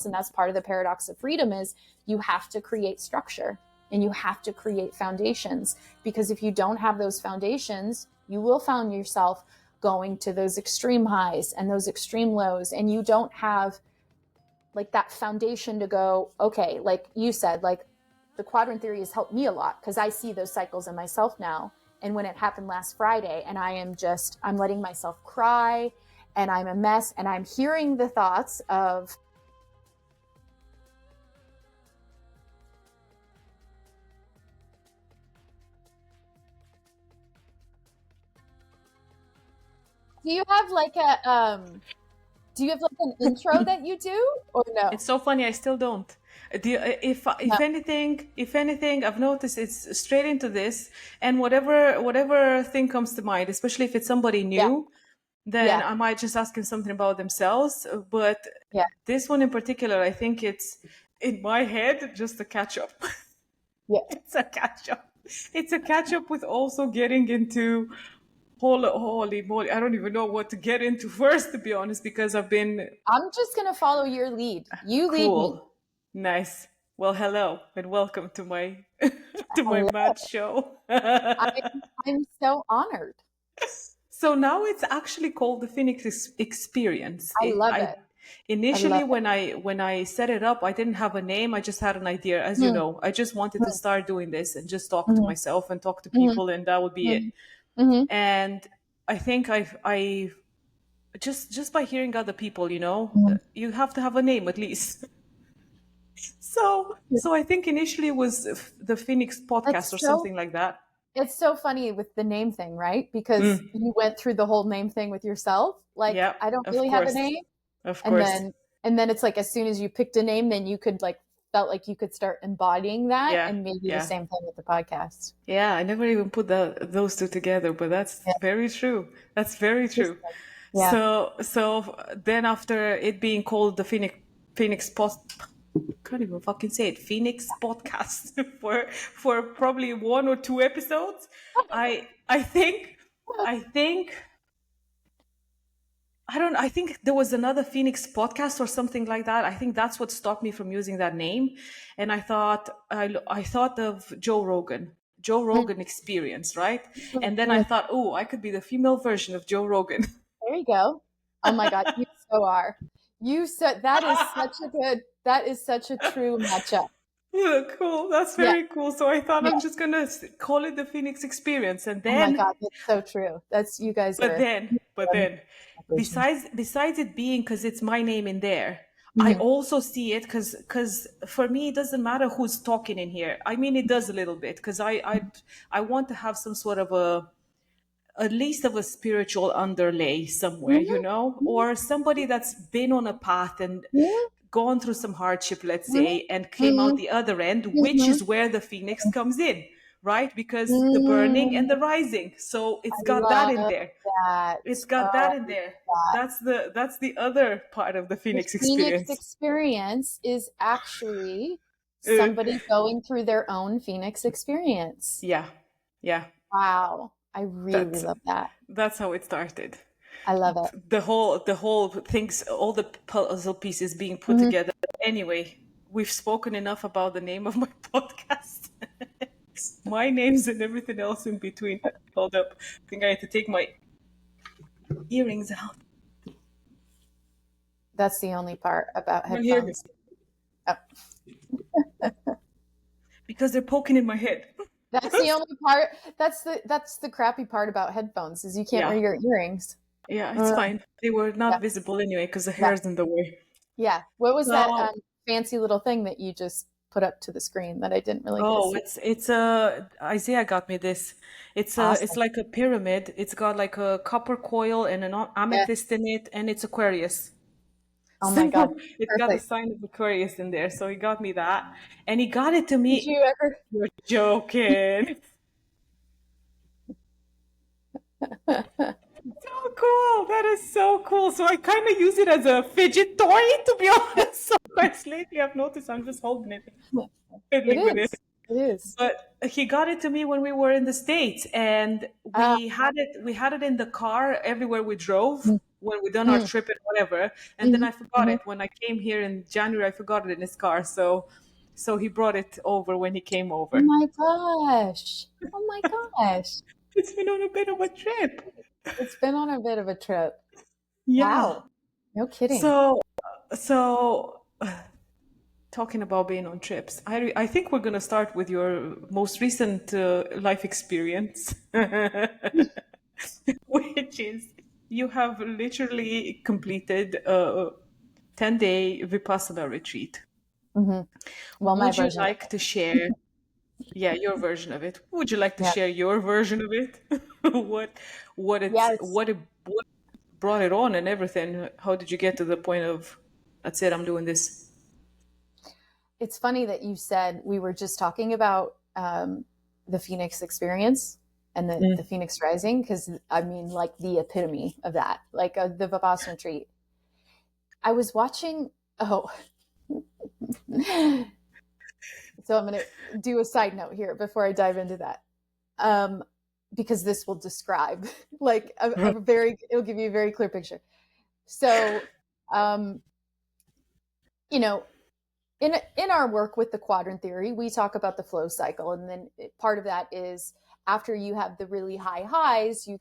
And that's part of the paradox of freedom, is you have to create structure and you have to create foundations, because if you don't have those foundations, you will find yourself going to those extreme highs and those extreme lows, and you don't have like that foundation to go, okay, like you said, like the quadrant theory has helped me a lot because I see those cycles in myself now. And when it happened last Friday, and I'm letting myself cry and I'm a mess, and I'm hearing the thoughts of, do you have like an intro that you do, or no? It's so funny. I still don't. If anything, I've noticed it's straight into this, and whatever thing comes to mind, especially if it's somebody new, then I might just ask him something about themselves. But this one in particular, I think it's in my head just a catch up. Yeah, it's a catch up. It's a catch up with also getting into. Holy moly, I don't even know what to get into first, to be honest, because I'm just going to follow your lead. You lead me. Nice. Well, hello and welcome to my to my mad show. I'm so honored. So now it's actually called the Phoenix Experience. I love it. Initially, when I set it up, I didn't have a name. I just had an idea, as you know. I just wanted to start doing this and just talk to myself and talk to people, and that would be it. And I think I just by hearing other people, you have to have a name at least. So I think initially it was the Phoenix podcast or something like that. It's so funny with the name thing, right? Because you went through the whole name thing with yourself. Like, I don't really have a name. Of course. And then it's like, as soon as you picked a name, then you could felt like you could start embodying that, and maybe the same thing with the podcast. Yeah, I never even put those two together, but that's very true. That's very true. Yeah. So then after it being called the Phoenix can't even fucking say it, Phoenix podcast for probably 1 or 2 episodes, I think there was another Phoenix podcast or something like that. I think that's what stopped me from using that name. And I thought of Joe Rogan Experience, right? And then I thought, oh, I could be the female version of Joe Rogan. There you go. Oh my God, you so are. You said that is such a true matchup. Yeah, cool. That's very cool. So I thought I'm just gonna call it the Phoenix Experience, and then. Oh my God, that's so true. That's you guys. But then, besides it being because it's my name in there, I also see it because for me it doesn't matter who's talking in here. I mean, it does a little bit because I want to have some sort of at least of a spiritual underlay somewhere, or somebody that's been on a path and gone through some hardship, let's say, and came out the other end, which is where the Phoenix comes in, right? Because the burning and the rising. So it's got that in there. It's got that in there. That's the other part of the Phoenix Experience. Phoenix Experience is actually somebody going through their own Phoenix Experience. Yeah. Wow. I really love that. That's how it started. I love it. The whole things, all the puzzle pieces being put together. Anyway, we've spoken enough about the name of my podcast. My names and everything else in between. Hold up. I think I had to take my earrings out. That's the only part about headphones. Oh. Because they're poking in my head. That's the only part. That's the crappy part about headphones, is you can't wear your earrings. Yeah, it's fine. They were not visible anyway because the hair's in the way. Yeah. What was that fancy little thing that you just put up to the screen that I didn't really get to see? It's Isaiah got me this. It's like a pyramid. It's got like a copper coil and an amethyst in it, and it's Aquarius. Oh my God. It's got the sign of Aquarius in there. So he got me that. And he got it to me. Did you ever? You're joking. So cool. That is so cool. So I kind of use it as a fidget toy, to be honest. So quite lately I've noticed I'm just holding it. It is. But he got it to me when we were in the States, and we had it in the car everywhere we drove. when we done our Mm. trip and whatever. And then Mhm. I forgot Mhm. it when I came here in January. I forgot it in his car. So he brought it over when he came Oh over. my gosh. Oh my gosh. It's been on a bit of a trip. It's been on a bit of a trip. Yeah. Wow. No kidding. So talking about being on trips, I think we're gonna start with your most recent life experience, which is you have literally completed a 10-day Vipassana retreat. Hmm. Well, my Would you version like to share, yeah, your version of it? Would you like to of it. share your version of it? what Yes. what brought it on and everything? How did you get to the point of that's it, I'm doing this? It's funny that you said we were just talking about the Phoenix experience and the Phoenix Rising, because I mean, like the epitome of that, like the Vipassana retreat. I was watching, oh, so I'm going to do a side note here before I dive into that. Because this will describe like a very, it'll give you a very clear picture. So, um, you know, in our work with the quadrant theory, we talk about the flow cycle, and then part of that is after you have the really high highs, you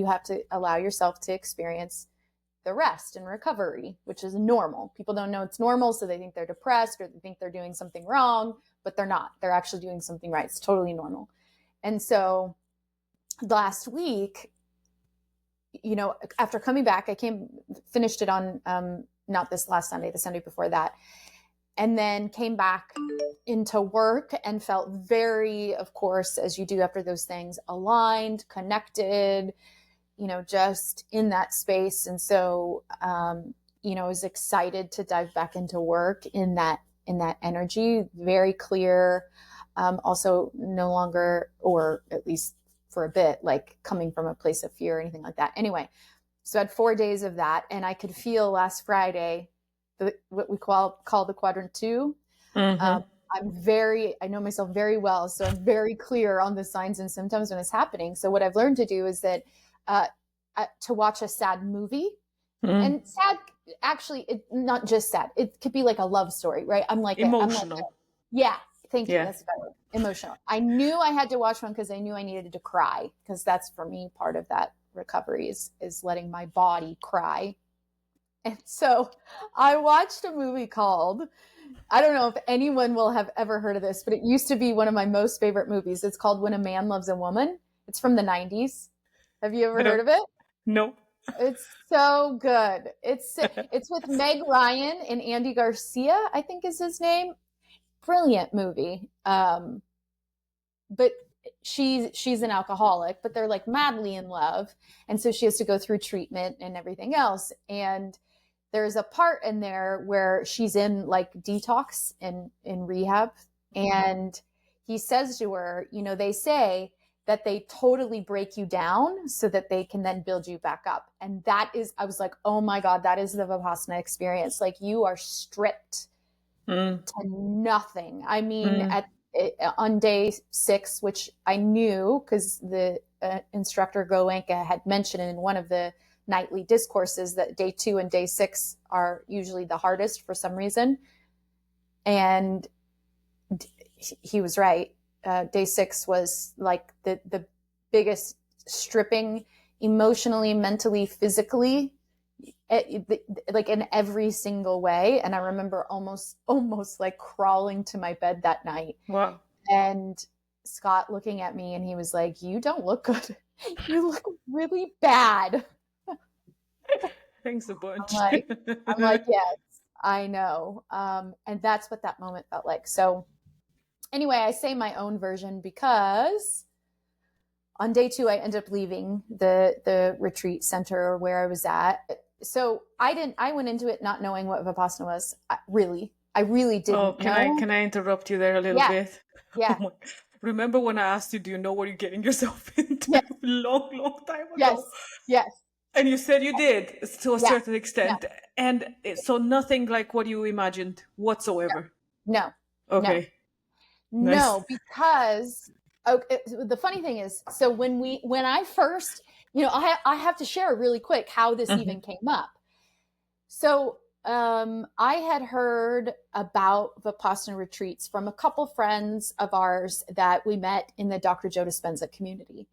have to allow yourself to experience the rest and recovery, which is normal. People don't know it's normal, so they think they're depressed or they think they're doing something wrong, but they're not. They're actually doing something right. It's totally normal. And so last week, after coming back, finished it on not this last Sunday, the Sunday before that, and then came back into work and felt very, of course, as you do after those things, aligned, connected, just in that space. And so, I was excited to dive back into work in that energy, very clear, also no longer, or at least for a bit, like coming from a place of fear or anything like that. Anyway, so I had 4 days of that, and I could feel last Friday what we call the quadrant 2. I know myself very well, so I'm very clear on the signs and symptoms when it's happening. So what I've learned to do is that to watch a sad movie, and sad, actually, not just sad. It could be like a love story, right? Emotional. Yeah, thank you. Yeah. That's better. Emotional. I knew I had to watch one because I knew I needed to cry, because that's for me part of that recovery is letting my body cry. And so I watched a movie called, I don't know if anyone will have ever heard of this, but it used to be one of my most favorite movies. It's called When a Man Loves a Woman. It's from the 90s. Have you ever heard of it? No. It's so good. It's with Meg Ryan and Andy Garcia, I think is his name. Brilliant movie. But she's an alcoholic, but they're like madly in love. And so she has to go through treatment and everything else. And there's a part in there where she's in like detox in rehab. And he says to her, they say that they totally break you down so that they can then build you back up. And I was like, oh my God, that is the Vipassana experience. Like, you are stripped to nothing. I mean, on day 6, which I knew because the instructor Goenka had mentioned in one of the nightly discourses that day 2 and day 6 are usually the hardest for some reason. And he was right. Day 6 was like the biggest stripping, emotionally, mentally, physically, like in every single way. And I remember almost like crawling to my bed that night. Wow. And Scott looking at me, and he was like, "You don't look good. You look really bad." Thanks a bunch. I'm like, yes, I know. And that's what that moment felt like. So anyway, I say my own version because on day 2, I ended up leaving the retreat center where I was at. So I went into it not knowing what Vipassana was. I really didn't know. Can I interrupt you there a little bit? Yeah. Oh remember when I asked you, do you know what you're getting yourself into? Yes. Long time ago. Yes. And you said you did to a certain extent. Yeah. And so nothing like what you imagined whatsoever. No. Okay. No, nice. because the funny thing is, so when I first I have to share really quick how this even came up. So I had heard about Vipassana retreats from a couple friends of ours that we met in the Dr. Joe Dispenza community.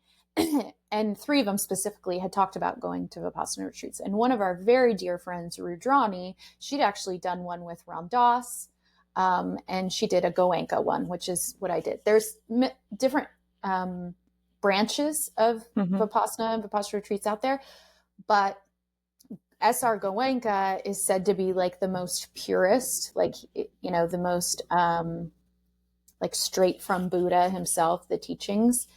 And 3 of them specifically had talked about going to Vipassana retreats. And one of our very dear friends, Rudrani, she'd actually done one with Ram Dass, and she did a Goenka one, which is what I did. There's different branches of Vipassana and Vipassana retreats out there, but SR Goenka is said to be like the most purest, like, the most like straight from Buddha himself, the teachings.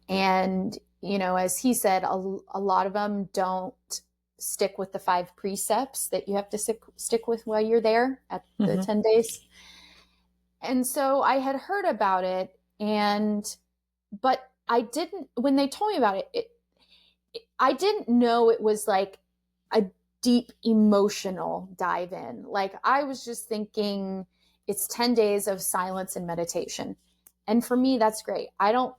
And, as he said, a lot of them don't stick with the 5 precepts that you have to stick with while you're there at the 10 days. And so I had heard about it, but I didn't, when they told me about it, I didn't know it was like a deep emotional dive in. Like, I was just thinking it's 10 days of silence and meditation. And for me, that's great. I don't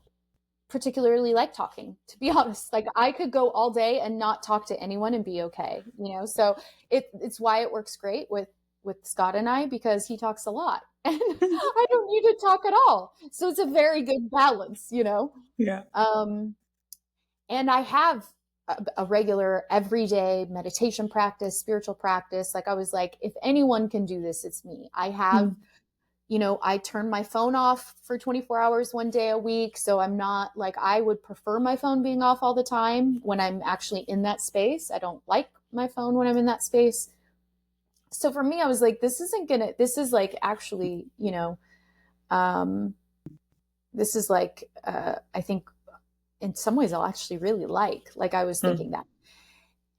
particularly like talking, to be honest. Like, I could go all day and not talk to anyone and be okay, so it's why it works great with Scott and I, because he talks a lot and I don't need to talk at all. So it's a very good balance, Yeah. And I have a regular everyday meditation practice, spiritual practice. Like, I was like, if anyone can do this, it's me. I have I turn my phone off for 24 hours one day a week. So I'm not like, I would prefer my phone being off all the time when I'm actually in that space. I don't like my phone when I'm in that space. So for me, I was like, this is like, actually, this is like, I think in some ways I'll actually really like I was thinking that.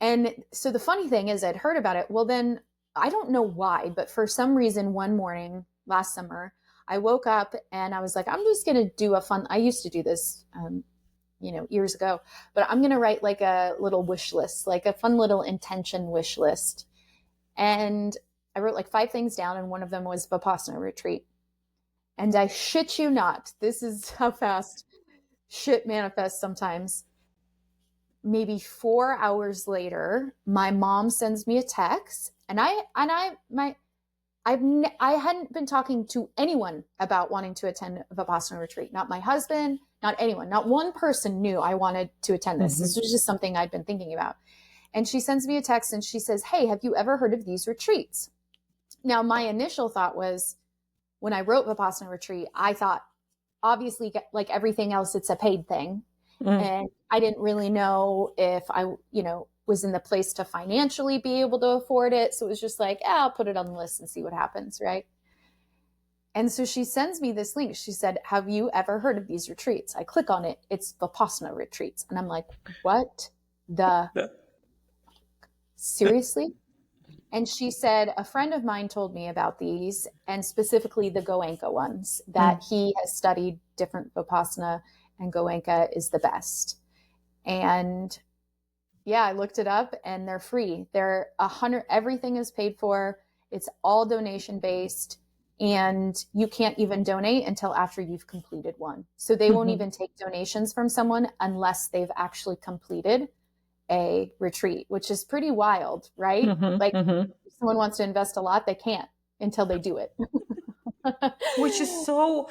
And so the funny thing is, I'd heard about it. Well, then I don't know why, but for some reason, one morning last summer, I woke up and I was like, I'm just going to do I used to do this, years ago, but I'm going to write like a little wish list, like a fun little intention wish list. And I wrote like 5 things down, and one of them was Vipassana retreat. And I shit you not, this is how fast shit manifests sometimes. Maybe 4 hours later, my mom sends me a text, and I hadn't been talking to anyone about wanting to attend a Vipassana retreat. Not my husband, not anyone, not one person knew I wanted to attend this. This was just something I'd been thinking about. And she sends me a text and she says, hey, have you ever heard of these retreats? Now, my initial thought was, when I wrote Vipassana retreat, I thought, obviously, like everything else, it's a paid thing. And I didn't really know if I, was in the place to financially be able to afford it. So it was just like, I'll put it on the list and see what happens, right? And so she sends me this link. She said, have you ever heard of these retreats? I click on it. It's Vipassana retreats. And I'm like, what the seriously? And she said, a friend of mine told me about these, and specifically the Goenka ones, that he has studied different Vipassana, and Goenka is the best. And yeah, I looked it up, and they're free. They're 100, everything is paid for. It's all donation based, and you can't even donate until after you've completed one. So they won't even take donations from someone unless they've actually completed a retreat, which is pretty wild, right? If someone wants to invest a lot, they can't until they do it. Which is so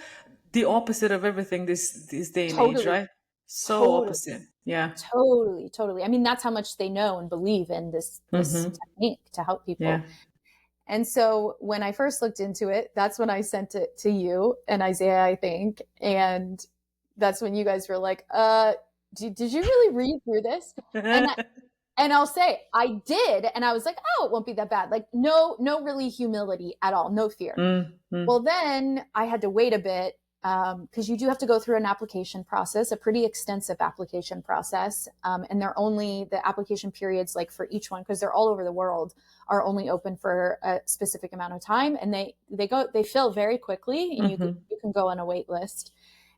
the opposite of everything this day and age, right? So opposite. Yeah. Totally. I mean, that's how much they know and believe in this technique to help people. Yeah. And so when I first looked into it, that's when I sent it to you and Isaiah, I think. And that's when you guys were like, did you really read through this? And I'll say I did. And I was like, oh, it won't be that bad. Like, no really humility at all. No fear. Well, then I had to wait a bit, because you do have to go through an application process, a pretty extensive application process. And the application periods, like for each one, because they're all over the world, are only open for a specific amount of time. And they fill very quickly, and you can go on a wait list.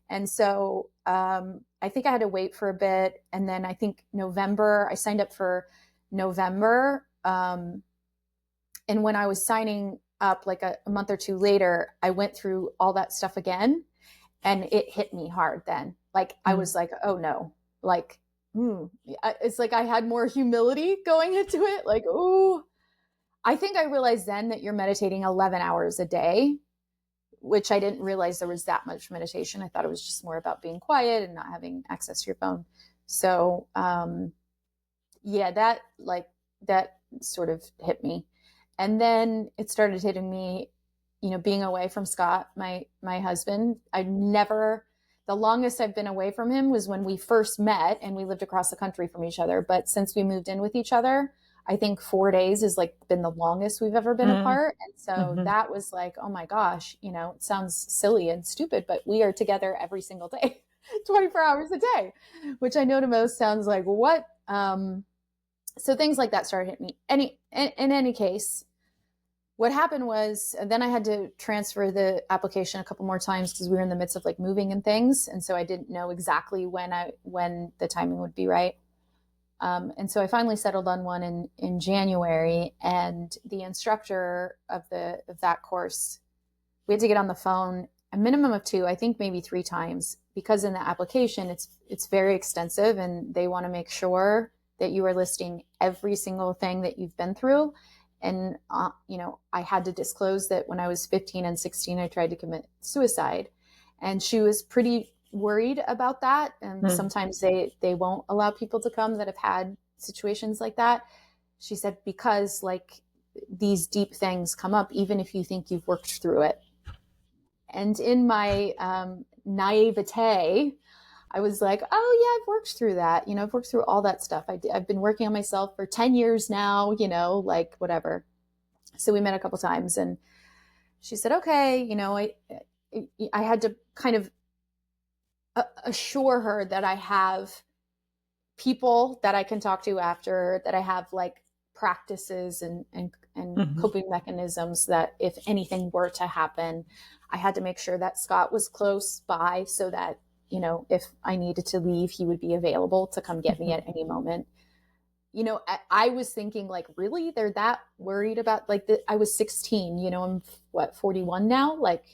And so I think I had to wait for a bit. And then I think I signed up for November. And when I was signing up, like a month or 2 later, I went through all that stuff again, and it hit me hard then. Like, I was like, oh no, like it's like I had more humility going into it. Like, ooh, I think I realized then that you're meditating 11 hours a day, which I didn't realize there was that much meditation. I thought it was just more about being quiet and not having access to your phone. So, yeah, that sort of hit me. And then it started hitting me, being away from Scott, my husband. The longest I've been away from him was when we first met and we lived across the country from each other. But since we moved in with each other, I think 4 days has like been the longest we've ever been apart. And so that was like, oh my gosh, it sounds silly and stupid, but we are together every single day, 24 hours a day, which I know to most sounds like what? So things like that started hitting me. In any case, what happened was then I had to transfer the application a couple more times because we were in the midst of like moving and things. And so I didn't know exactly when the timing would be right. And so I finally settled on one in January, and the instructor of that course, we had to get on the phone a minimum of 2, I think maybe 3 times, because in the application, it's very extensive and they want to make sure that you are listing every single thing that you've been through. And, I had to disclose that when I was 15 and 16, I tried to commit suicide, and she was pretty worried about that. And sometimes they won't allow people to come that have had situations like that. She said, because like these deep things come up, even if you think you've worked through it. And in my naivete, I was like, oh yeah, I've worked through that. I've worked through all that stuff. I've been working on myself for 10 years now, like whatever. So we met a couple times and she said, okay, I had to kind of assure her that I have people that I can talk to after, that I have like practices and coping mechanisms that if anything were to happen, I had to make sure that Scott was close by so that, if I needed to leave, he would be available to come get me at any moment. I was thinking like, really, they're that worried about like I was 16, I'm 41 now, like,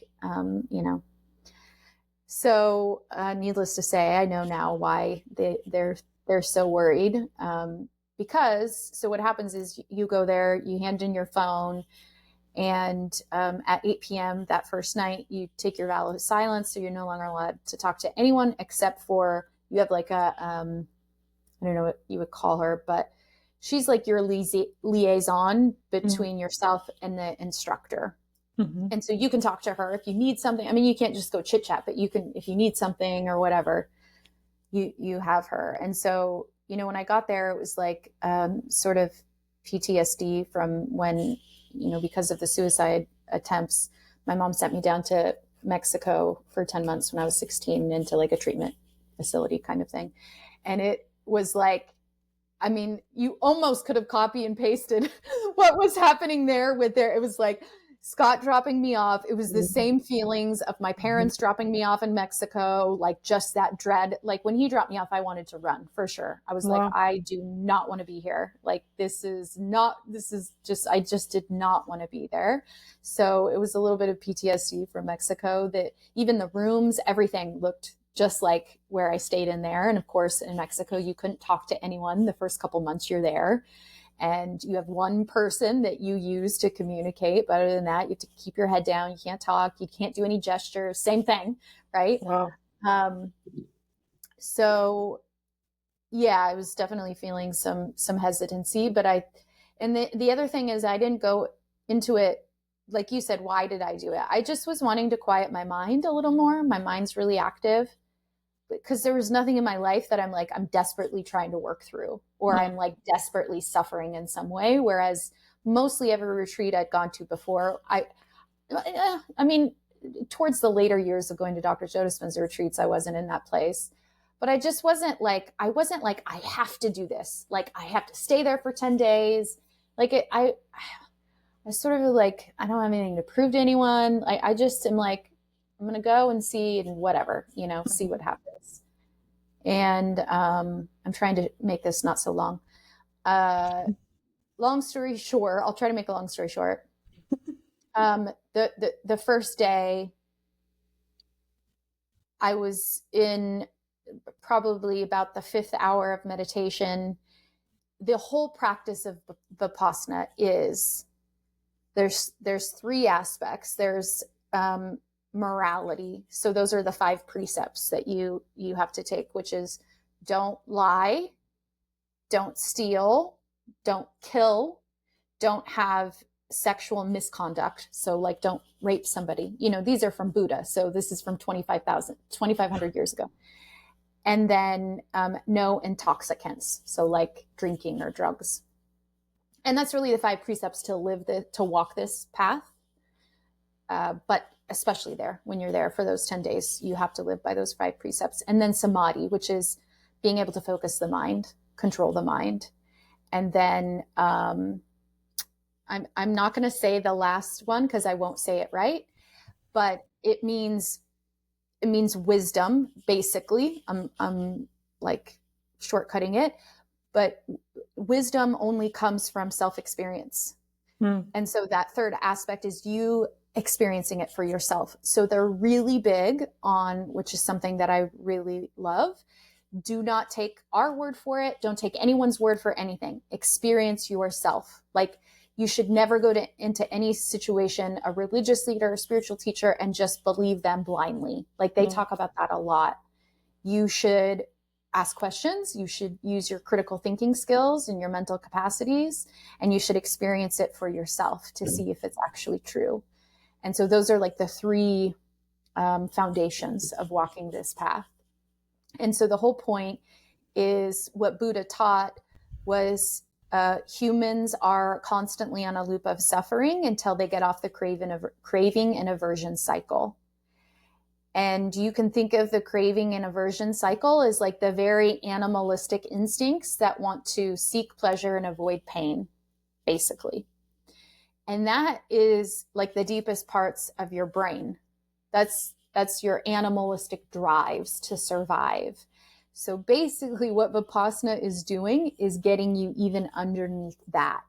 So, needless to say, I know now why they're so worried. Because so what happens is you go there, you hand in your phone, and at 8 p.m. that first night, you take your vow of silence, so you're no longer allowed to talk to anyone except for you have like a I don't know what you would call her, but she's like your liaison between yourself and the instructor. And so you can talk to her if you need something. I mean, you can't just go chit chat, but you can, if you need something or whatever, you have her. And so, when I got there, it was like sort of PTSD from when, because of the suicide attempts, my mom sent me down to Mexico for 10 months when I was 16 into like a treatment facility kind of thing. And it was like, I mean, you almost could have copy and pasted what was happening there it was like, Scott dropping me off. It was the same feelings of my parents dropping me off in Mexico, like just that dread. Like when he dropped me off, I wanted to run for sure. I was like, I do not want to be here. Like I just did not want to be there. So it was a little bit of PTSD from Mexico, that even the rooms, everything looked just like where I stayed in there. And of course, in Mexico, you couldn't talk to anyone the first couple months you're there. And you have one person that you use to communicate. But other than that, you have to keep your head down. You can't talk. You can't do any gestures. Same thing, right? Wow. So, yeah, I was definitely feeling some hesitancy. But the other thing is I didn't go into it, like you said, why did I do it? I just was wanting to quiet my mind a little more. My mind's really active. Because there was nothing in my life that I'm desperately trying to work through, or I'm like desperately suffering in some way. Whereas mostly every retreat I'd gone to before, I mean, towards the later years of going to Dr. Joe Dispenza retreats, I wasn't in that place, but I just wasn't like, I have to do this. Like I have to stay there for 10 days. Like I sort of like, I don't have anything to prove to anyone. I just am like, I'm going to go and see and whatever, see what happens. And I'm trying to make this not so long. Long story short, I'll try to make a long story short. The first day I was in probably about the fifth hour of meditation. The whole practice of Vipassana is there's three aspects. There's morality. So those are the 5 precepts that you have to take, which is don't lie, don't steal, don't kill, don't have sexual misconduct. So like don't rape somebody. These are from Buddha. So this is from 2,500 years ago. And then no intoxicants. So like drinking or drugs. And that's really the 5 precepts to walk this path. But especially when you're there for those 10 days, you have to live by those 5 precepts. And then samadhi, which is being able to focus the mind, control the mind. And then I'm not going to say the last one because I won't say it right, but it means wisdom, basically. I'm like shortcutting it, but wisdom only comes from self-experience. And so that third aspect is you experiencing it for yourself. So they're really big on, which is something that I really love. Do not take our word for it. Don't take anyone's word for anything. Experience yourself. Like you should never go into any situation, a religious leader, a spiritual teacher, and just believe them blindly. Like they talk about that a lot. You should ask questions. You should use your critical thinking skills and your mental capacities, and you should experience it for yourself to see if it's actually true. And so those are like the 3 foundations of walking this path. And so the whole point is what Buddha taught was humans are constantly on a loop of suffering until they get off the craving and aversion cycle. And you can think of the craving and aversion cycle as like the very animalistic instincts that want to seek pleasure and avoid pain, basically. And that is like the deepest parts of your brain. That's your animalistic drives to survive. So basically what Vipassana is doing is getting you even underneath that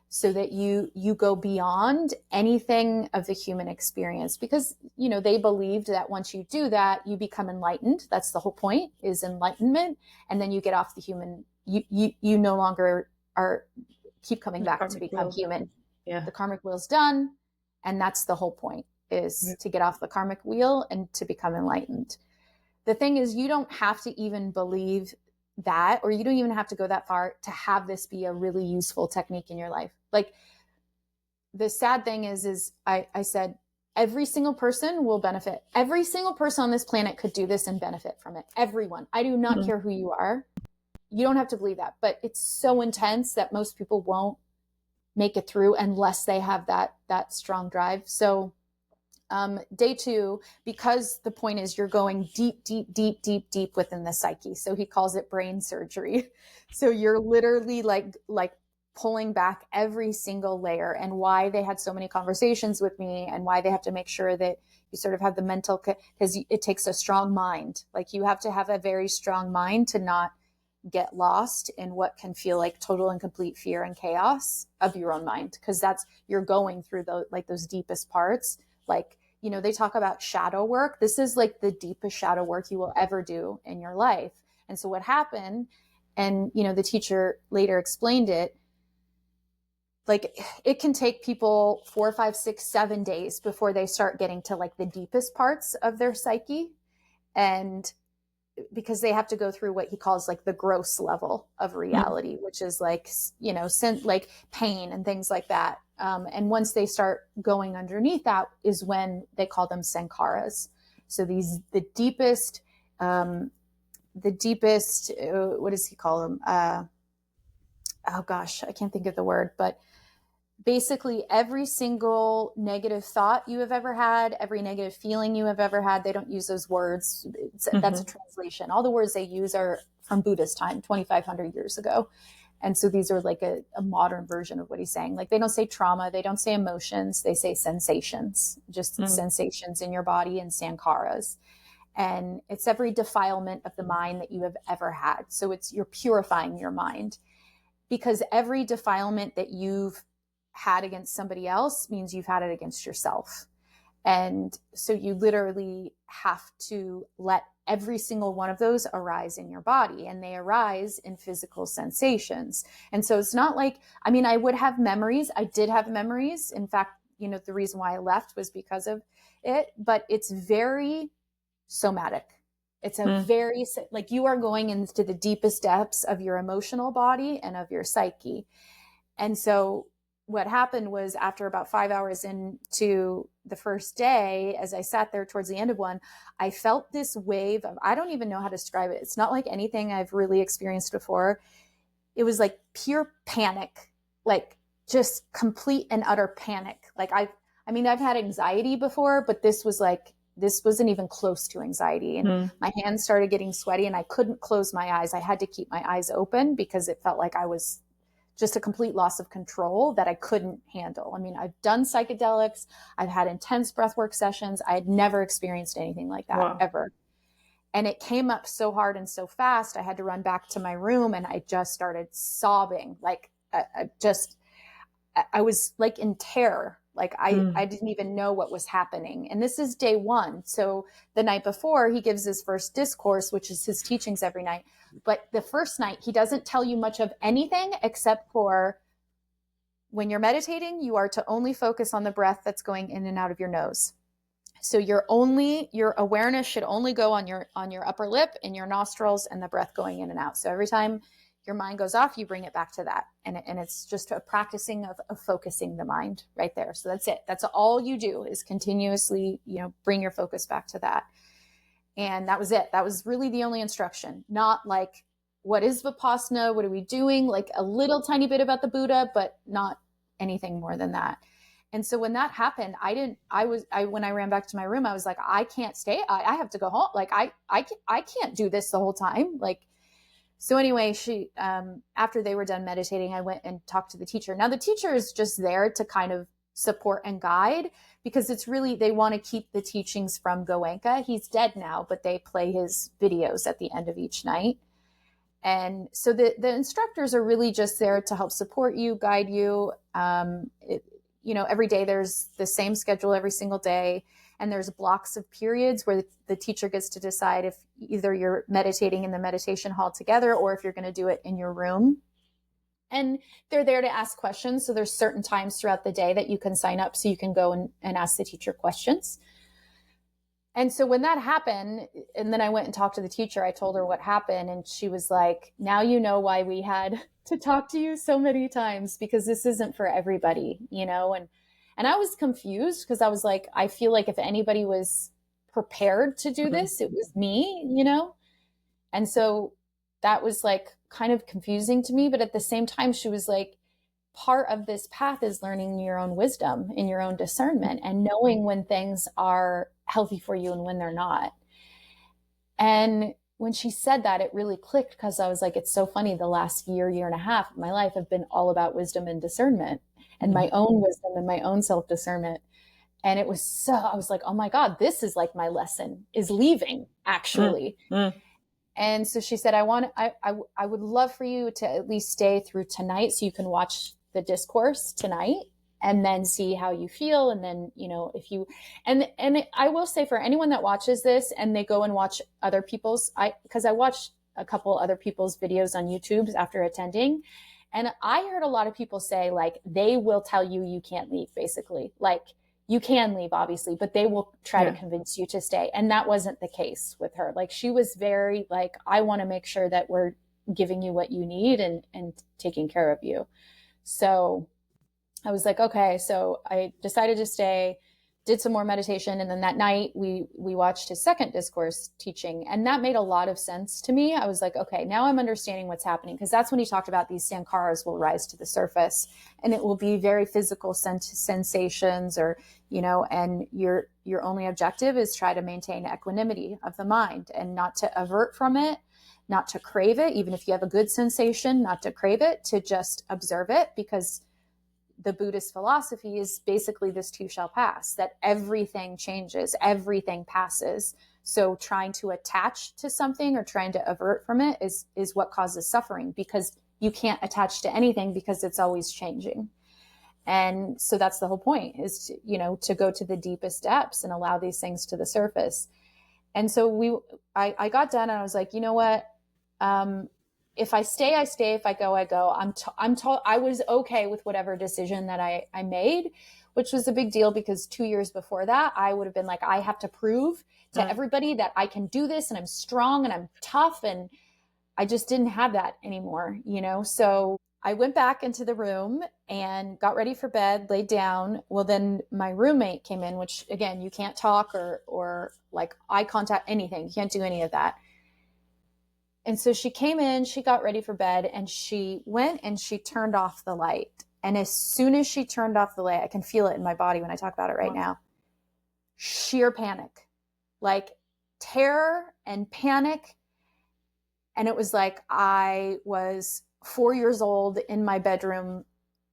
so that you go beyond anything of the human experience, because, they believed that once you do that, you become enlightened. That's the whole point, is enlightenment. And then you get off the human, you no longer keep coming back to become human. Yeah. The karmic wheel's done. And that's the whole point, is to get off the karmic wheel and to become enlightened. The thing is, you don't have to even believe that, or you don't even have to go that far to have this be a really useful technique in your life. Like the sad thing is I said, every single person will benefit. Every single person on this planet could do this and benefit from it. Everyone. I do not care who you are. You don't have to believe that, but it's so intense that most people won't make it through unless they have that strong drive. So day 2, because the point is you're going deep within the psyche. So he calls it brain surgery. So you're literally like pulling back every single layer, and why they had so many conversations with me and why they have to make sure that you sort of have the mental, because it takes a strong mind. Like you have to have a very strong mind to not get lost in what can feel like total and complete fear and chaos of your own mind. Because you're going through those deepest parts. Like, they talk about shadow work. This is like the deepest shadow work you will ever do in your life. And so what happened, and, the teacher later explained it, like it can take people 4, 5, 6, 7 days before they start getting to like the deepest parts of their psyche. And because they have to go through what he calls like the gross level of reality, which is like, like pain and things like that. And once they start going underneath that is when they call them sankharas. So the deepest, what does he call them? Oh gosh, I can't think of the word, but basically every single negative thought you have ever had, every negative feeling you have ever had, they don't use those words. That's a translation. All the words they use are from Buddha's time, 2,500 years ago. And so these are like a modern version of what he's saying. Like they don't say trauma, they don't say emotions, they say sensations, just sensations in your body and sankharas. And it's every defilement of the mind that you have ever had. So you're purifying your mind, because every defilement that you've had against somebody else means you've had it against yourself. And so you literally have to let every single one of those arise in your body, and they arise in physical sensations. And so it's not like, I mean, I would have memories. I did have memories. In fact, you know, the reason why I left was because of it, but it's very somatic. It's a very, like, you are going into the deepest depths of your emotional body and of your psyche. And so what happened was, after about 5 hours into the first day, as I sat there towards the end of one, I felt this wave of, I don't even know how to describe it. It's not like anything I've really experienced before. It was like pure panic, like just complete and utter panic. Like I mean, I've had anxiety before, but this wasn't even close to anxiety. And my hands started getting sweaty and I couldn't close my eyes. I had to keep my eyes open because it felt like I was just a complete loss of control that I couldn't handle. I mean, I've done psychedelics. I've had intense breathwork sessions. I had never experienced anything like that ever. And it came up so hard and so fast. I had to run back to my room and I just started sobbing. Like I was like in terror. Like I didn't even know what was happening. And this is day one. So the night before, he gives his first discourse, which is his teachings every night. But the first night, he doesn't tell you much of anything except for, when you're meditating, you are to only focus on the breath that's going in and out of your nose. So your awareness should only go on your upper lip and your nostrils and the breath going in and out. So every time your mind goes off, you bring it back to that. And it's just a practicing of focusing the mind right there. So that's it. That's all you do, is continuously, bring your focus back to that. And that was it. That was really the only instruction. Not like, what is Vipassana? What are we doing? Like a little tiny bit about the Buddha, but not anything more than that. And so when that happened, when I ran back to my room, I was like, I can't stay. I have to go home. Like I can't do this the whole time. Like, so anyway, after they were done meditating, I went and talked to the teacher. Now the teacher is just there to kind of support and guide, because it's really, they want to keep the teachings from Goenka. He's dead now, but they play his videos at the end of each night. And so the instructors are really just there to help support you, guide you. Every day there's the same schedule every single day. And there's blocks of periods where the teacher gets to decide if either you're meditating in the meditation hall together or if you're going to do it in your room. And they're there to ask questions. So there's certain times throughout the day that you can sign up so you can go and ask the teacher questions. And so when that happened, and then I went and talked to the teacher, I told her what happened. And she was like, now you know why we had to talk to you so many times, because this isn't for everybody, And I was confused, because I was like, I feel like if anybody was prepared to do this, it was me, And so that was like kind of confusing to me. But at the same time, she was like, part of this path is learning your own wisdom and your own discernment and knowing when things are healthy for you and when they're not. And when she said that, it really clicked, because I was like, it's so funny. The last year and a half of my life have been all about wisdom and discernment and my own wisdom and my own self-discernment. And I was like, oh my God, this is like my lesson is leaving, actually. And so she said, I would love for you to at least stay through tonight so you can watch the discourse tonight and then see how you feel. And then, if you, and I will say, for anyone that watches this and they go and watch other people's, because I watched a couple other people's videos on YouTube after attending. And I heard a lot of people say, like, they will tell you can't leave, basically. Like, you can leave, obviously, but they will try to convince you to stay. And that wasn't the case with her. Like, she was very like, I want to make sure that we're giving you what you need and taking care of you. So I was like, okay. So I decided to stay, did some more meditation. And then that night we watched his second discourse teaching. And that made a lot of sense to me. I was like, okay, now I'm understanding what's happening. Because that's when he talked about these sankharas will rise to the surface and it will be very physical sensations, or, and your only objective is try to maintain equanimity of the mind and not to avert from it, not to crave it. Even if you have a good sensation, not to crave it, to just observe it, because the Buddhist philosophy is basically this too shall pass, that everything changes, everything passes. So trying to attach to something or trying to avert from it is what causes suffering, because you can't attach to anything because it's always changing. And so that's the whole point, is to, to go to the deepest depths and allow these things to the surface. And so I got done and I was like, you know what? If I stay, I stay. If I go, I go. I was okay with whatever decision that I made, which was a big deal because 2 years before that, I would have been like, I have to prove to everybody that I can do this and I'm strong and I'm tough. And I just didn't have that anymore, So I went back into the room and got ready for bed, laid down. Well, then my roommate came in, which again, you can't talk or like eye contact, anything. You can't do any of that. And so she came in, she got ready for bed, and she went and she turned off the light. And as soon as she turned off the light, I can feel it in my body when I talk about it right now. Sheer panic, like terror and panic. And it was like I was 4 years old in my bedroom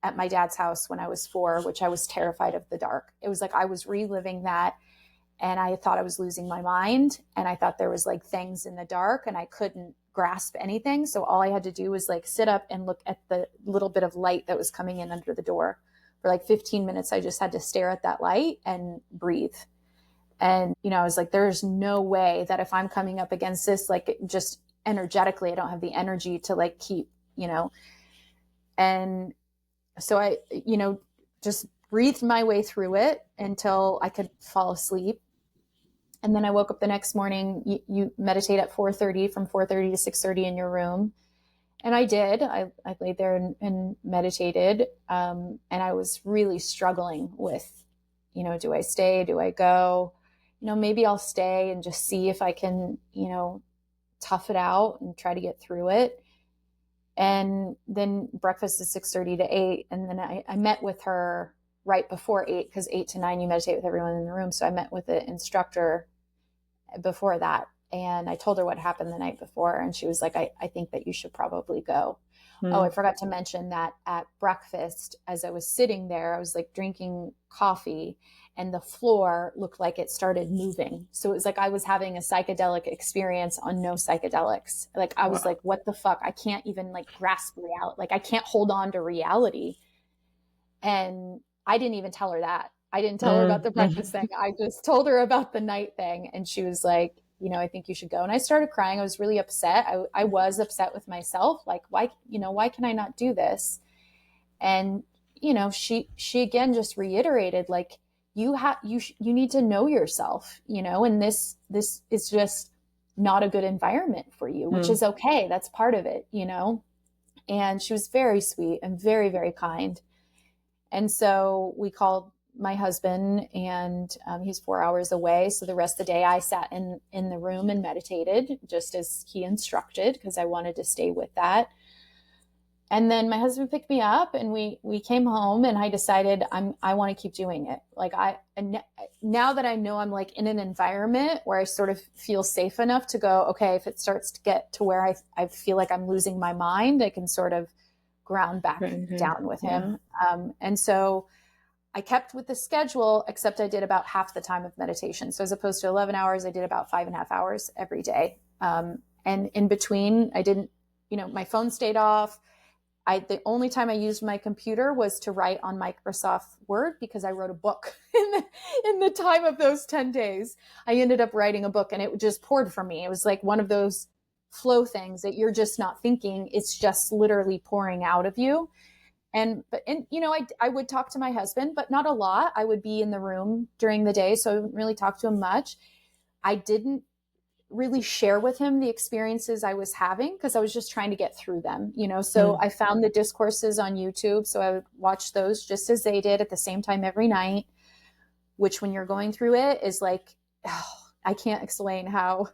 at my dad's house when I was 4, which I was terrified of the dark. It was like I was reliving that. And I thought I was losing my mind. And I thought there was like things in the dark and I couldn't grasp anything. So all I had to do was like sit up and look at the little bit of light that was coming in under the door. For like 15 minutes, I just had to stare at that light and breathe. And, I was like, there's no way that if I'm coming up against this, like just energetically, I don't have the energy to like keep, and so I, just breathed my way through it until I could fall asleep. And then I woke up the next morning. You meditate at 4:30, from 4:30 to 6:30 in your room. And I did. I laid there and meditated. And I was really struggling with, do I stay? Do I go? Maybe I'll stay and just see if I can, tough it out and try to get through it. And then breakfast is 6:30 to 8. And then I met with her right before 8, because 8 to 9, you meditate with everyone in the room. So I met with the instructor before that. And I told her what happened the night before. And she was like, I think that you should probably go. Oh, I forgot to mention that at breakfast, as I was sitting there, I was like drinking coffee and the floor looked like it started moving. So it was like I was having a psychedelic experience on no psychedelics. Like I was like, what the fuck? I can't even like grasp reality. Like I can't hold on to reality. And I didn't even tell her that. I didn't tell her about the breakfast thing. I just told her about the night thing. And she was like, I think you should go. And I started crying. I was really upset. I was upset with myself. Like, why can I not do this? And, she again just reiterated, like, you need to know yourself, and this is just not a good environment for you, which is okay. That's part of it, And she was very sweet and very, very kind. And so we called my husband, and he's 4 hours away. So the rest of the day I sat in the room and meditated just as he instructed, because I wanted to stay with that. And then my husband picked me up and we came home, and I decided I want to keep doing it. Like now that I know I'm like in an environment where I sort of feel safe enough to go, okay, if it starts to get to where I feel like I'm losing my mind, I can sort of ground back down with him. And so I kept with the schedule, except I did about half the time of meditation. So as opposed to 11 hours, I did about 5.5 hours every day. And in between, I didn't, my phone stayed off. The only time I used my computer was to write on Microsoft Word, because I wrote a book in the time of those 10 days. I ended up writing a book, and it just poured from me. It was like one of those flow things that you're just not thinking. It's just literally pouring out of you. And I would talk to my husband, but not a lot. I would be in the room during the day, so I wouldn't really talk to him much. I didn't really share with him the experiences I was having, because I was just trying to get through them, So I found the discourses on YouTube. So I would watch those just as they did at the same time every night, which when you're going through it is like, I can't explain how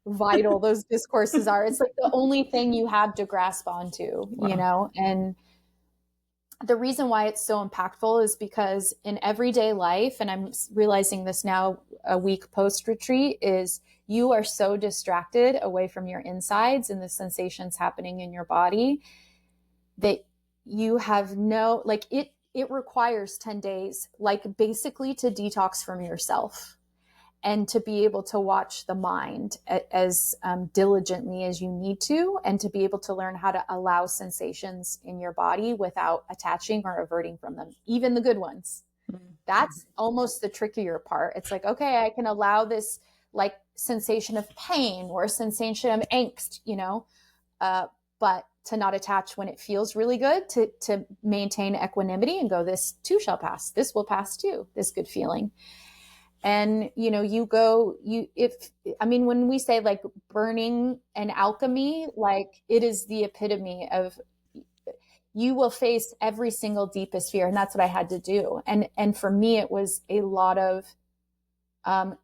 vital those discourses are. It's like the only thing you have to grasp onto, and the reason why it's so impactful is because in everyday life, and I'm realizing this now a week post-retreat, is you are so distracted away from your insides and the sensations happening in your body that you have it requires 10 days, like basically to detox from yourself. and to be able to watch the mind as diligently as you need to, and to be able to learn how to allow sensations in your body without attaching or averting from them, even the good ones. That's almost the trickier part. It's like, okay, I can allow this like sensation of pain or a sensation of angst, but to not attach when it feels really good, to maintain equanimity and go, this too shall pass. This will pass too, this good feeling. And, when we say like burning and alchemy, like it is the epitome of, you will face every single deepest fear. And that's what I had to do. And for me, it was a lot of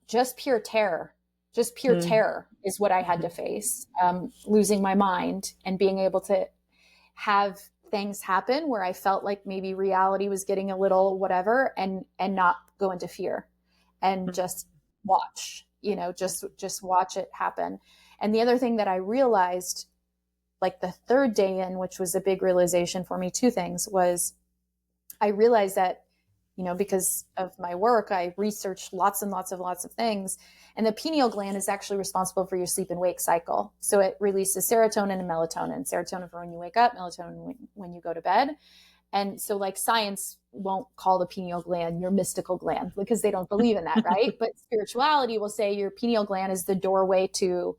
just pure terror. Just pure terror is what I had to face. Losing my mind and being able to have things happen where I felt like maybe reality was getting a little whatever, and not go into fear and just watch, just watch it happen. And the other thing that I realized, like the third day in, which was a big realization for me, two things was, I realized that, because of my work, I researched lots and lots of things. And the pineal gland is actually responsible for your sleep and wake cycle. So it releases serotonin and melatonin. Serotonin for when you wake up, melatonin when you go to bed. And so like science won't call the pineal gland your mystical gland because they don't believe in that, right? But spirituality will say your pineal gland is the doorway to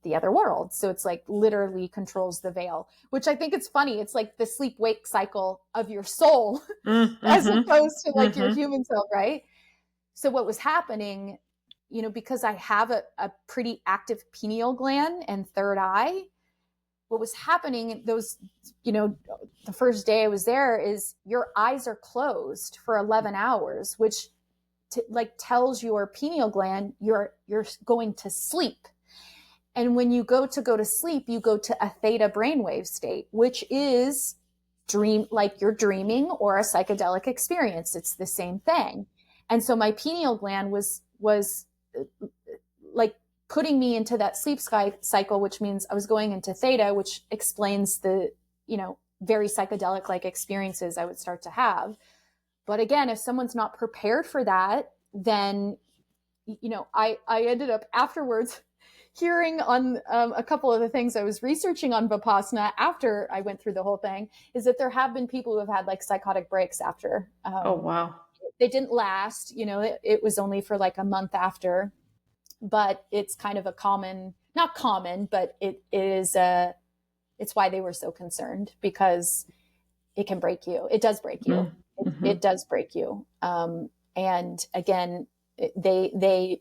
the other world. So it's like literally controls the veil, which I think it's funny. It's like the sleep wake cycle of your soul as opposed to like your human self, right? So what was happening, because I have a pretty active pineal gland and third eye, what was happening those, the first day I was there is your eyes are closed for 11 hours, which tells your pineal gland you're going to sleep. And when you go to sleep, you go to a theta brainwave state, which is like you're dreaming or a psychedelic experience. It's the same thing. And so my pineal gland was like putting me into that sleep cycle, which means I was going into theta, which explains the, very psychedelic like experiences I would start to have. But again, if someone's not prepared for that, then, I ended up afterwards hearing on a couple of the things I was researching on Vipassana after I went through the whole thing, is that there have been people who have had like psychotic breaks after. Oh, wow. They didn't last, it was only for like a month after, but it's kind of not common, but it is, it's why they were so concerned, because it can break you. It does break you. It does break you. And again, they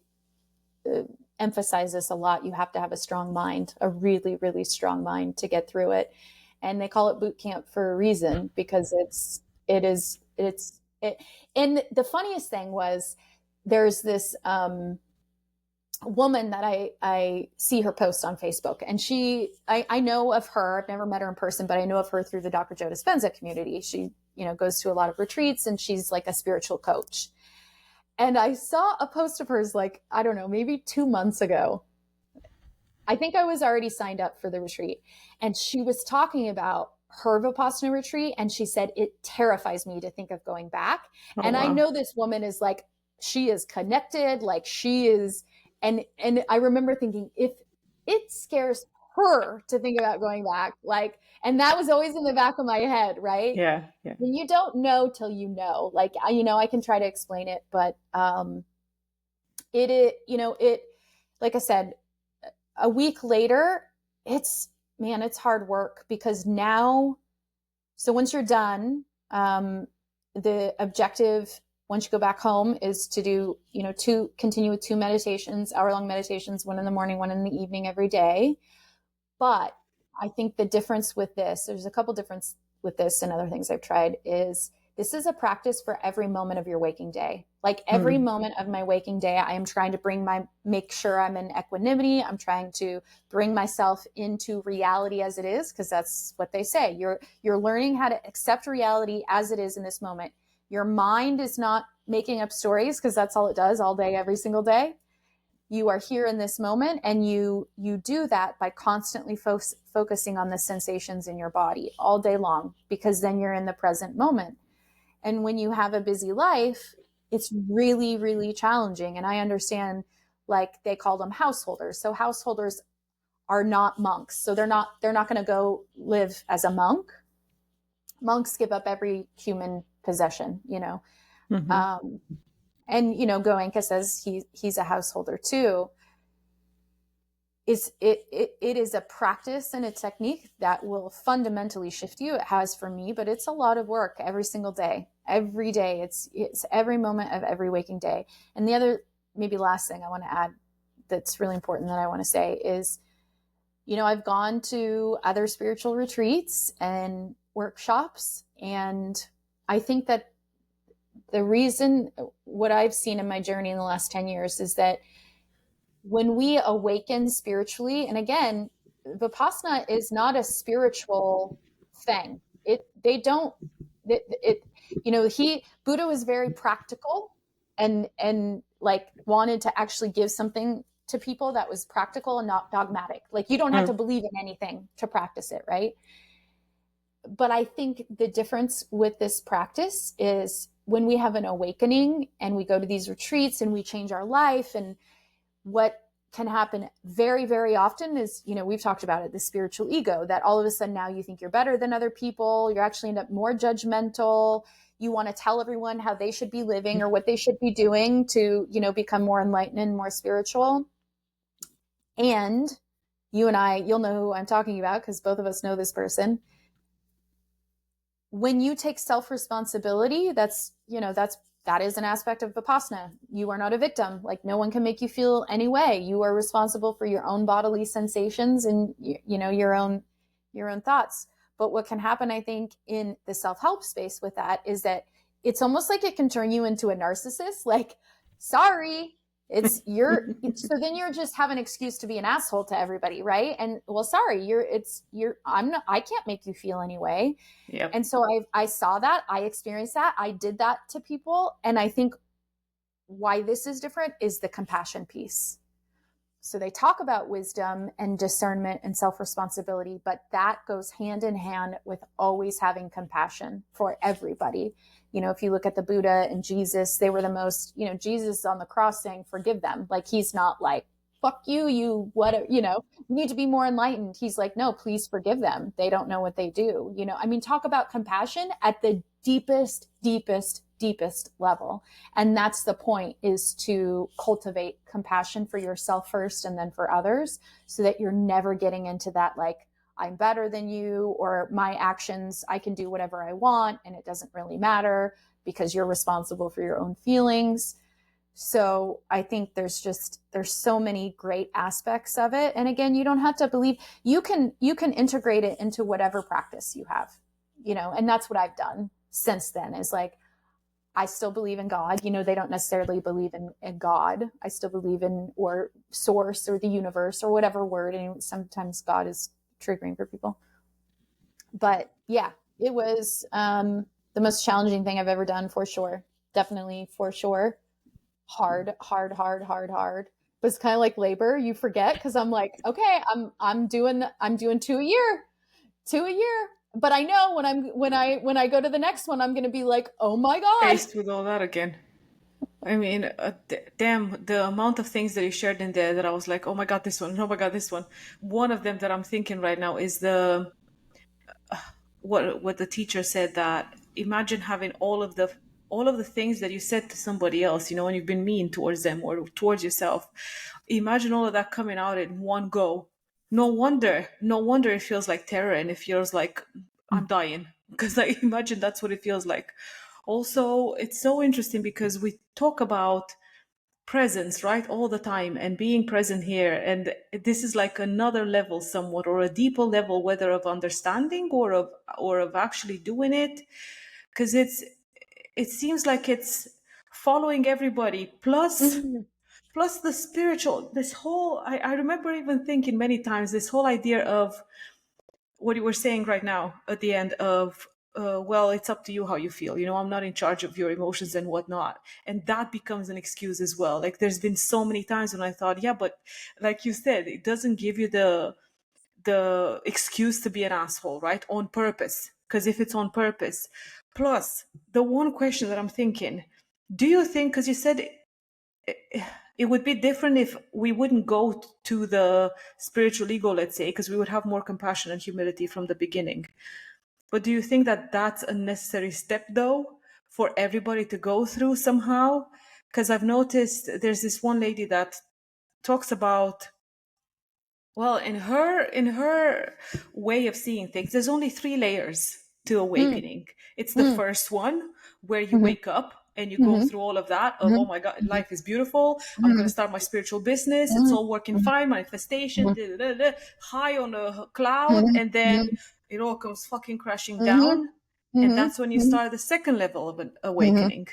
emphasize this a lot. You have to have a strong mind, a really, really strong mind to get through it. And they call it boot camp for a reason, because it. And the funniest thing was, there's this woman that I see her post on Facebook, and I know of her. I've never met her in person, but I know of her through the Dr. Joe Dispenza community. She, goes to a lot of retreats, and she's like a spiritual coach. And I saw a post of hers, like, I don't know, maybe 2 months ago. I think I was already signed up for the retreat. And she was talking about her Vipassana retreat. And she said, it terrifies me to think of going back. Oh, and wow. I know this woman is like, she is connected, like she is. And I remember thinking, if it scares her to think about going back, like, and that was always in the back of my head, right? Yeah. And you don't know till you know. Like, I can try to explain it, but it, like I said, a week later, it's hard work, because now, so once you're done, the objective, once you go back home, is to do, continue with 2 meditations, hour-long meditations, 1 in the morning, 1 in the evening every day. But I think the difference with this, there's a couple difference with this and other things I've tried, is this is a practice for every moment of your waking day. Like every moment of my waking day, I am trying to make sure I'm in equanimity. I'm trying to bring myself into reality as it is, because that's what they say. You're learning how to accept reality as it is in this moment. Your mind is not making up stories, because that's all it does all day, every single day. You are here in this moment, and you do that by constantly focusing on the sensations in your body all day long, because then you're in the present moment. And when you have a busy life, it's really, really challenging. And I understand, like, they call them householders. So householders are not monks. So they're not going to go live as a monk. Monks give up every human possession, you know. And, you know, Goenka says he's a householder too. It is a practice and a technique that will fundamentally shift you. It has for me, but it's a lot of work every single day. Every day. It's every moment of every waking day. And the other, maybe last thing I want to add that's really important that I want to say is, you know, I've gone to other spiritual retreats and workshops, and I think that the reason, what I've seen in my journey in the last 10 years is that when we awaken spiritually, and again, Vipassana is not a spiritual thing. They don't, you know, Buddha was very practical and like wanted to actually give something to people that was practical and not dogmatic. Like, you don't have to believe in anything to practice it, right? But I think the difference with this practice is when we have an awakening and we go to these retreats and we change our life, and what can happen very, very often is, you know, we've talked about it, the spiritual ego, that all of a sudden now you think you're better than other people. You're actually end up more judgmental. You want to tell everyone how they should be living or what they should be doing to, you know, become more enlightened and more spiritual. And you and I, you'll know who I'm talking about because both of us know this person. When you take self-responsibility, that's, you know, that is an aspect of Vipassana. You are not a victim. Like, no one can make you feel any way. You are responsible for your own bodily sensations and, you know, your own thoughts. But what can happen, I think, in the self-help space with that is that it's almost like it can turn you into a narcissist. Like, sorry, so then you're just have an excuse to be an asshole to everybody, right? And well, sorry, I can't make you feel any way. Yep. And so I saw that, I experienced that, I did that to people. And I think why this is different is the compassion piece. So they talk about wisdom and discernment and self-responsibility, but that goes hand in hand with always having compassion for everybody. You know, if you look at the Buddha and Jesus, they were the most, you know, Jesus on the cross saying, forgive them. Like, he's not like, fuck you, what, you know, you need to be more enlightened. He's like, no, please forgive them. They don't know what they do. You know, I mean, talk about compassion at the deepest level. And that's the point, is to cultivate compassion for yourself first and then for others, so that you're never getting into that, like, I'm better than you, or my actions, I can do whatever I want and it doesn't really matter because you're responsible for your own feelings. So I think there's so many great aspects of it. And again, you don't have to believe, you can integrate it into whatever practice you have, you know, and that's what I've done since then, is like, I still believe in God. You know, they don't necessarily believe in God. I still believe in, or source, or the universe, or whatever word. And sometimes God is triggering for people. But yeah, it was the most challenging thing I've ever done, for sure. Definitely, for sure. Hard. But it's kind of like labor. You forget, because I'm like, okay, I'm doing 2 a year. But I know when I go to the next one, I'm going to be like, oh my God. Faced with all that again. I mean, damn, the amount of things that you shared in there that I was like, oh my God, this one. Oh my God, this one. One of them that I'm thinking right now is what the teacher said, that imagine having all of the things that you said to somebody else, you know, when you've been mean towards them or towards yourself. Imagine all of that coming out in one go. No wonder it feels like terror, and it feels like I'm dying, because I imagine that's what it feels like. Also, it's so interesting because we talk about presence, right, all the time, and being present here, and this is like another level somewhat, or a deeper level, whether of understanding or of actually doing it, because it seems like it's following everybody, plus the spiritual, this whole, I remember even thinking many times, this whole idea of what you were saying right now at the end of, well, it's up to you how you feel. You know, I'm not in charge of your emotions and whatnot. And that becomes an excuse as well. Like, there's been so many times when I thought, yeah, but like you said, it doesn't give you the excuse to be an asshole, right? On purpose. Because if it's on purpose. Plus, the one question that I'm thinking, Do you think, because you said it would be different if we wouldn't go to the spiritual ego, let's say, because we would have more compassion and humility from the beginning. But do you think that that's a necessary step, though, for everybody to go through somehow? Because I've noticed there's this one lady that talks about, well, in her way of seeing things, there's only 3 layers to awakening. It's the first one where you wake up and you go through all of that of, oh my God, life is beautiful. I'm going to start my spiritual business. It's all working fine. Manifestation, high on a cloud. And then it all comes fucking crashing down. And that's when you start the second level of an awakening.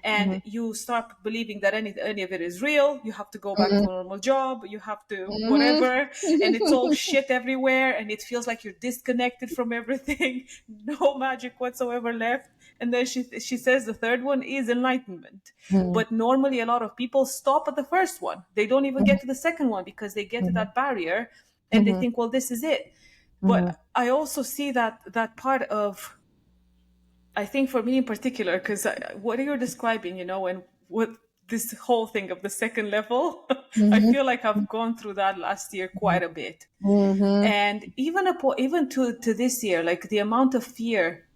And you start believing that any of it is real. You have to go back to a normal job. You have to whatever. And it's all shit everywhere. And it feels like you're disconnected from everything. No magic whatsoever left. And then she says the third one is enlightenment. But normally a lot of people stop at the first one. They don't even get to the second one because they get to that barrier and they think, well, this is it. But I also see that part of, I think for me in particular, because what you're describing, and what this whole thing of the second level, I feel like I've gone through that last year quite a bit. And even to this year, like the amount of fear,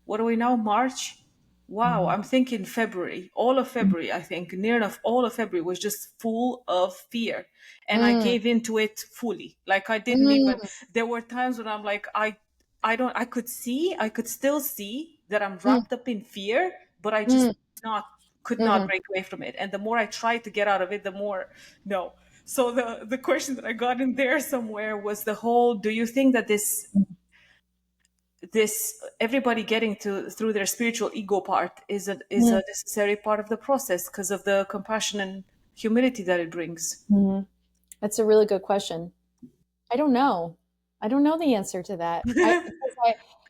what are we now, March? Wow, I'm thinking February, all of February, I think, near enough all of February was just full of fear. And I gave into it fully. Like I didn't even, there were times when I'm like, I could still see that I'm wrapped up in fear, but I just could not break away from it. And the more I tried to get out of it, the more, no. So the question that I got in there somewhere was the whole, do you think that this everybody getting through their spiritual ego part is a necessary part of the process because of the compassion and humility that it brings? That's a really good question. I don't know. I don't know the answer to that.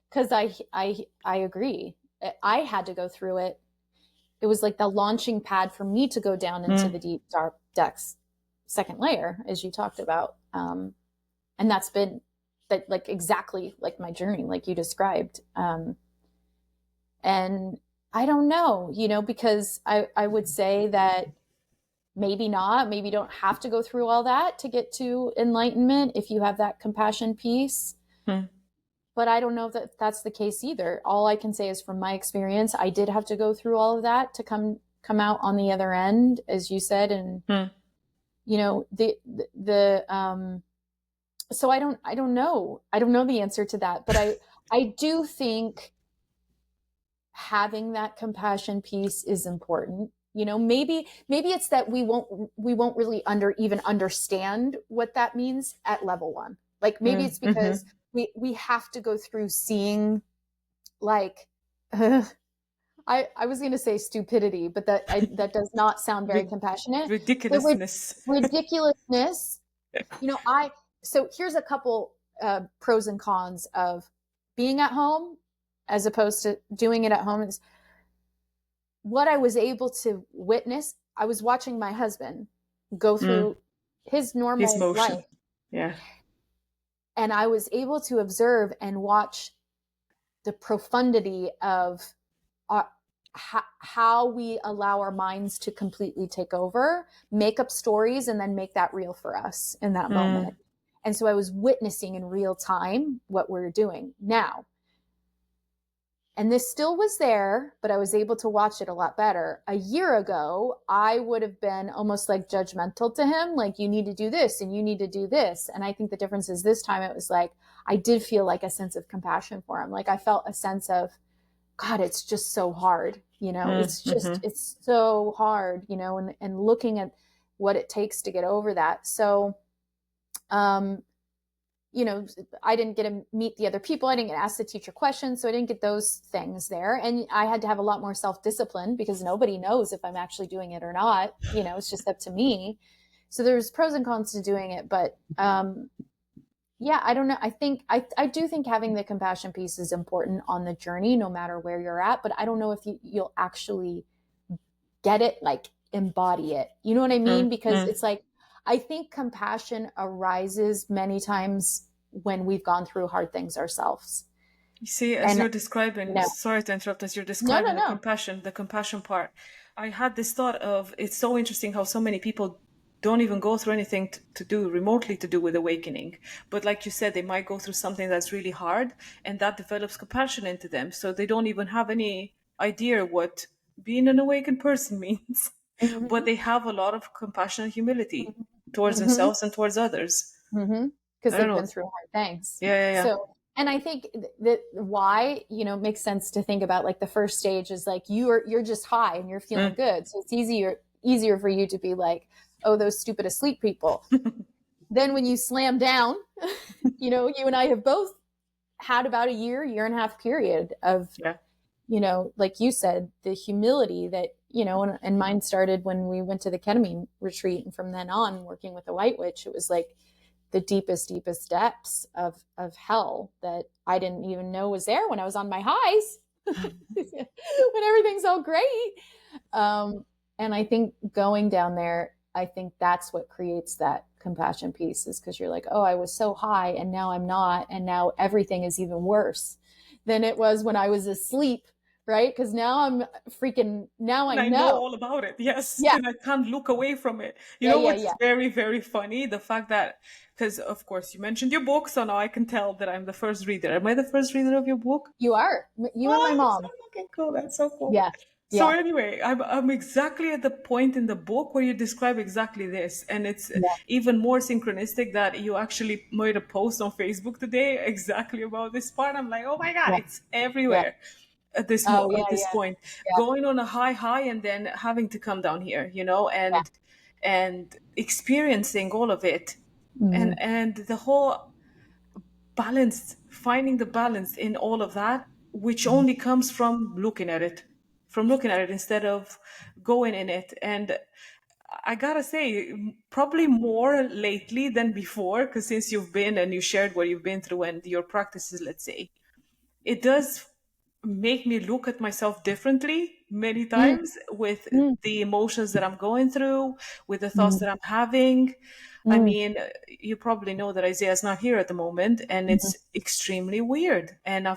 Because I agree. I had to go through it. It was like the launching pad for me to go down into the deep dark depths, second layer, as you talked about. And that's been that, like, exactly like my journey, like you described. And I don't know, because I would say that maybe not, maybe you don't have to go through all that to get to enlightenment if you have that compassion piece. But I don't know that that's the case either. All I can say is from my experience, I did have to go through all of that to come out on the other end, as you said. And, so I don't know. I don't know the answer to that, but I do think having that compassion piece is important. Maybe it's that we won't really even understand what that means at level 1. Like maybe it's because we have to go through seeing, like, I was going to say stupidity, but that does not sound very compassionate. Ridiculousness. Ridiculousness. So here's a couple pros and cons of being at home as opposed to doing it at home. Is what I was able to witness. I was watching my husband go through his normal life. Yeah. And I was able to observe and watch the profundity of how we allow our minds to completely take over, make up stories, and then make that real for us in that moment. And so I was witnessing in real time what we're doing now. And this still was there, but I was able to watch it a lot better. A year ago, I would have been almost like judgmental to him, like, you need to do this and you need to do this. And I think the difference is this time it was like, I did feel like a sense of compassion for him. Like I felt a sense of, God, it's just so hard, it's just, it's so hard, and looking at what it takes to get over that. So, I didn't get to meet the other people. I didn't get asked to teach a question. So I didn't get those things there. And I had to have a lot more self-discipline because nobody knows if I'm actually doing it or not. It's just up to me. So there's pros and cons to doing it. But yeah, I don't know. I do think having the compassion piece is important on the journey, no matter where you're at. But I don't know if you'll actually get it, like embody it. You know what I mean? Because it's like, I think compassion arises many times when we've gone through hard things ourselves. You see, as you're describing, sorry to interrupt, as you're describing the compassion part, I had this thought of, it's so interesting how so many people don't even go through anything to do remotely to do with awakening. But like you said, they might go through something that's really hard, and that develops compassion into them. So they don't even have any idea what being an awakened person means. But Mm-hmm. they have a lot of compassion and humility towards Mm-hmm. themselves and towards others. Mm-hmm. Because I don't they've know. been through hard things. Yeah, yeah, yeah. So, and I think that why, it makes sense to think about like the first stage is like you're just high and you're feeling Mm. good. So it's easier for you to be like, oh, those stupid asleep people. Then when you slam down, you and I have both had about a year and a half period of, Yeah. like you said, the humility that, and mine started when we went to the ketamine retreat. And from then on, working with the White Witch, it was like the deepest depths of hell that I didn't even know was there when I was on my highs, when everything's all great. And I think going down there, I think that's what creates that compassion piece, is because you're like, oh, I was so high and now I'm not. And now everything is even worse than it was when I was asleep. Right. Because now I'm now I And I know know. all about it, yes, Yeah. and I can't look away from it. You Yeah. know Yeah. what's Yeah. very, very funny? The fact that, because of course you mentioned your book, so now I can tell that I'm the first reader. Am I the first reader of your book? You are. You and my Oh, that's so mom. fucking cool. That's so cool. Yeah. So Yeah. anyway, I'm exactly at the point in the book where you describe exactly this, and it's Yeah. even more synchronistic that you actually made a post on Facebook today exactly about this part. I'm like, oh my god, Yeah. it's Yeah. everywhere at Oh, yeah. at this Yeah. point, Yeah. going on a high and then having to come down here, Yeah. and experiencing all of it, Mm-hmm. and the whole balance, finding the balance in all of that, which only comes from looking at it instead of going in it. And I gotta say, probably more lately than before, because since you've been and you shared what you've been through and your practices, let's say, it does make me look at myself differently many times with Mm-hmm. the emotions that I'm going through, with the thoughts Mm-hmm. that I'm having. I Mm-hmm. mean, you probably know that Isaiah's not here at the moment, and it's extremely weird. And Mm-hmm.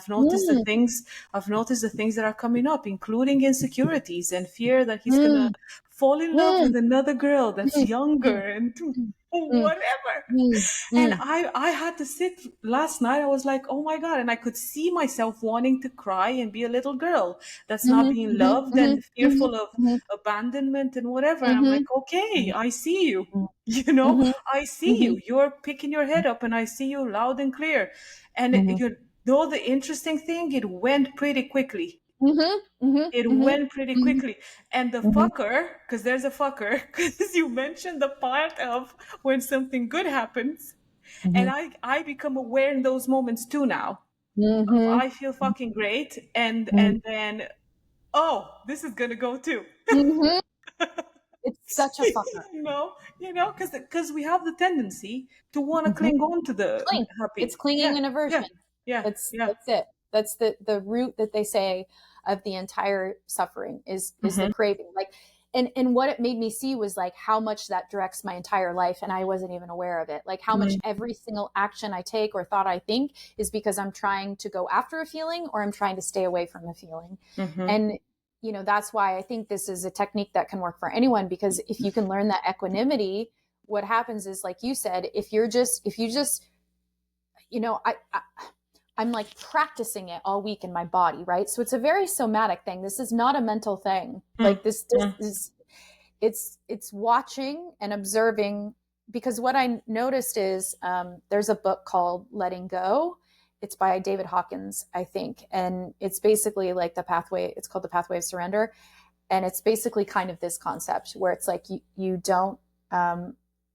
I've noticed the things that are coming up, including insecurities and fear that he's gonna Mm-hmm. fall in love with another girl that's Mm-hmm. younger and Mm-hmm. whatever. And Mm-hmm. I had to sit last night. I was like, oh my God. And I could see myself wanting to cry and be a little girl that's not Mm-hmm. being loved Mm-hmm. and fearful of abandonment and whatever. And I'm Mm-hmm. like, okay, I see you. Mm-hmm. I see Mm-hmm. you. You're picking your head up and I see you loud and clear. And Mm-hmm. the interesting thing, it went pretty quickly. Mm-hmm. Mm-hmm. It Mm-hmm. went pretty quickly. And the fucker, because there's a fucker, because you mentioned the part of when something good happens, and Mm-hmm. I become aware in those moments too now. Mm-hmm. I feel fucking great, and Mm-hmm. then, oh, this is gonna go too. Mm-hmm. It's such a fucker. Because we have the tendency to want to Mm-hmm. cling on to the Cling. It's happy. clinging Yeah, and yeah, aversion. yeah, yeah. That's it. That's the root that they say of the entire suffering is the Hmm. craving. Like, and what it made me see was like how much that directs my entire life, and I wasn't even aware of it. Like how much every single action I take or thought I think is because I'm trying to go after a feeling or I'm trying to stay away from a feeling. Hmm. And that's why I think this is a technique that can work for anyone, because if you can learn that equanimity, what happens is, like you said, if you just I'm like practicing it all week in my body, right? So it's a very somatic thing. This is not a mental thing. Like this is it's watching and observing. Because what I noticed is there's a book called Letting Go. It's by David Hawkins, I think, and it's basically like the pathway. It's called the Pathway of Surrender, and it's basically kind of this concept where it's like you don't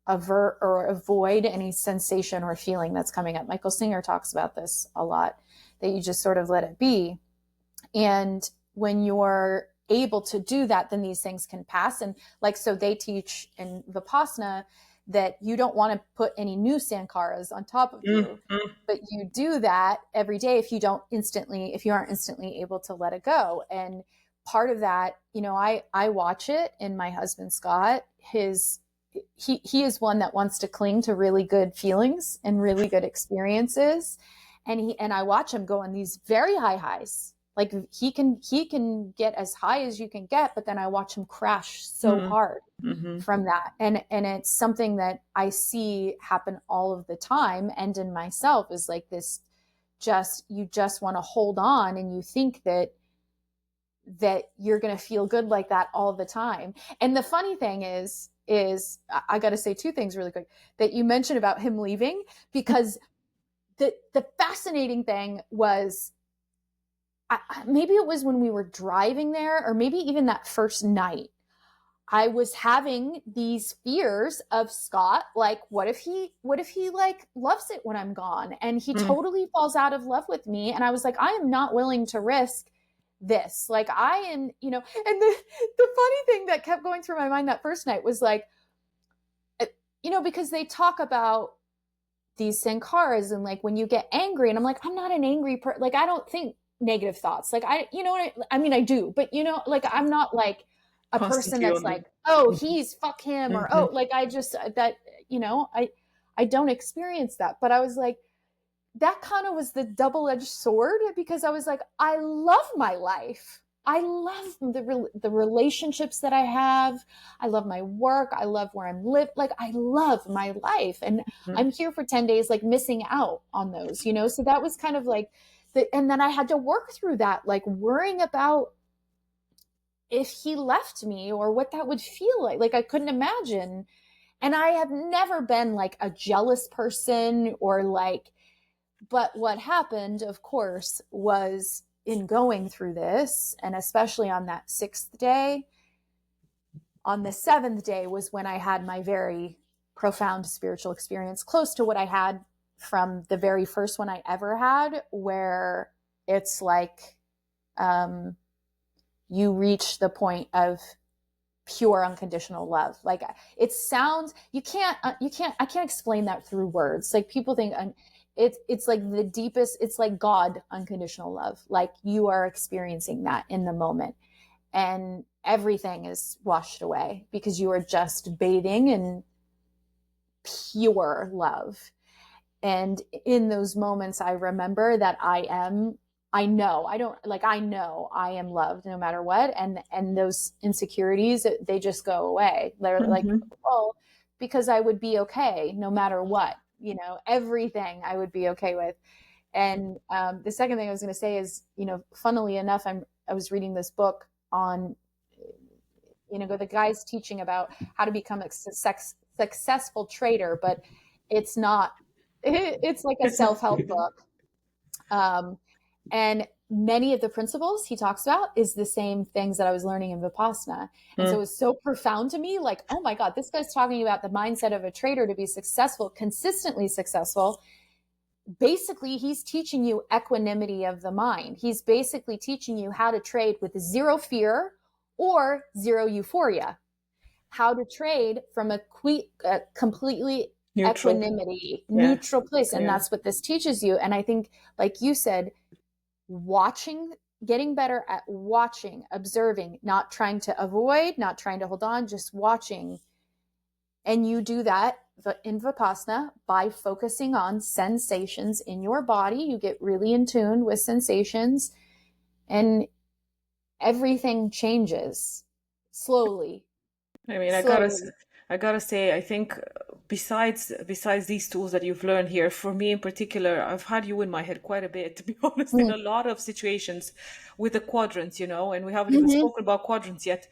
avert or avoid any sensation or feeling that's coming up. Michael Singer talks about this a lot, that you just sort of let it be. And when you're able to do that, then these things can pass. And like, so they teach in Vipassana that you don't want to put any new sankaras on top of you, but you do that every day if you aren't instantly able to let it go. And part of that, I watch it in my husband, Scott. He is one that wants to cling to really good feelings and really good experiences. And I watch him go on these very high highs Like he can get as high as you can get, but then I watch him crash so hard from that. And it's something that I see happen all of the time, and in myself, is like this, you just want to hold on, and you think that you're going to feel good like that all the time. And the funny thing is I got to say two things really quick that you mentioned about him leaving, because the fascinating thing was, maybe it was when we were driving there, or maybe even that first night, I was having these fears of Scott. Like, what if he like loves it when I'm gone, and he totally falls out of love with me? And I was like, I am not willing to risk this. Like, I am, and the funny thing that kept going through my mind that first night was like, because they talk about these sankaras, and like when you get angry, and I'm like, I'm not an angry person. Like, I don't think negative thoughts. Like, I mean, I do, but like, I'm not like a person that's like, oh, he's fuck him, or oh, like, I just that, I don't experience that. But I was like, that kind of was the double-edged sword, because I was like, I love my life. I love the relationships that I have. I love my work. I love where I'm living. Like, I love my life, and I'm here for 10 days, like, missing out on those, so that was kind of like and then I had to work through that, like worrying about if he left me or what that would feel like. Like, I couldn't imagine. And I have never been like a jealous person, or like, but what happened, of course, was in going through this, and especially on that 6th day, on the 7th day was when I had my very profound spiritual experience, close to what I had from the very first one I ever had, where it's like, you reach the point of pure unconditional love. Like, it sounds, I can't explain that through words. Like, people think it's like the deepest, it's like God unconditional love. Like, you are experiencing that in the moment, and everything is washed away because you are just bathing in pure love. And in those moments, I remember that I know I am loved no matter what. And those insecurities, they just go away. They're like, well, because I would be okay no matter what, everything I would be okay with. And the second thing I was going to say is, funnily enough, I was reading this book on, the guy's teaching about how to become a successful trader, but it's not. It's like a self-help book. And many of the principles he talks about is the same things that I was learning in Vipassana. And so it was so profound to me, like, oh my God, this guy's talking about the mindset of a trader to be successful, consistently successful. Basically, he's teaching you equanimity of the mind. He's basically teaching you how to trade with zero fear or zero euphoria, how to trade from a completely neutral place. And that's what this teaches you. And I think, like you said, getting better at watching, observing, not trying to avoid, not trying to hold on, just watching. And you do that in Vipassana by focusing on sensations in your body. You get really in tune with sensations, and everything changes slowly. I mean, I gotta say, I think besides these tools that you've learned here, for me in particular, I've had you in my head quite a bit, to be honest, in a lot of situations with the quadrants, and we haven't even spoken about quadrants yet,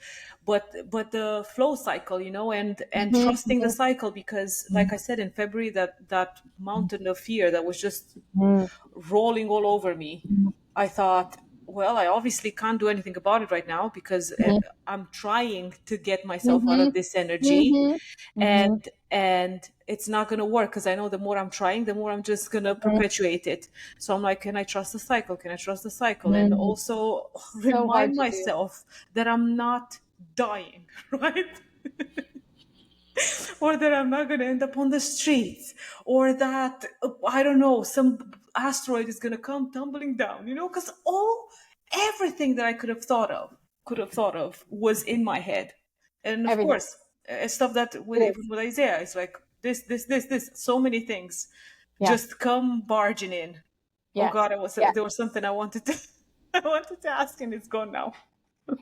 but the flow cycle, and trusting the cycle, because like I said, in February, that mountain of fear that was just rolling all over me, I thought, well, I obviously can't do anything about it right now, because I'm trying to get myself out of this energy, and it's not going to work, because I know the more I'm trying, the more I'm just going to perpetuate it. So I'm like, can I trust the cycle? Can I trust the cycle? And also remind myself that I'm not dying, right? Or that I'm not going to end up on the streets, or that, I don't know, some asteroid is going to come tumbling down, because everything that I could have thought of was in my head. And of course, stuff that with Isaiah, it's like this, so many things just come barging in. Oh God, there was something I wanted to I wanted to ask and it's gone now.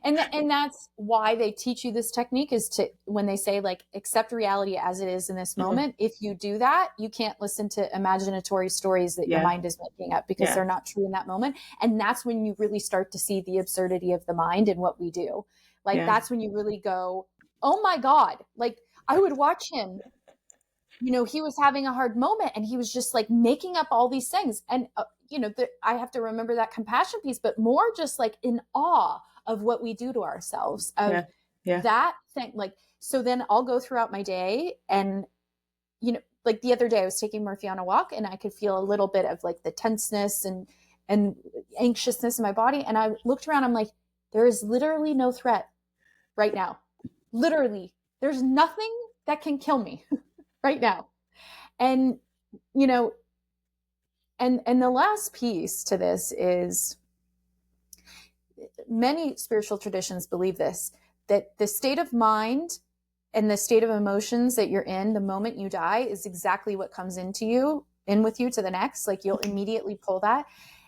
And that's why they teach you this technique, is to, when they say like accept reality as it is in this moment, if you do that, you can't listen to imaginatory stories that your mind is making up, because they're not true in that moment. And that's when you really start to see the absurdity of the mind and what we do. Like that's when you really go, oh my God. Like I would watch him, you know, he was having a hard moment and he was just like making up all these things. And, you know, I have to remember that compassion piece, but more just like in awe of what we do to ourselves, of that thing. Like, so then I'll go throughout my day and, you know, like the other day I was taking Murphy on a walk and I could feel a little bit of like the tenseness and anxiousness in my body. And I looked around, I'm like, there is literally no threat right now. Literally, there's nothing that can kill me right now. And, you know, and the last piece to this is, many spiritual traditions believe this, that the state of mind and the state of emotions that you're in the moment you die is exactly what comes in with you to the next. Like you'll immediately pull that.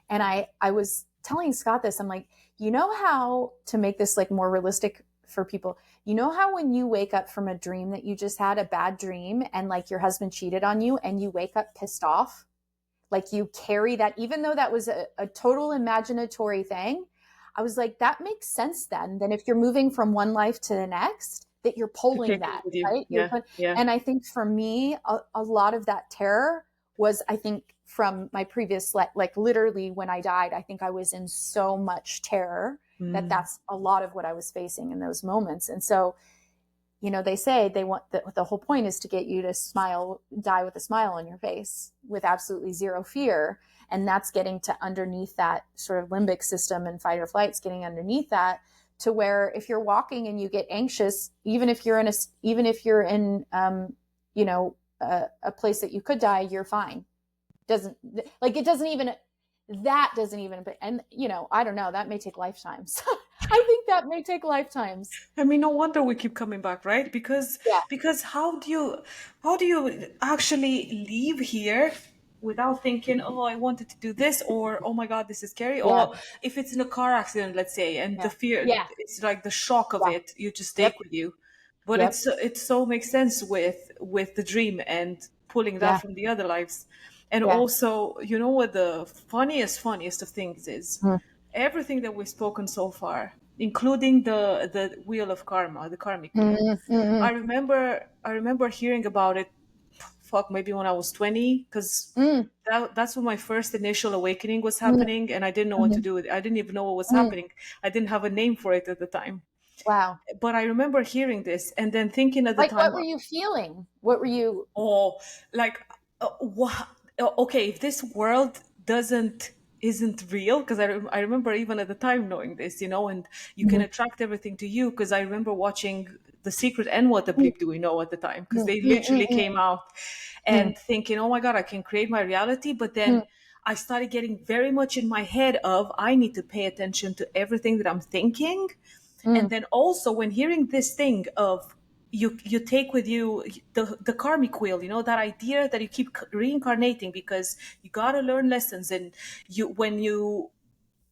And I was telling Scott this, I'm like, you know how to make this like more realistic for people, you know how when you wake up from a dream that you just had, a bad dream, and like your husband cheated on you and you wake up pissed off, like you carry that, even though that was a total imaginatory thing. I was like, that makes sense then if you're moving from one life to the next, that you're pulling that, right? And I think for me, a lot of that terror was, I think, from my previous, like literally when I died, I think I was in so much terror that's a lot of what I was facing in those moments. And so, you know, they say they want the whole point is to get you to smile, die with a smile on your face with absolutely zero fear. And that's getting to underneath that sort of limbic system, and fight or flight's getting underneath that, to where if you're walking and you get anxious, even if you're in you know, a place that you could die, you're fine. That doesn't even, and you know, I don't know, that may take lifetimes. I think that may take lifetimes. I mean, no wonder we keep coming back, right? Because how do you actually leave here without thinking, oh, I wanted to do this, or oh my God, this is scary, or if it's in a car accident, let's say, and the fear, it's like the shock of it, you just take with you. But it so makes sense with the dream and pulling that from the other lives. And also, you know what the funniest of things is? Everything that we've spoken so far, including the wheel of karma, the karmic wheel. I remember hearing about it, maybe when I was 20, because that's when my first initial awakening was happening, and I didn't know what to do with it. I didn't even know what was happening. I didn't have a name for it at the time. Wow. But I remember hearing this and then thinking at the time, what were you feeling? What were you? Oh, like, okay, if this world isn't real, because I remember even at the time knowing this, you know, and you can attract everything to you, because I remember watching The Secret and What the Bleep Do We Know at the time, because they literally came out, and thinking, oh my God, I can create my reality. But then I started getting very much in my head of, I need to pay attention to everything that I'm thinking. And then also when hearing this thing of, you take with you the karmic wheel, you know, that idea that you keep reincarnating because you got to learn lessons, and when you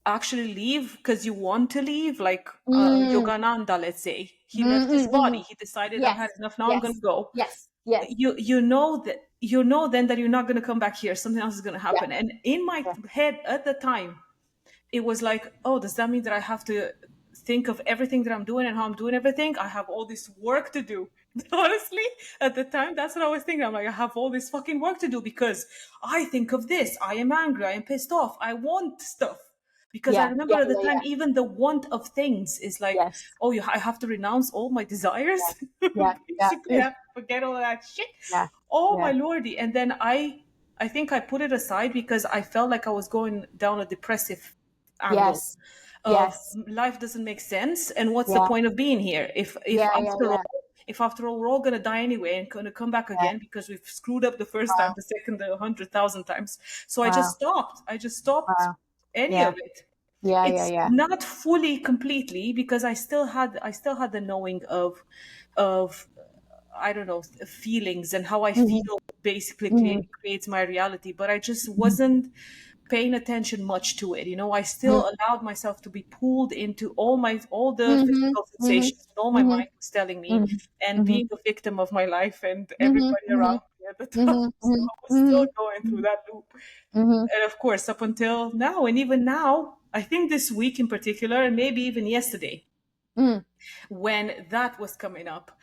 actually leave because you want to leave, like Yogananda, let's say, he left his body, he decided, I've had enough, now I'm gonna go. You know then that you're not gonna come back here, something else is gonna happen. And in my head at the time, it was like, oh, does that mean that I have to think of everything that I'm doing and how I'm doing everything? I have all this work to do. Honestly, at the time, that's what I was thinking. I'm like, I have all this fucking work to do because I think of this. I am angry. I am pissed off. I want stuff. Because I remember at the time, even the want of things is like, oh, I have to renounce all my desires. Basically, I have to forget all of that shit. My lordy. And then I think I put it aside because I felt like I was going down a depressive angle. Life doesn't make sense, and what's the point of being here if after all we're all gonna die anyway and gonna come back again because we've screwed up the first time, the second, 100,000 times. So I just stopped any of it. It's not fully, completely, because I still had the knowing of I don't know, feelings and how I feel basically creates my reality, but I just wasn't paying attention much to it. I still allowed myself to be pulled into all the physical sensations and all my mind was telling me, and being a victim of my life and everybody around me at the time. So I was still going through that loop. And of course, up until now, and even now, I think this week in particular, and maybe even yesterday, when that was coming up,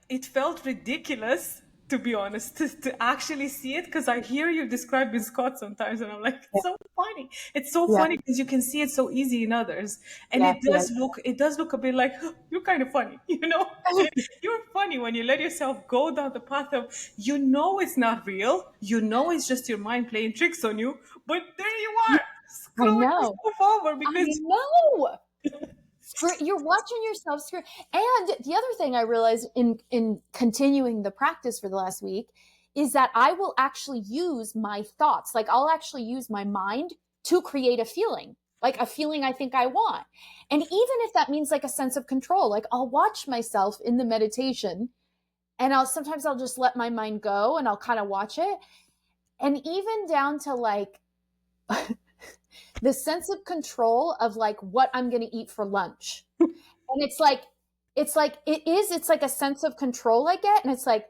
it felt ridiculous, to be honest, to actually see it, because I hear you describing Scott sometimes and I'm like, it's so funny. It's so funny because you can see it so easy in others. And it does look a bit like, you're kind of funny, You're funny when you let yourself go down the path of, it's not real. It's just your mind playing tricks on you. But there you are, screwing yourself over because I know. You're watching yourself screw. And the other thing I realized in continuing the practice for the last week is that I will actually use my thoughts. Like I'll actually use my mind to create a feeling, like a feeling I think I want. And even if that means like a sense of control, like I'll watch myself in the meditation and sometimes I'll just let my mind go and I'll kind of watch it. And even down to like, the sense of control of like what I'm going to eat for lunch. And it's like a sense of control I get. And it's like,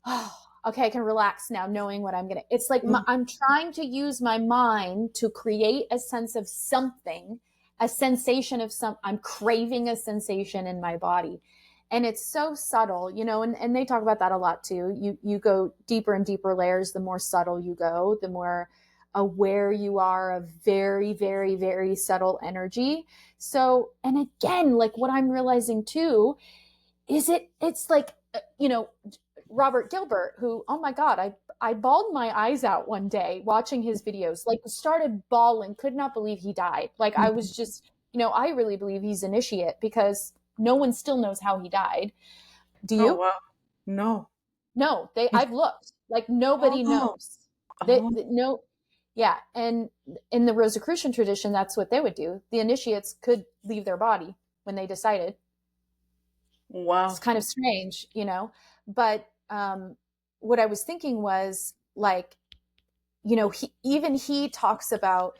oh, okay, I can relax now knowing what I'm going to, it's like, I'm trying to use my mind to create a sense of something, a sensation of I'm craving a sensation in my body. And it's so subtle, and they talk about that a lot too. You go deeper and deeper layers, the more subtle you go, the more aware you are of very, very, very subtle energy. So, and again, like what I'm realizing too, is it's like, Robert Gilbert, who, oh my God, I bawled my eyes out one day watching his videos, like started bawling, could not believe he died. Like I was just, I really believe he's initiate because no one still knows how he died. Do you? Oh, wow. No, I've looked, like nobody knows. No. Yeah. And in the Rosicrucian tradition, that's what they would do. The initiates could leave their body when they decided. Wow. It's kind of strange, but what I was thinking was like, he talks about,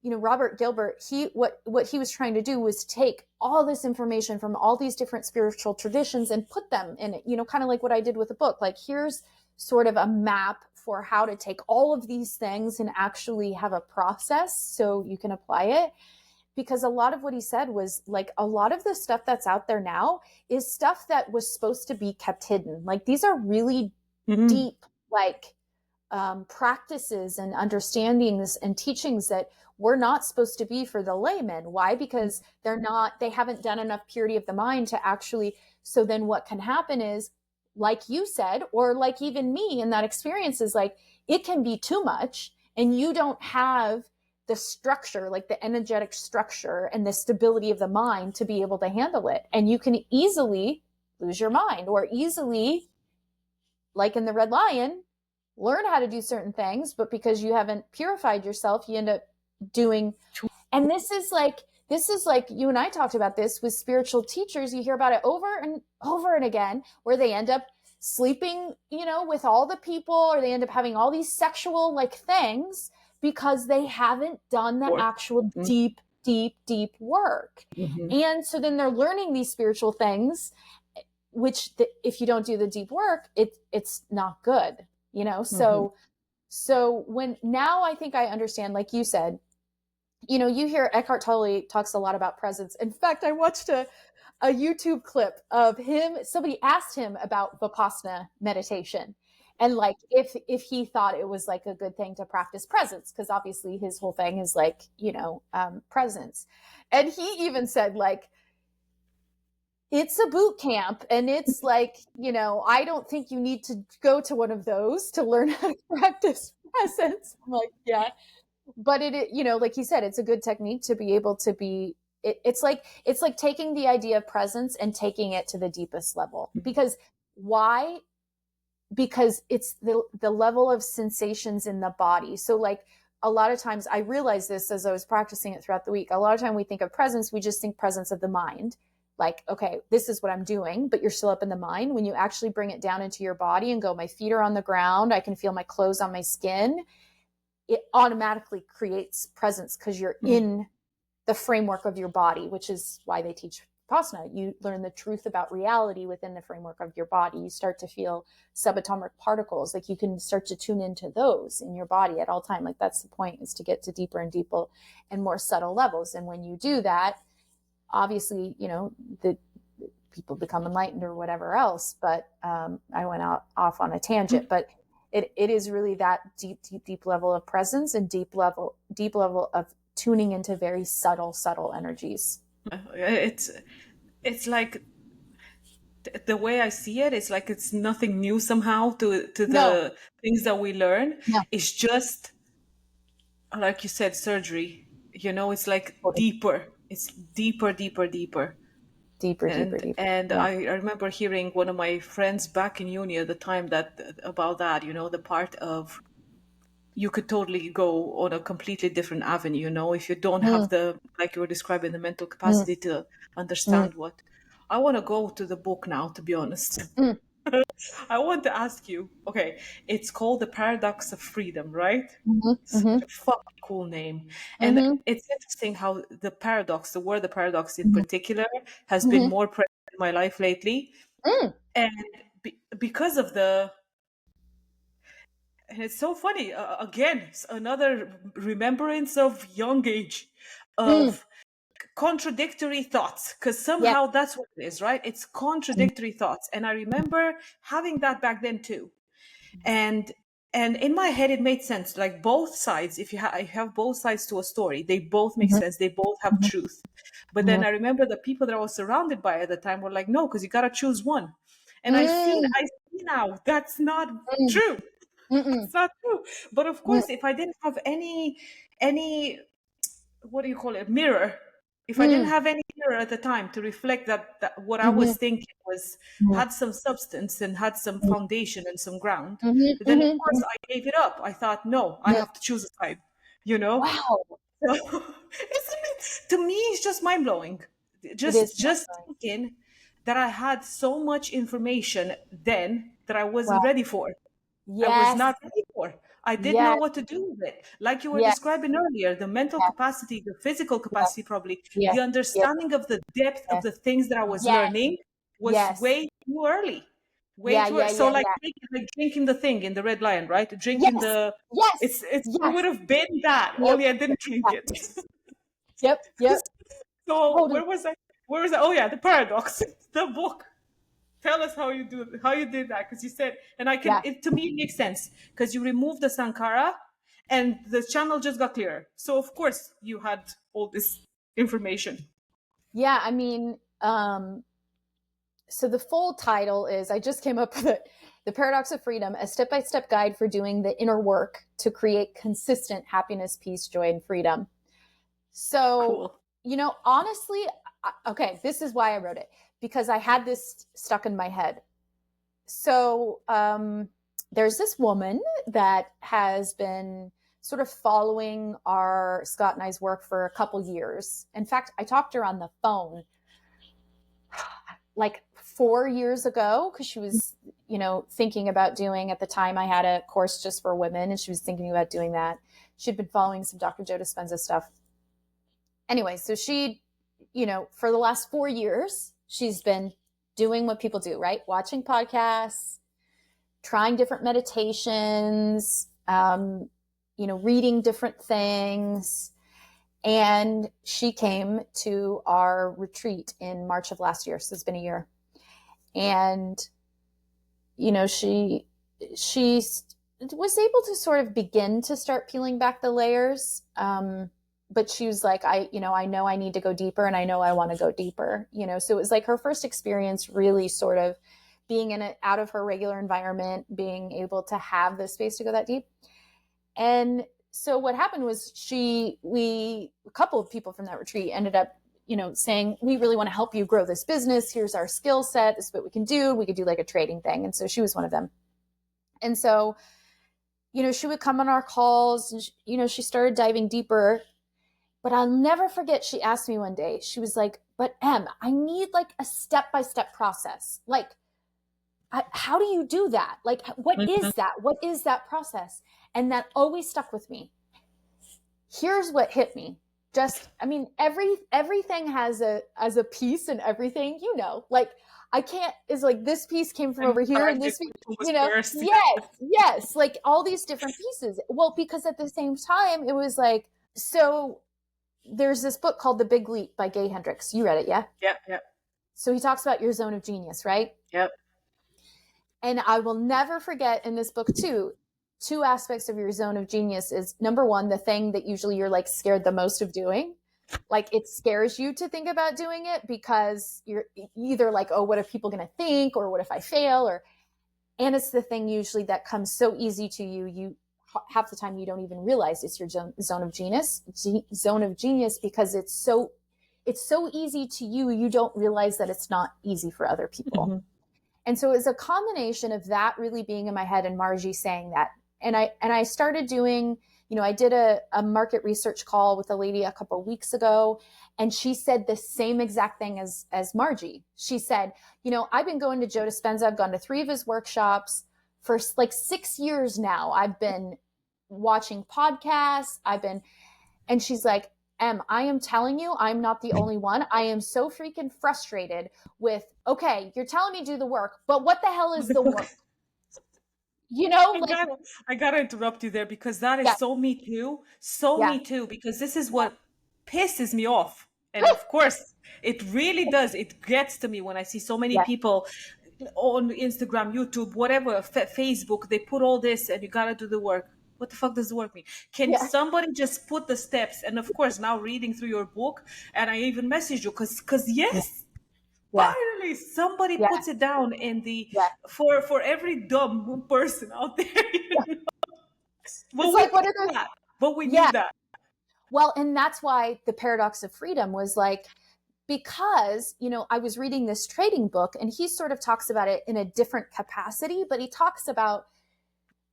Robert Gilbert, what he was trying to do was take all this information from all these different spiritual traditions and put them in it, kind of like what I did with the book. Like here's sort of a map for how to take all of these things and actually have a process so you can apply it. Because a lot of what he said was like a lot of the stuff that's out there now is stuff that was supposed to be kept hidden. Like these are really deep, like practices and understandings and teachings that were not supposed to be for the layman. Why? Because they haven't done enough purity of the mind to actually, so then what can happen is, like you said, or like even me in that experience is like, it can be too much and you don't have the structure, like the energetic structure and the stability of the mind to be able to handle it. And you can easily lose your mind or easily, like in the Red Lion, learn how to do certain things, but because you haven't purified yourself, you end up doing, and this is like you and I talked about this with spiritual teachers. You hear about it over and over and again, where they end up sleeping, with all the people, or they end up having all these sexual like things because they haven't done the actual deep, deep, deep work. And so then they're learning these spiritual things, which if you don't do the deep work, it's not good, So when now I think I understand, like you said, you hear Eckhart Tolle talks a lot about presence. In fact, I watched a YouTube clip of him. Somebody asked him about Vipassana meditation and like if he thought it was like a good thing to practice presence, because obviously his whole thing is like, presence. And he even said like, it's a boot camp and it's like, I don't think you need to go to one of those to learn how to practice presence. I'm like, yeah. But like you said, it's a good technique to be able to be, it's like taking the idea of presence and taking it to the deepest level. Because why? Because it's the level of sensations in the body. So like a lot of times I realized this as I was practicing it throughout the week. A lot of time we think of presence, we just think presence of the mind. Like, okay, this is what I'm doing, but you're still up in the mind. When you actually bring it down into your body and go, my feet are on the ground, I can feel my clothes on my skin. it automatically creates presence because you're in the framework of your body, which is why they teach Vipassana. You learn the truth about reality within the framework of your body. You start to feel subatomic particles. Like you can start to tune into those in your body at all time. Like that's the point, is to get to deeper and deeper and more subtle levels. And when you do that, obviously, you know, the people become enlightened or whatever else. But I went off on a tangent, but it is really that deep level of presence and deep level of tuning into very subtle energies. It's like, the way I see it, it's like it's nothing new somehow to the things that we learn. No. It's just, like you said, surgery. You know, it's like deeper. It's deeper. Deeper. And Yeah. I remember hearing one of my friends back in uni at the time about that, you know, the part of, you could totally go on a completely different avenue, you know, if you don't have the, like you were describing, the mental capacity to understand what. I want to go to the book now, to be honest. I want to ask you, okay, it's called The Paradox of Freedom, right? Such a fucking cool name. And it's interesting how the word the paradox in particular, has been more present in my life lately. And because of and it's so funny, again, it's another remembrance of young age, of contradictory thoughts, because somehow that's what it is, right? It's contradictory thoughts. And I remember having that back then too. And in my head, it made sense. Like both sides, if you have both sides to a story, they both make sense. They both have truth. But then I remember the people that I was surrounded by at the time were like, no, because you got to choose one. And I see now that's not true. It's not true. But of course, if I didn't have any, what do you call it, mirror, if I didn't have any mirror at the time to reflect that what I was thinking had some substance and had some foundation and some ground, then of course I gave it up. I thought, no, I have to choose a side, you know? Wow. So, isn't it, to me, it's just mind blowing. Just thinking that I had so much information then that I wasn't ready for. Yes. I was not ready for. I didn't know what to do with it. Like you were describing earlier, the mental capacity, the physical capacity, probably the understanding of the depth of the things that I was learning was way too early. Way too early. So like drinking the thing in the Red Lion, right? Drinking the it would have been that. Only I didn't drink it. Yep. So where was I? Oh yeah, the paradox. The book. Tell us how you did that, because you said, and I can. It, to me, it makes sense because you removed the sankhara, and the channel just got clearer. So of course you had all this information. Yeah, I mean, so the full title is, I just came up with it, The Paradox of Freedom: A Step-by-Step Guide for Doing the Inner Work to Create Consistent Happiness, Peace, Joy, and Freedom. So, cool. You know, honestly, okay, this is why I wrote it, because I had this stuck in my head. So there's this woman that has been sort of following Scott and I's work for a couple years. In fact, I talked to her on the phone like 4 years ago, because she was, you know, thinking about doing, at the time I had a course just for women, and she was thinking about doing that. She'd been following some Dr. Joe Dispenza stuff. Anyway, so she, you know, for the last 4 years, she's been doing what people do, right? Watching podcasts, trying different meditations, you know, reading different things. And she came to our retreat in March of last year. So it's been a year. And, you know, she was able to sort of begin to start peeling back the layers. But she was like, I know I need to go deeper, and I know I want to go deeper, you know? So it was like her first experience really sort of being out of her regular environment, being able to have the space to go that deep. And so what happened was a couple of people from that retreat ended up, you know, saying, we really want to help you grow this business. Here's our skill set. This is what we can do. We could do like a trading thing. And so she was one of them. And so, you know, she would come on our calls and, you know, she started diving deeper. But I'll never forget, she asked me one day, she was like, but Em, I need like a step-by-step process. Like, how do you do that? Like, what is that? What is that process? And that always stuck with me. here's what hit me. Just, I mean, everything has a piece and everything, you know, like I can't, is like this piece came from And over here and magic this piece, was you know, first. yes, like all these different pieces. Well, because at the same time, it was like, so there's this book called The Big Leap by Gay Hendricks. You read it, yeah? Yeah. So he talks about your zone of genius, right? Yep. And I will never forget in this book too, two aspects of your zone of genius is number one, the thing that usually you're like scared the most of doing. Like it scares you to think about doing it because you're either like, oh, what are people going to think? Or what if I fail? And it's the thing usually that comes so easy to you. You half the time you don't even realize it's your zone of genius because it's so easy to you. You don't realize that it's not easy for other people. Mm-hmm. And so it was a combination of that really being in my head and Margie saying that. And I started doing, you know, I did a market research call with a lady a couple of weeks ago, and she said the same exact thing as Margie. She said, you know, I've been going to Joe Dispenza. I've gone to 3 of his workshops for like 6 years now. I've been watching podcasts. And she's like, I am telling you, I'm not the only one. I am so freaking frustrated with, okay, you're telling me do the work, but what the hell is the work? You know, I gotta interrupt you there because that is yeah, so me too. yeah, Me too, because this is what pisses me off. And of course, it really does. It gets to me when I see so many yeah, people on Instagram, YouTube, whatever, Facebook, they put all this and you gotta do the work. What the fuck does the work mean? Can yeah, somebody just put the steps? And of course, now reading through your book, and I even messaged you because yes, yeah, finally somebody yeah, puts it down in the yeah. for every dumb person out there. It's But we like, what need are those? that. But we Yeah. need that. Well, and that's why the paradox of freedom was like, because, you know, I was reading this trading book and he sort of talks about it in a different capacity, but he talks about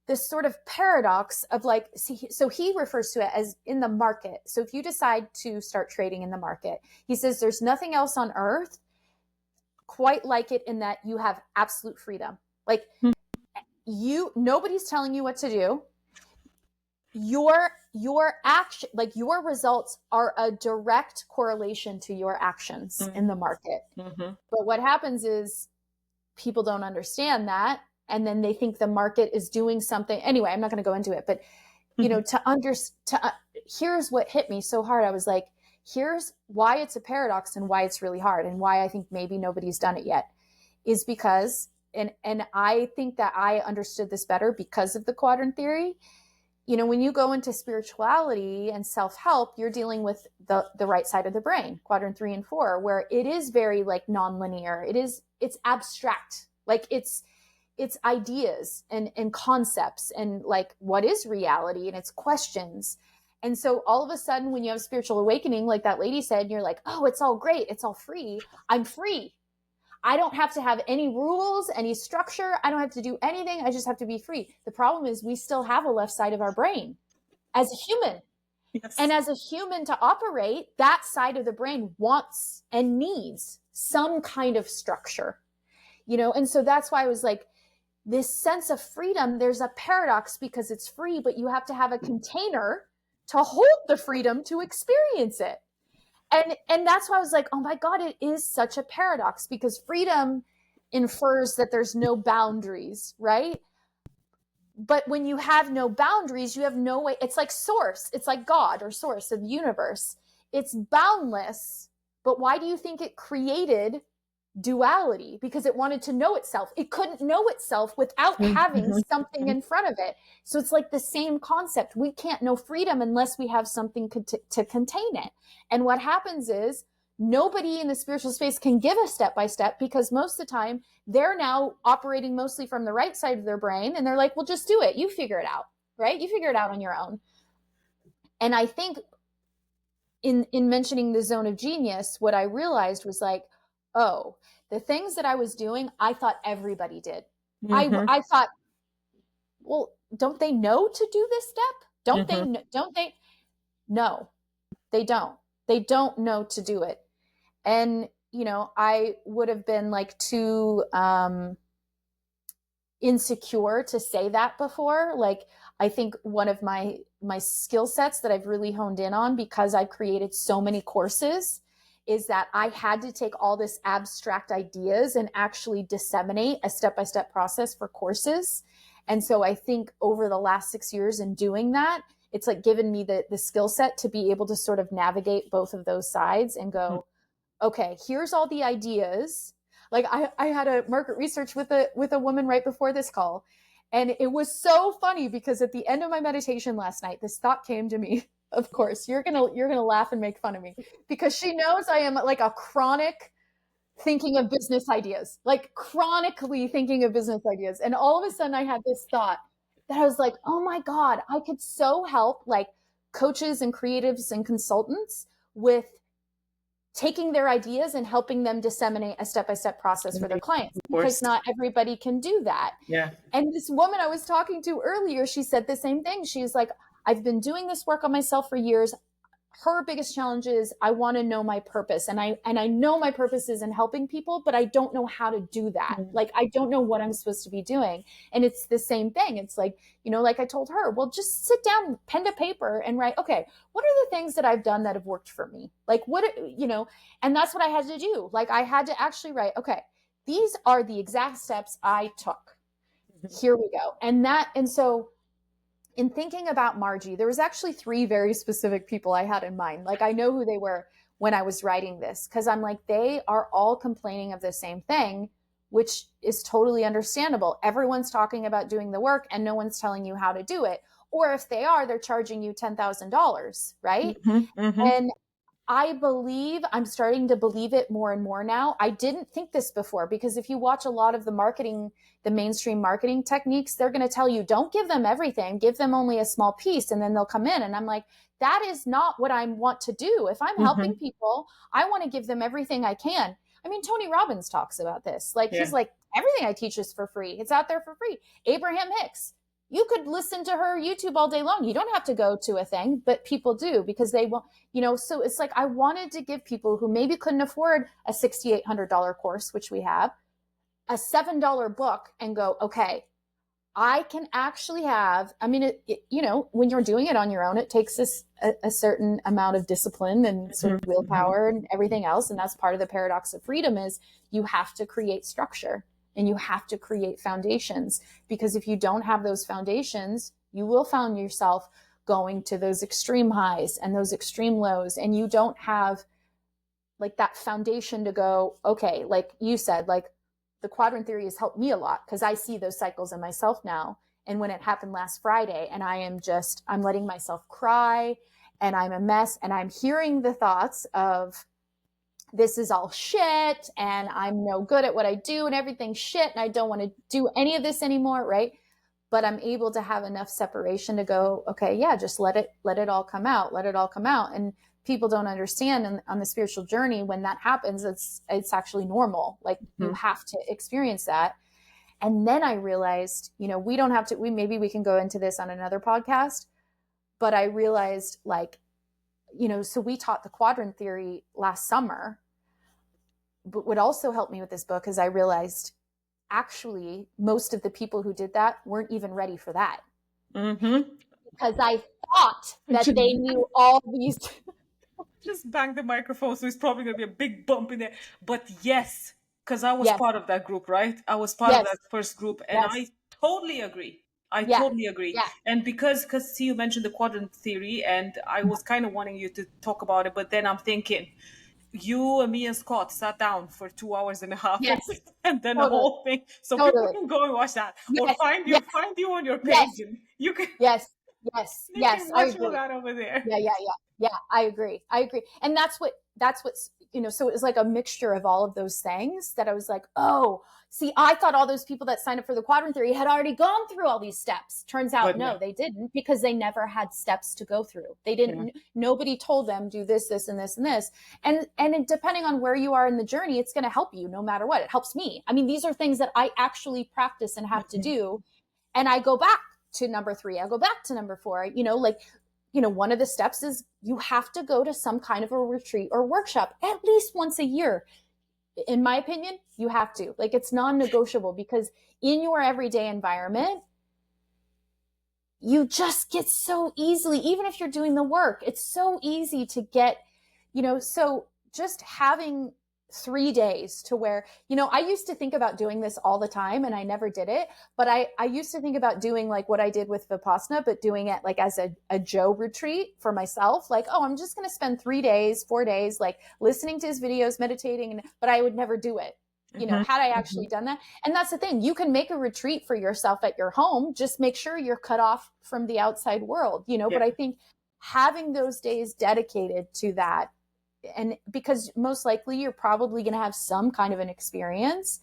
this sort of paradox of like, so he refers to it as in the market. So if you decide to start trading in the market, he says there's nothing else on earth quite like it in that you have absolute freedom. Like nobody's telling you what to do. Your action, like your results are a direct correlation to your actions in the market. Mm-hmm. But what happens is people don't understand that. And then they think the market is doing something. Anyway, I'm not going to go into it, but you know, here's what hit me so hard. I was like, here's why it's a paradox and why it's really hard and why I think maybe nobody's done it yet is because, and I think that I understood this better because of the quadrant theory. You know, when you go into spirituality and self-help, you're dealing with the right side of the brain, quadrant 3 and 4, where it is very like nonlinear. It's abstract. Like it's ideas and concepts and like what is reality and it's questions. And so all of a sudden when you have spiritual awakening, like that lady said, you're like, oh, it's all great. It's all free. I'm free. I don't have to have any rules, any structure. I don't have to do anything. I just have to be free. The problem is we still have a left side of our brain as a human. Yes. And as a human to operate, that side of the brain wants and needs some kind of structure, you know? And so that's why I was like, this sense of freedom, there's a paradox because it's free, but you have to have a container to hold the freedom to experience it. And that's why I was like, oh my God, it is such a paradox because freedom infers that there's no boundaries, right? But when you have no boundaries, you have no way. It's like source. It's like God or source of the universe. It's boundless. But why do you think it created duality? Because it wanted to know itself. It couldn't know itself without having something in front of it. So it's like the same concept. We can't know freedom unless we have something to contain it. And what happens is nobody in the spiritual space can give a step by step because most of the time they're now operating mostly from the right side of their brain. And they're like, well, just do it. You figure it out, right? You figure it out on your own. And I think in mentioning the zone of genius, what I realized was like, oh, the things that I was doing, I thought everybody did. I thought, well, don't they know to do this step? Don't they? No, they don't. They don't know to do it. And, you know, I would have been like too, insecure to say that before. Like, I think one of my skill sets that I've really honed in on, because I've created so many courses, is that I had to take all this abstract ideas and actually disseminate a step-by-step process for courses. And so I think over the last 6 years in doing that, it's like given me the skill set to be able to sort of navigate both of those sides and go, okay, here's all the ideas. Like I had a market research with a woman right before this call. And it was so funny because at the end of my meditation last night, this thought came to me. Of course, you're gonna laugh and make fun of me because she knows I am like a chronic thinking of business ideas, like chronically thinking of business ideas. And all of a sudden I had this thought that I was like, oh my God, I could so help like coaches and creatives and consultants with taking their ideas and helping them disseminate a step-by-step process for their clients, because not everybody can do that. Yeah. And this woman I was talking to earlier, she said the same thing. She's like, I've been doing this work on myself for years. Her biggest challenge is I want to know my purpose. And I know my purpose is in helping people, but I don't know how to do that. Like, I don't know what I'm supposed to be doing. And it's the same thing. It's like, you know, like I told her, well, just sit down, pen to paper and write, okay, what are the things that I've done that have worked for me? Like what, you know, and that's what I had to do. Like I had to actually write, okay, these are the exact steps I took. Here we go. And so in thinking about Margie, there was actually 3 very specific people I had in mind. Like I know who they were when I was writing this, because I'm like, they are all complaining of the same thing, which is totally understandable. Everyone's talking about doing the work and no one's telling you how to do it. Or if they are, they're charging you $10,000, right? And I'm starting to believe it more and more now. I didn't think this before, because if you watch a lot of the mainstream marketing techniques, they're going to tell you, don't give them everything, give them only a small piece, and then they'll come in. And I'm like, that is not what I want to do. If I'm helping people, I want to give them everything I can. I mean, Tony Robbins talks about this. Like, he's like, everything I teach is for free. It's out there for free. Abraham Hicks, you could listen to her YouTube all day long. You don't have to go to a thing, but people do because they want, you know, so it's like, I wanted to give people who maybe couldn't afford a $6,800 course, which we have, a $7 book, and go, okay, I can actually have, I mean, you know, when you're doing it on your own, it takes a certain amount of discipline and sort of willpower and everything else. And that's part of the paradox of freedom, is you have to create structure. And you have to create foundations, because if you don't have those foundations, you will find yourself going to those extreme highs and those extreme lows. And you don't have like that foundation to go, okay, like you said, like the quadrant theory has helped me a lot because I see those cycles in myself now. And when it happened last Friday, and I'm letting myself cry and I'm a mess, and I'm hearing the thoughts of, this is all shit and I'm no good at what I do and everything's shit and I don't want to do any of this anymore, right? But I'm able to have enough separation to go, okay, yeah, just let it all come out. Let it all come out. And people don't understand on the spiritual journey, when that happens, it's actually normal. Like you have to experience that. And then I realized, you know, we don't have to, maybe we can go into this on another podcast, but I realized, like, you know, so we taught the quadrant theory last summer, but what also helped me with this book is I realized actually most of the people who did that weren't even ready for that. Because I thought that they knew all these. Just bang the microphone, so it's probably going to be a big bump in there. But yes, because I was part of that group, right? I was part of that first group, and I totally agree. Totally agree. Yeah. And because see, you mentioned the quadrant theory, and I was kind of wanting you to talk about it, but then I'm thinking, you and me and Scott sat down for 2.5 hours and then the whole thing. So people can go and watch that, or find you on your page, and you can. Yes. I agree. That over there. Yeah. I agree. And that's what's, you know, so it was like a mixture of all of those things that I was like, oh, see, I thought all those people that signed up for the quadrant theory had already gone through all these steps. Turns out, no, they didn't, because they never had steps to go through. They didn't, nobody told them do this, this, and this, and this. And depending on where you are in the journey, it's going to help you no matter what. It helps me. I mean, these are things that I actually practice and have to do. And I go back to number 3. I go back to number 4, you know, like, you know, one of the steps is you have to go to some kind of a retreat or workshop at least once a year. in my opinion, you have to. Like, it's non-negotiable, because in your everyday environment, you just get so easily, even if you're doing the work, it's so easy to get, so just having 3 days to where, I used to think about doing this all the time and I never did it. But I used to think about doing like what I did with Vipassana, but doing it like as a Joe retreat for myself. Like, oh, I'm just going to spend 3 days, 4 days, like listening to his videos, meditating, but I would never do it. Had I actually done that. And that's the thing, you can make a retreat for yourself at your home, just make sure you're cut off from the outside world, but I think having those days dedicated to that, and because most likely you're probably going to have some kind of an experience.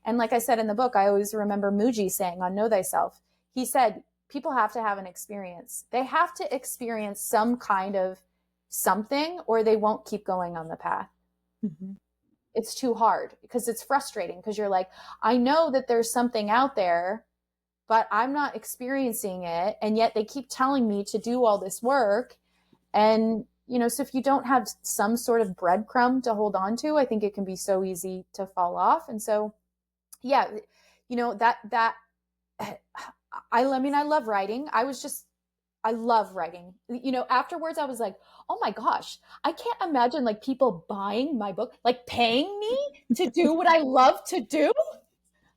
And like I said in the book, I always remember Muji saying on Know Thyself, he said, people have to have an experience. They have to experience some kind of something, or they won't keep going on the path. It's too hard, because it's frustrating, because you're like, I know that there's something out there, but I'm not experiencing it. And yet they keep telling me to do all this work. And, so if you don't have some sort of breadcrumb to hold on to, I think it can be so easy to fall off. And so, yeah, I love writing. I love writing. Afterwards I was like, oh my gosh, I can't imagine like people buying my book, like paying me to do what I love to do.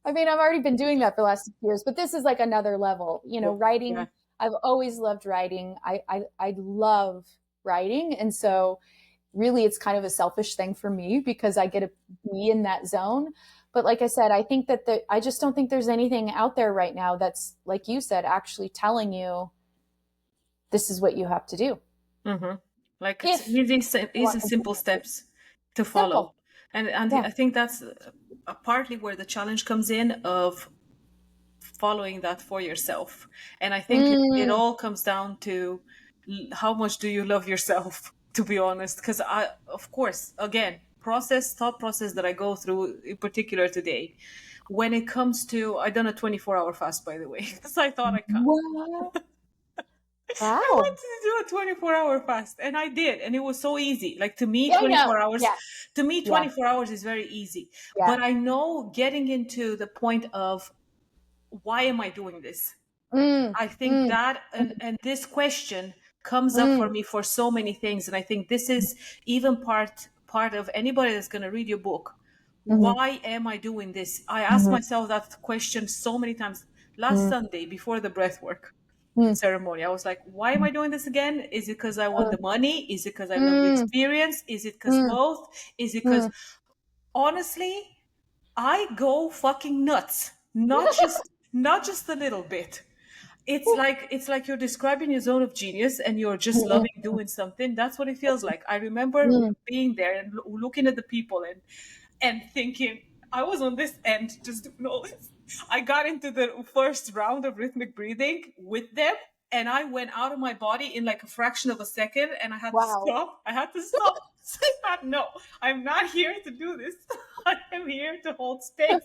I mean, I've already been doing that for the last 6 years, but this is like another level, writing. Yeah. I've always loved writing. I love writing. And so really it's kind of a selfish thing for me, because I get to be in that zone. But like I said, I think that I just don't think there's anything out there right now that's, like you said, actually telling you this is what you have to do. Like it's easy, simple steps to follow. And yeah. I think that's partly where the challenge comes in, of following that for yourself. And I think it all comes down to how much do you love yourself, to be honest. Because of course, again, thought process that I go through in particular today, when it comes to, I done a 24-hour fast, by the way, because I thought I can't. What? Wow. I wanted to do a 24-hour fast, and I did, and it was so easy. Like, to me, 24 hours. Yeah. To me, 24 hours is very easy. Yeah. But I know getting into the point of, why am I doing this? I think that, and this question comes up for me for so many things, and I think this is even part of anybody that's going to read your book. Why am I doing this? I asked myself that question so many times. Last Sunday, before the breathwork ceremony, I was like, why am I doing this again? Is it because I want the money? Is it because I love the experience? Is it because both? Is it because honestly, I go fucking nuts. Not just a little bit. It's like you're describing your zone of genius, and you're just loving doing something. That's what it feels like. I remember being there and looking at the people and thinking, I was on this end just doing all this. I got into the first round of rhythmic breathing with them, and I went out of my body in like a fraction of a second, and I had to stop. I had to stop. No, I'm not here to do this. I am here to hold space.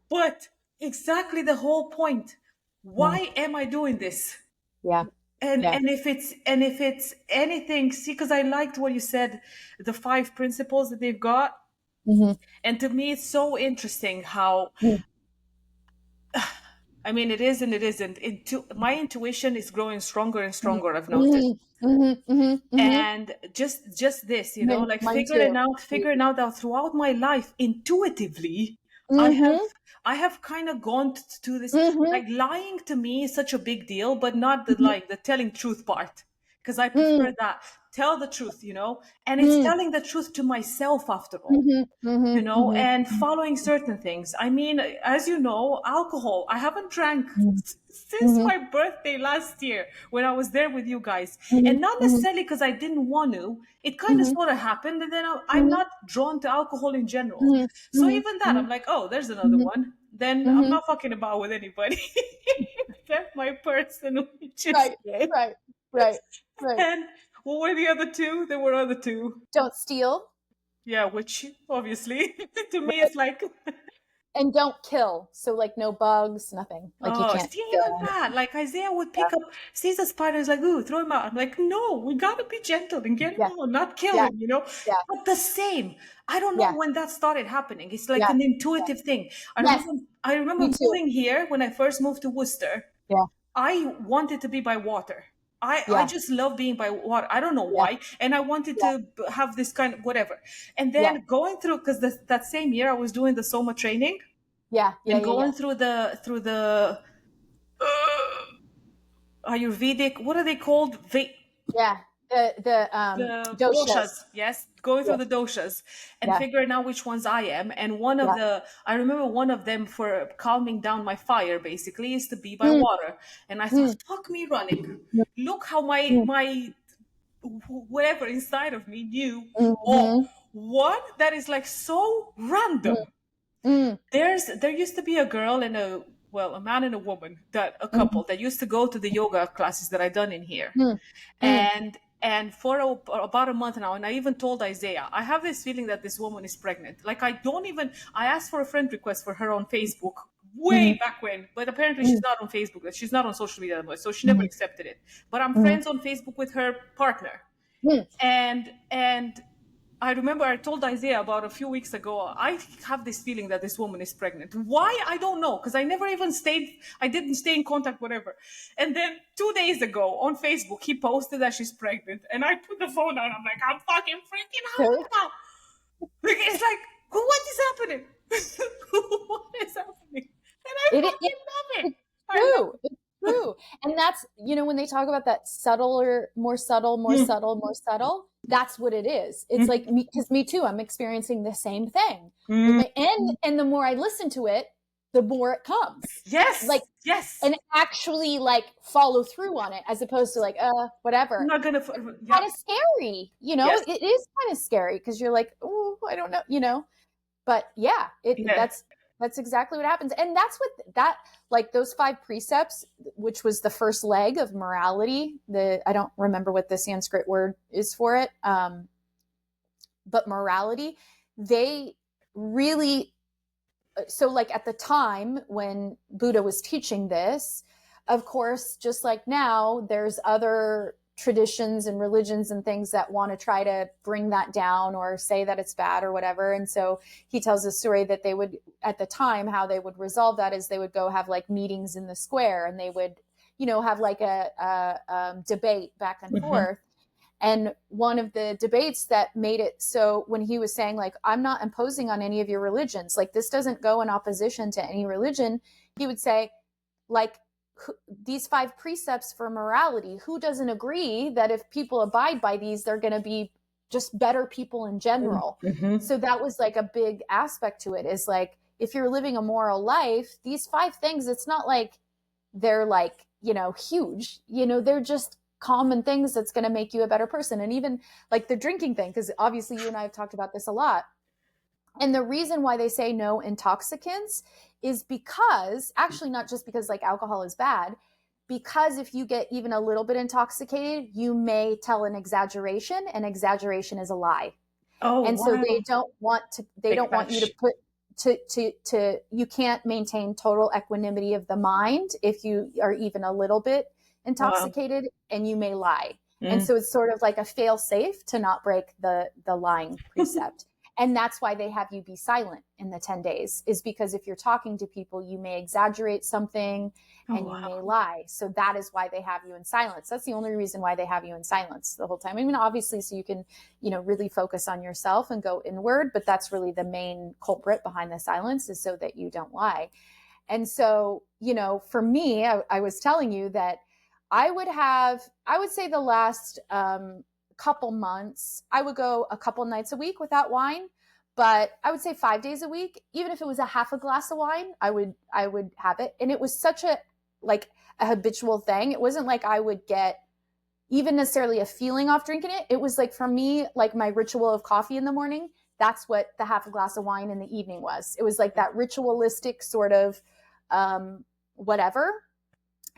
But exactly the whole point. Why am I doing this? Yeah. And if it's anything, see, because I liked what you said, the 5 principles that they've got. And to me, it's so interesting how, I mean, it is and it isn't. My intuition is growing stronger and stronger, I've noticed. And just this, like figuring out that throughout my life, intuitively, I have kind of gone to this, like lying to me is such a big deal, but not the telling truth part, because I prefer that. Tell the truth, and it's telling the truth to myself after all, and following certain things. I mean, as you know, alcohol, I haven't drank since my birthday last year when I was there with you guys. And not necessarily because I didn't want to. It kind of sort of happened, and then I'm not drawn to alcohol in general. So even that, I'm like, oh, there's another one. Then I'm not fucking about with anybody except my person, which is right. And what were the other 2? There were other 2. Don't steal. Yeah, which obviously to me is like. and don't kill. So like no bugs, nothing. Like you Oh, can't see, even kill. that. Like Isaiah would Yeah, pick up, sees a spider, is like, ooh, throw him out. I'm like, no, we gotta be gentle and get him yeah, out, not kill yeah, him, you know? yeah, But the same. I don't know yeah, when that started happening. It's like yeah. an intuitive thing. I Yes, remember I remember me too. moving here when I first moved to Worcester. Yeah, I wanted to be by water. I yeah, just love being by water. I don't know yeah, why. And I wanted yeah, to have this kind of whatever. And yeah, then going through, because that same year I was doing the Soma training yeah, yeah, and yeah, yeah, going through the Ayurvedic, what are they called? yeah. The The doshas, doshas. yes, going Yeah, through the doshas and yeah, figuring out which ones I am. And one of yeah. the, I remember one of them for calming down my fire basically is to be by Mm, water. And I thought, mm, fuck me running. mm, Look how mm, my whatever inside of me knew. Oh, mhm, one that is like so mm, random. mm, There used to be a girl and a man and a woman, that a mhm, couple that used to go to the yoga classes that I done in here. mm, mm, And for about a month now, and I even told Isaiah, I have this feeling that this woman is pregnant. Like I asked for a friend request for her on Facebook way mhm, back when, but apparently she's mm, not on Facebook. She's not on social media anymore, so she never mhm, accepted it. But I'm mhm, friends on Facebook with her partner, mm. and I remember I told Isaiah about a few weeks ago, I have this feeling that this woman is pregnant. Why? I don't know, because I didn't stay in contact, whatever. And then 2 days ago on Facebook, he posted that she's pregnant. And I put the phone down. I'm like, I'm fucking freaking out So now. Like, it's like, what is happening? What is happening? And I it fucking love it. it's I true. love It's true. And that's, when they talk about that subtler, more subtle, more it. subtle, more subtle, that's what it is. It's like Mm, me, because me too, I'm experiencing the same thing with mm, my, and the more I listen to it, the more it comes. Like, yes, yes. and actually like follow through on it as opposed to like, I'm whatever. not gonna, yeah, Kind of scary, yes, it is kind of scary because you're like, oh, I don't know. But yeah, yeah. that's exactly what happens. And that's what that, like those 5 precepts, which was the first leg of morality. I don't remember what the Sanskrit word is for it. But morality, they really, so like at the time when Buddha was teaching this, of course, just like now, there's other traditions and religions and things that want to try to bring that down or say that it's bad or whatever. And so he tells a story that they would, at the time, how they would resolve that is they would go have like meetings in the square and they would, have like a debate back and Mm-hmm. forth. And one of the debates that made it so when he was saying, like, I'm not imposing on any of your religions, like, this doesn't go in opposition to any religion, he would say, like, these 5 precepts for morality, who doesn't agree that if people abide by these, they're going to be just better people in general? Mm-hmm. So that was like a big aspect to it is like, if you're living a moral life, these 5 things, it's not like they're like, huge, they're just common things that's going to make you a better person. And even like the drinking thing, because obviously you and I have talked about this a lot. And the reason why they say no intoxicants is because, actually, not just because like alcohol is bad, because if you get even a little bit intoxicated, you may tell an exaggeration, and exaggeration is a lie. Oh, And so wow. they Big don't fat want you to put, you can't maintain total equanimity of the mind if you are even a little bit Wow. intoxicated, and you may lie. And Mm. so it's sort of like a fail safe to not break the lying precept. And that's why they have you be silent in the 10 days, is because if you're talking to people, you may exaggerate something Oh, and you wow. may lie. So that is why they have you in silence. That's the only reason why they have you in silence the whole time. I mean, obviously, so you can, really focus on yourself and go inward, but that's really the main culprit behind the silence, is so that you don't lie. And so, for me, I was telling you that I would say the last couple months, I would go a couple nights a week without wine, but I would say 5 days a week, even if it was a half a glass of wine, I would have it. And it was such a habitual thing. It wasn't like I would get even necessarily a feeling off drinking it. It was like, for me, like my ritual of coffee in the morning, that's what the half a glass of wine in the evening was. It was like that ritualistic sort of whatever.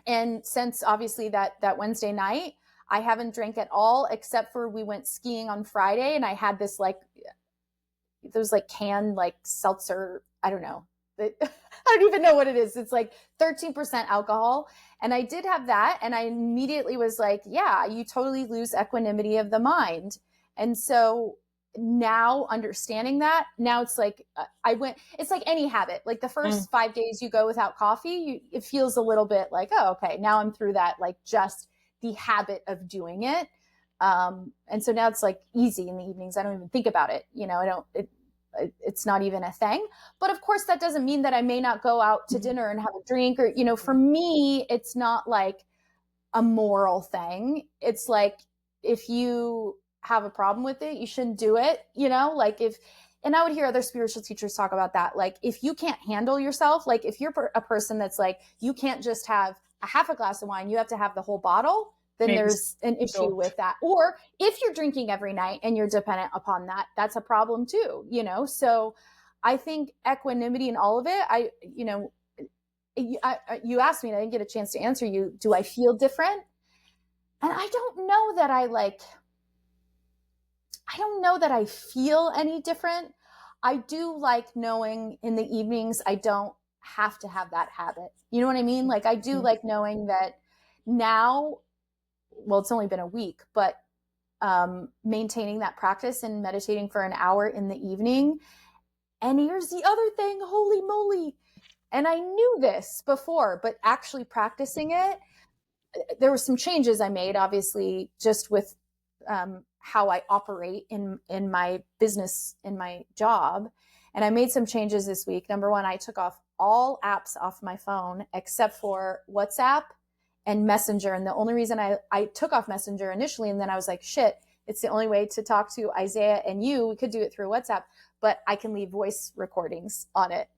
And since obviously that Wednesday night, I haven't drank at all, except for we went skiing on Friday and I had this like, those like canned like seltzer, I don't know, I don't even know what it is. It's like 13% alcohol. And I did have that. And I immediately was like, yeah, you totally lose equanimity of the mind. And so now understanding that, now it's like, it's like any habit. Like the first 5 days you go without coffee, it feels a little bit like, oh, okay, now I'm through that, like just the habit of doing it. And so now it's like easy in the evenings. I don't even think about it. It's not even a thing. But of course, that doesn't mean that I may not go out to dinner and have a drink, or, for me, it's not like a moral thing. It's like, if you have a problem with it, you shouldn't do it, like and I would hear other spiritual teachers talk about that. Like, if you can't handle yourself, like if you're a person that's like, you can't just have a half a glass of wine, you have to have the whole bottle, then Maybe there's an issue with that. Or if you're drinking every night and you're dependent upon that, that's a problem too, So I think equanimity in all of it, you asked me and I didn't get a chance to answer you. Do I feel different? And I don't know that I feel any different. I do like knowing in the evenings I don't have to have that habit. You know what I mean? Like, I do like knowing that now, well, it's only been a week, but maintaining that practice and meditating for an hour in the evening. And here's the other thing, holy moly. And I knew this before, but actually practicing it, there were some changes I made, obviously, just with how I operate in my business, in my job. And I made some changes this week. Number one, I took off all apps off my phone except for WhatsApp and Messenger. And the only reason I took off Messenger initially, and then I was like, shit, it's the only way to talk to Isaiah and you. We could do it through WhatsApp, but I can leave voice recordings on it.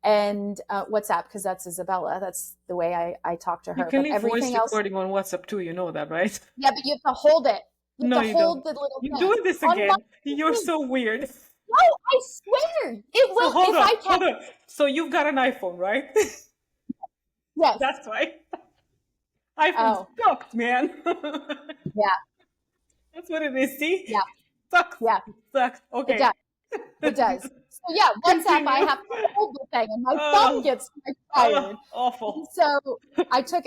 And WhatsApp, because that's Isabella. That's the way I talk to her. You can but leave everything voice else, recording on WhatsApp too, you know that, right? Yeah, but you have to hold it. You No, have to you hold don't. the little You're thing. doing this On again. my You're screen. so weird. No, I swear. It So will, hold if on, I can. hold on. So you've got an iPhone, right? Yes. That's why. iPhone sucked, man. Yeah. That's what it is. See? Yeah. Sucks. Yeah. Sucks. It Okay. does. It does. So yeah, WhatsApp, I Continue. have to hold the thing, and my thumb Oh, gets tired. awful. So I took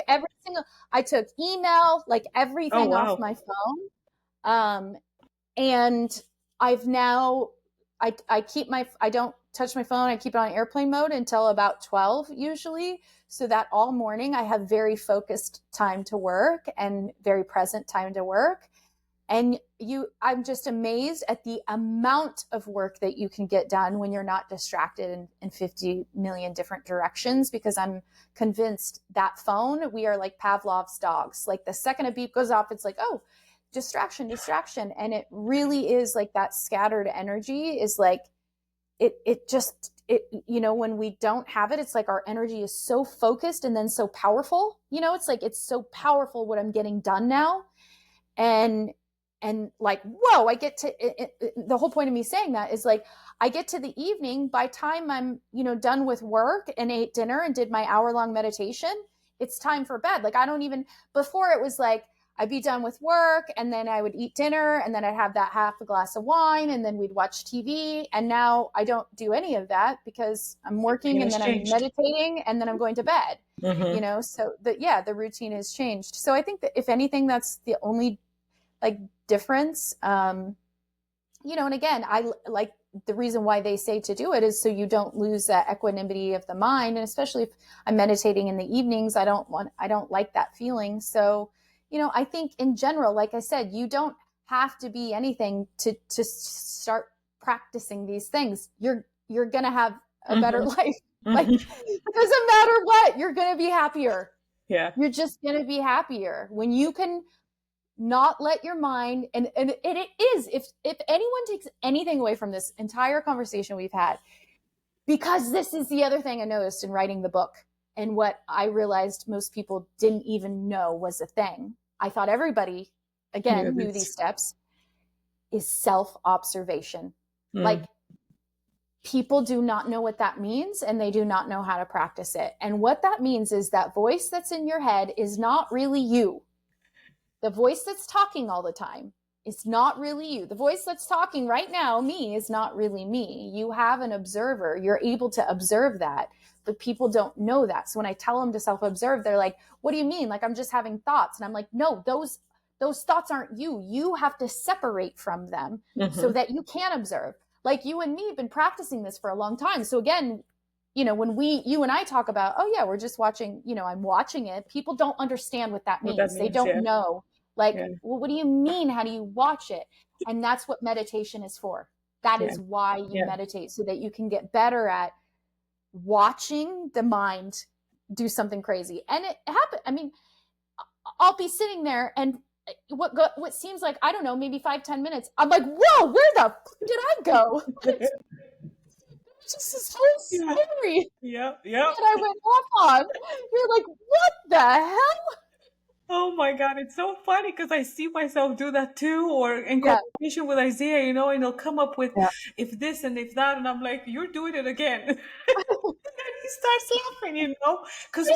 email, like Oh, everything off wow. my phone. And I've now, I don't touch my phone. I keep it on airplane mode until about 12 usually. So that all morning I have very focused time to work and very present time to work. And I'm just amazed at the amount of work that you can get done when you're not distracted in 50 million different directions, because I'm convinced that phone, we are like Pavlov's dogs. Like the second a beep goes off, it's like, oh, distraction. And it really is like that scattered energy is like, when we don't have it, it's like our energy is so focused and then so powerful, it's like, it's so powerful what I'm getting done now. And like, whoa, I get to the whole point of me saying that is like, I get to the evening, by time I'm, done with work and ate dinner and did my hour-long meditation, it's time for bed. Like before it was like, I'd be done with work and then I would eat dinner and then I'd have that half a glass of wine and then we'd watch TV. And now I don't do any of that because I'm working and then I'm meditating and then I'm going to bed, so the routine has changed. So I think that if anything, that's the only like difference. And again, I like the reason why they say to do it is so you don't lose that equanimity of the mind. And especially if I'm meditating in the evenings, I don't like that feeling. So, I think in general, like I said, you don't have to be anything to start practicing these things. You're going to have a better life. Like, it doesn't matter what, you're going to be happier. Yeah. You're just going to be happier when you can not let your mind, and it is, if anyone takes anything away from this entire conversation we've had, because this is the other thing I noticed in writing the book, and what I realized most people didn't even know was a thing. I thought everybody, again, knew these steps, is self-observation. Like, people do not know what that means, and they do not know how to practice it. And what that means is that voice that's in your head is not really you. The voice that's talking all the time It's not really you. The voice that's talking right now, me, is not really me. You have an observer. You're able to observe that, but people don't know that. So when I tell them to self-observe, they're like, what do you mean? Like, I'm just having thoughts. And I'm like, no, those thoughts aren't you. You have to separate from them so that you can observe. Like you and me have been practicing this for a long time. So again, you know, when you and I talk about, oh yeah, we're just watching, you know, I'm watching it. People don't understand what that means. They don't know. Like, well, what do you mean? How do you watch it? And that's what meditation is for. That is why you meditate, so that you can get better at watching the mind do something crazy. And it happened. I mean, I'll be sitting there and what seems like, I don't know, maybe 5-10 minutes. I'm like, whoa, where the fuck did I go? Just this whole story that I went off on. You're like, what the hell? Oh my God, it's so funny because I see myself do that too, or in conversation with Isaiah, you know, and he'll come up with if this and if that, and I'm like, you're doing it again. And he starts laughing, you know, because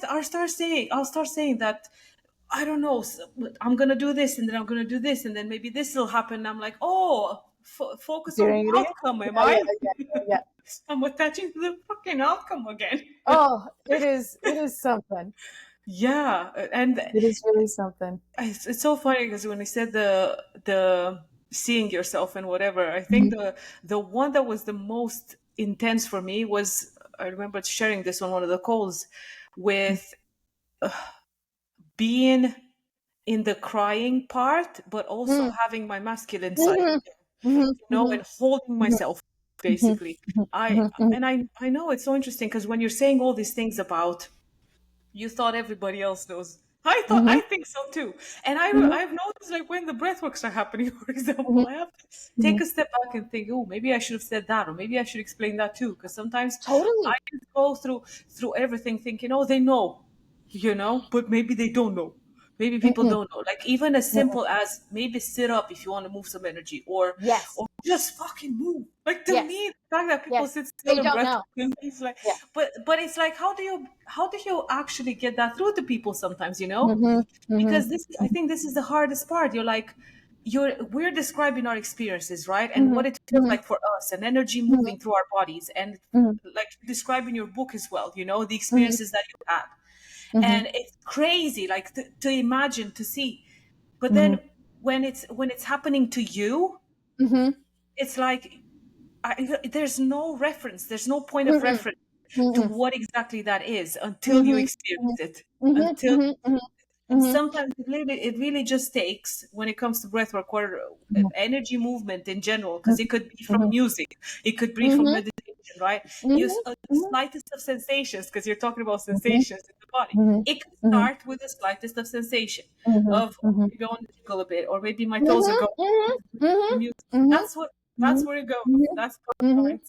I'll start saying that, I don't know, I'm gonna do this, and then I'm gonna do this, and then maybe this will happen. And I'm like, oh, focus on the outcome, am I? I'm attaching to the fucking outcome again. Oh, it is something. Yeah, and it is really something. It's so funny because when I said the seeing yourself and whatever, I think the one that was the most intense for me was, I remember sharing this on one of the calls, with being in the crying part, but also having my masculine side, you know, and holding myself, basically. I know it's so interesting because when you're saying all these things about, you thought everybody else knows. I think so too. And I've noticed, like, when the breathworks are happening, for example, I have to take a step back and think, oh, maybe I should have said that, or maybe I should explain that too. Because sometimes I just go through everything thinking, oh, they know, you know, but maybe they don't know. Maybe people don't know. Like, even as simple as maybe sit up if you want to move some energy, or just fucking move. Like, to me, the fact that people sit still and breath, it's like, but it's like, how do you actually get that through to people sometimes, you know? Because I think this is the hardest part. You're like, we're describing our experiences, right? And what it feels like for us, and energy moving through our bodies, and like describing your book as well, you know, the experiences that you had. And it's crazy, like, to imagine, to see. But then when it's happening to you, it's like, there's no reference, there's no point of reference to what exactly that is until you experience it. And sometimes it really just takes, when it comes to breathwork or energy movement in general, because it could be from music, it could be from meditation, right? Use the slightest of sensations, because you're talking about sensations in the body. It could start with the slightest of sensation of, maybe I want to jiggle a bit, or maybe my toes are going. Music. That's where it goes. That's part.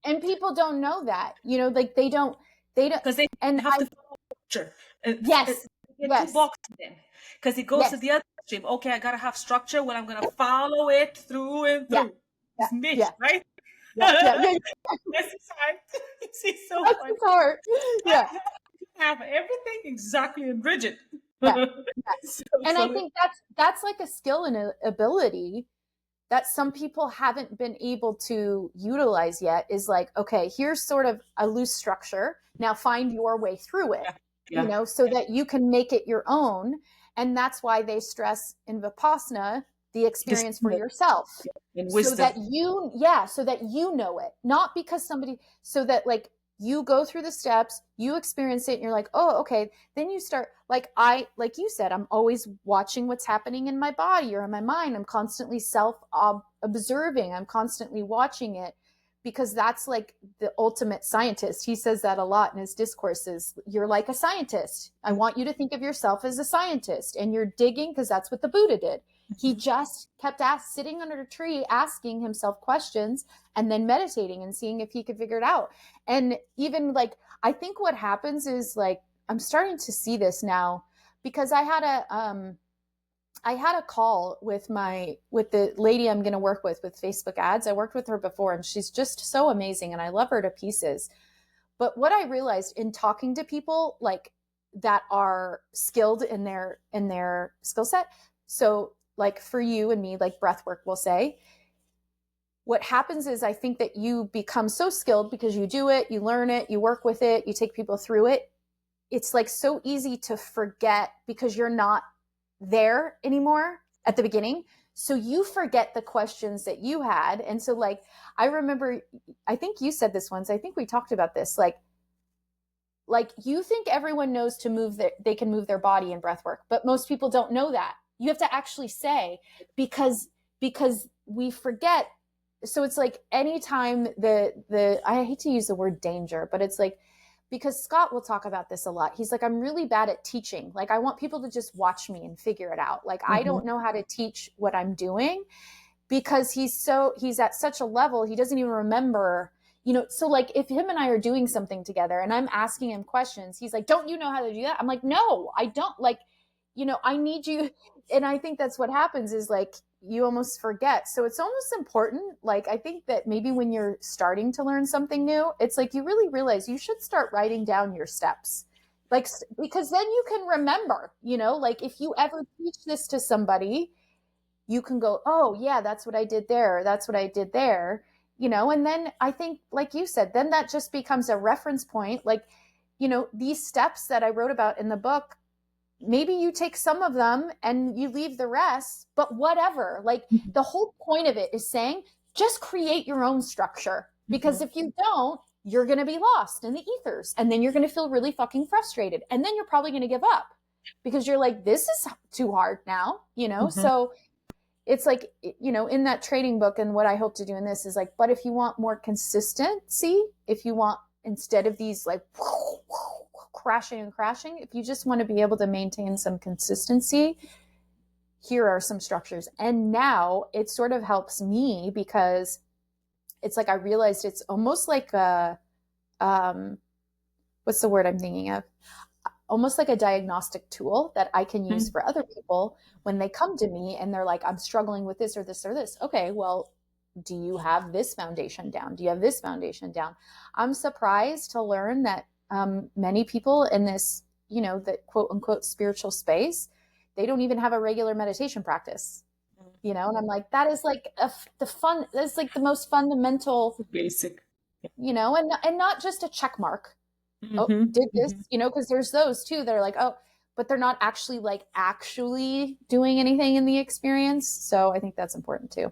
And people don't know that, you know, like they don't, because they have to follow structure. Two boxes in, because it goes to the other extreme. Okay, I gotta have structure when I'm gonna follow it through and through. It's niche, right? This is hard. It's so funny. It's hard. Yeah. Have everything exactly and rigid. And I think that's like a skill and an ability that some people haven't been able to utilize yet. Is like, okay, here's sort of a loose structure. Now find your way through it. You know, so that you can make it your own. And that's why they stress in Vipassana the experience for yourself. So that you know it, not because somebody, so that like you go through the steps, you experience it, and you're like, oh, okay. Then you start, like you said, I'm always watching what's happening in my body or in my mind. I'm constantly self-observing. I'm constantly watching it. Because that's like the ultimate scientist. He says that a lot in his discourses. You're like a scientist. I want you to think of yourself as a scientist. And you're digging, because that's what the Buddha did. He just kept sitting under a tree, asking himself questions, and then meditating and seeing if he could figure it out. And even like, I think what happens is, like, I'm starting to see this now, because I had a call with the lady I'm going to work with Facebook ads. I worked with her before, and she's just so amazing, and I love her to pieces. But what I realized in talking to people like that are skilled in their skill set, So like for you and me, like breath work will say, what happens is I think that you become so skilled because you do it, you learn it, you work with it, you take people through it. It's like so easy to forget because you're not there anymore at the beginning. So you forget the questions that you had. And so like, I remember, I think you said this once, I think we talked about this, like you think everyone knows to move they can move their body in breath work, but most people don't know that. You have to actually say, because we forget. So it's like anytime I hate to use the word danger, but it's like, because Scott will talk about this a lot. He's like, I'm really bad at teaching. Like, I want people to just watch me and figure it out. Like, I don't know how to teach what I'm doing because he's at such a level, he doesn't even remember, so like if him and I are doing something together and I'm asking him questions, he's like, don't you know how to do that? I'm like, no, I don't. Like, I need you. And I think that's what happens is like, you almost forget. So it's almost important. Like, I think that maybe when you're starting to learn something new, it's like, you really realize you should start writing down your steps. Like, because then you can remember, like if you ever teach this to somebody, you can go, oh yeah, that's what I did there. That's what I did there. And then I think, like you said, then that just becomes a reference point. Like, these steps that I wrote about in the book, maybe you take some of them and you leave the rest, but whatever. Like the whole point of it is saying, just create your own structure, because if you don't, you're going to be lost in the ethers, and then you're going to feel really fucking frustrated. And then you're probably going to give up because you're like, this is too hard now, So it's like, in that trading book, and what I hope to do in this is like, but if you want more consistency, if you want, instead of these like crashing and crashing, if you just want to be able to maintain some consistency, here are some structures. And now it sort of helps me because it's like, I realized it's almost like a, what's the word I'm thinking of? Almost like a diagnostic tool that I can use for other people when they come to me and they're like, I'm struggling with this or this or this. Okay, well, do you have this foundation down? Do you have this foundation down? I'm surprised to learn that many people in this, the quote unquote spiritual space, they don't even have a regular meditation practice, and I'm like, that is like that's like the most fundamental, basic, and not just a check mark. Oh, did this, because there's those too that are like, oh, but they're not actually doing anything in the experience. So I think that's important too.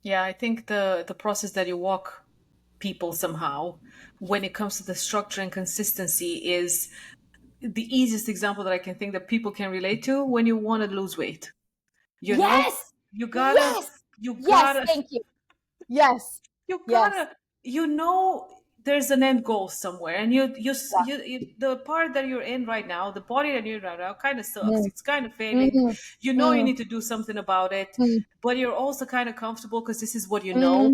Yeah, I think the process that you walk people somehow when it comes to the structure and consistency is the easiest example that I can think that people can relate to when you want to lose weight. You know, you gotta, thank you. Yes. You gotta, there's an end goal somewhere, and you the part that you're in right now, the body that you're in right now, kind of sucks. It's kind of failing. You need to do something about it, but you're also kind of comfortable because this is what you know.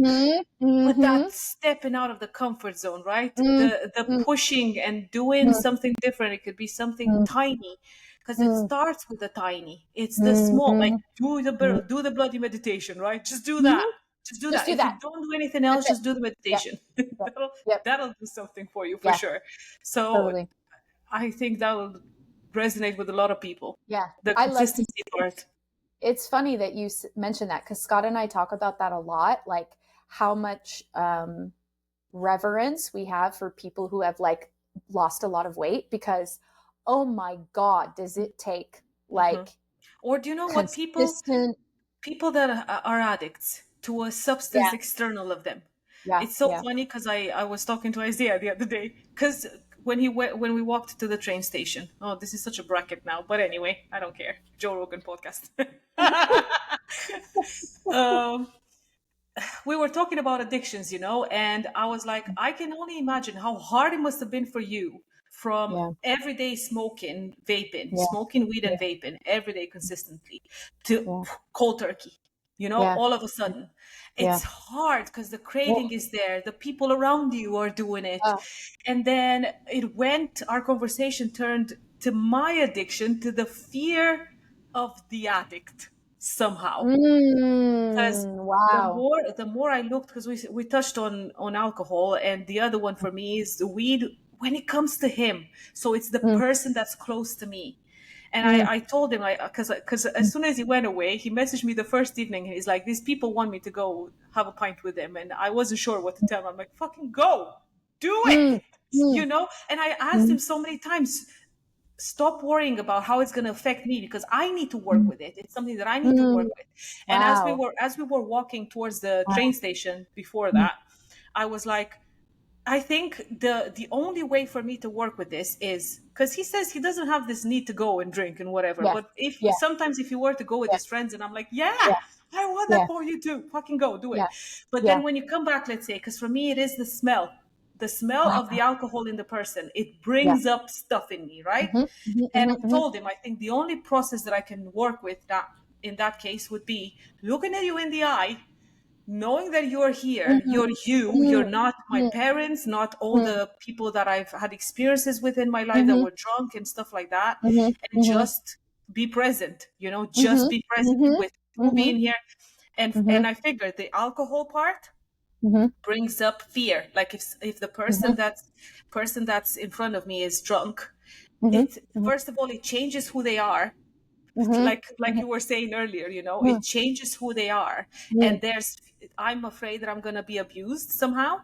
But that stepping out of the comfort zone, right? The pushing and doing something different. It could be something tiny, because it starts with the tiny. It's the small, like do the bloody meditation, right? Just do that. Just do that. If you don't do anything else, just do the meditation. That'll do something for you for sure. So totally. I think that will resonate with a lot of people. Yeah. The consistency part. It's funny that you mentioned that, because Scott and I talk about that a lot, like how much reverence we have for people who have like lost a lot of weight, because, oh my God, does it take like, or do you know what people that are addicts to a substance external of them. It's so funny because I was talking to Isaiah the other day, because when we walked to the train station, oh, this is such a bracket now, but anyway, I don't care. Joe Rogan podcast. We were talking about addictions, and I was like, I can only imagine how hard it must have been for you from everyday smoking weed and vaping every day consistently to cold turkey. All of a sudden it's hard because the craving is there. The people around you are doing it. And then our conversation turned to my addiction, to the fear of the addict somehow. Because the more I looked, because we touched on alcohol, and the other one for me is the weed when it comes to him. So it's the person that's close to me. And I told him, like, because as soon as he went away, he messaged me the first evening. He's like, these people want me to go have a pint with them. And I wasn't sure what to tell him. I'm like, fucking go, do it, you know? And I asked him so many times, stop worrying about how it's going to affect me, because I need to work with it. It's something that I need to work with. And as we were walking towards the train station before that, I was like, I think the only way for me to work with this is, because he says he doesn't have this need to go and drink and whatever. But sometimes if you were to go with his friends, and I'm like, I want that for you too. Fucking go, do it. But then when you come back, let's say, because for me it is the smell of the alcohol in the person. It brings up stuff in me, right? And I told him, I think the only process that I can work with that in that case would be looking at you in the eye, knowing that you're here, you're not my parents, not all the people that I've had experiences with in my life that were drunk and stuff like that, and just be present, just be present with being here. And I figured the alcohol part brings up fear. Like if the person that's in front of me is drunk, it first of all, it changes who they are. Like you were saying earlier, it changes who they are. And I'm afraid that I'm going to be abused somehow.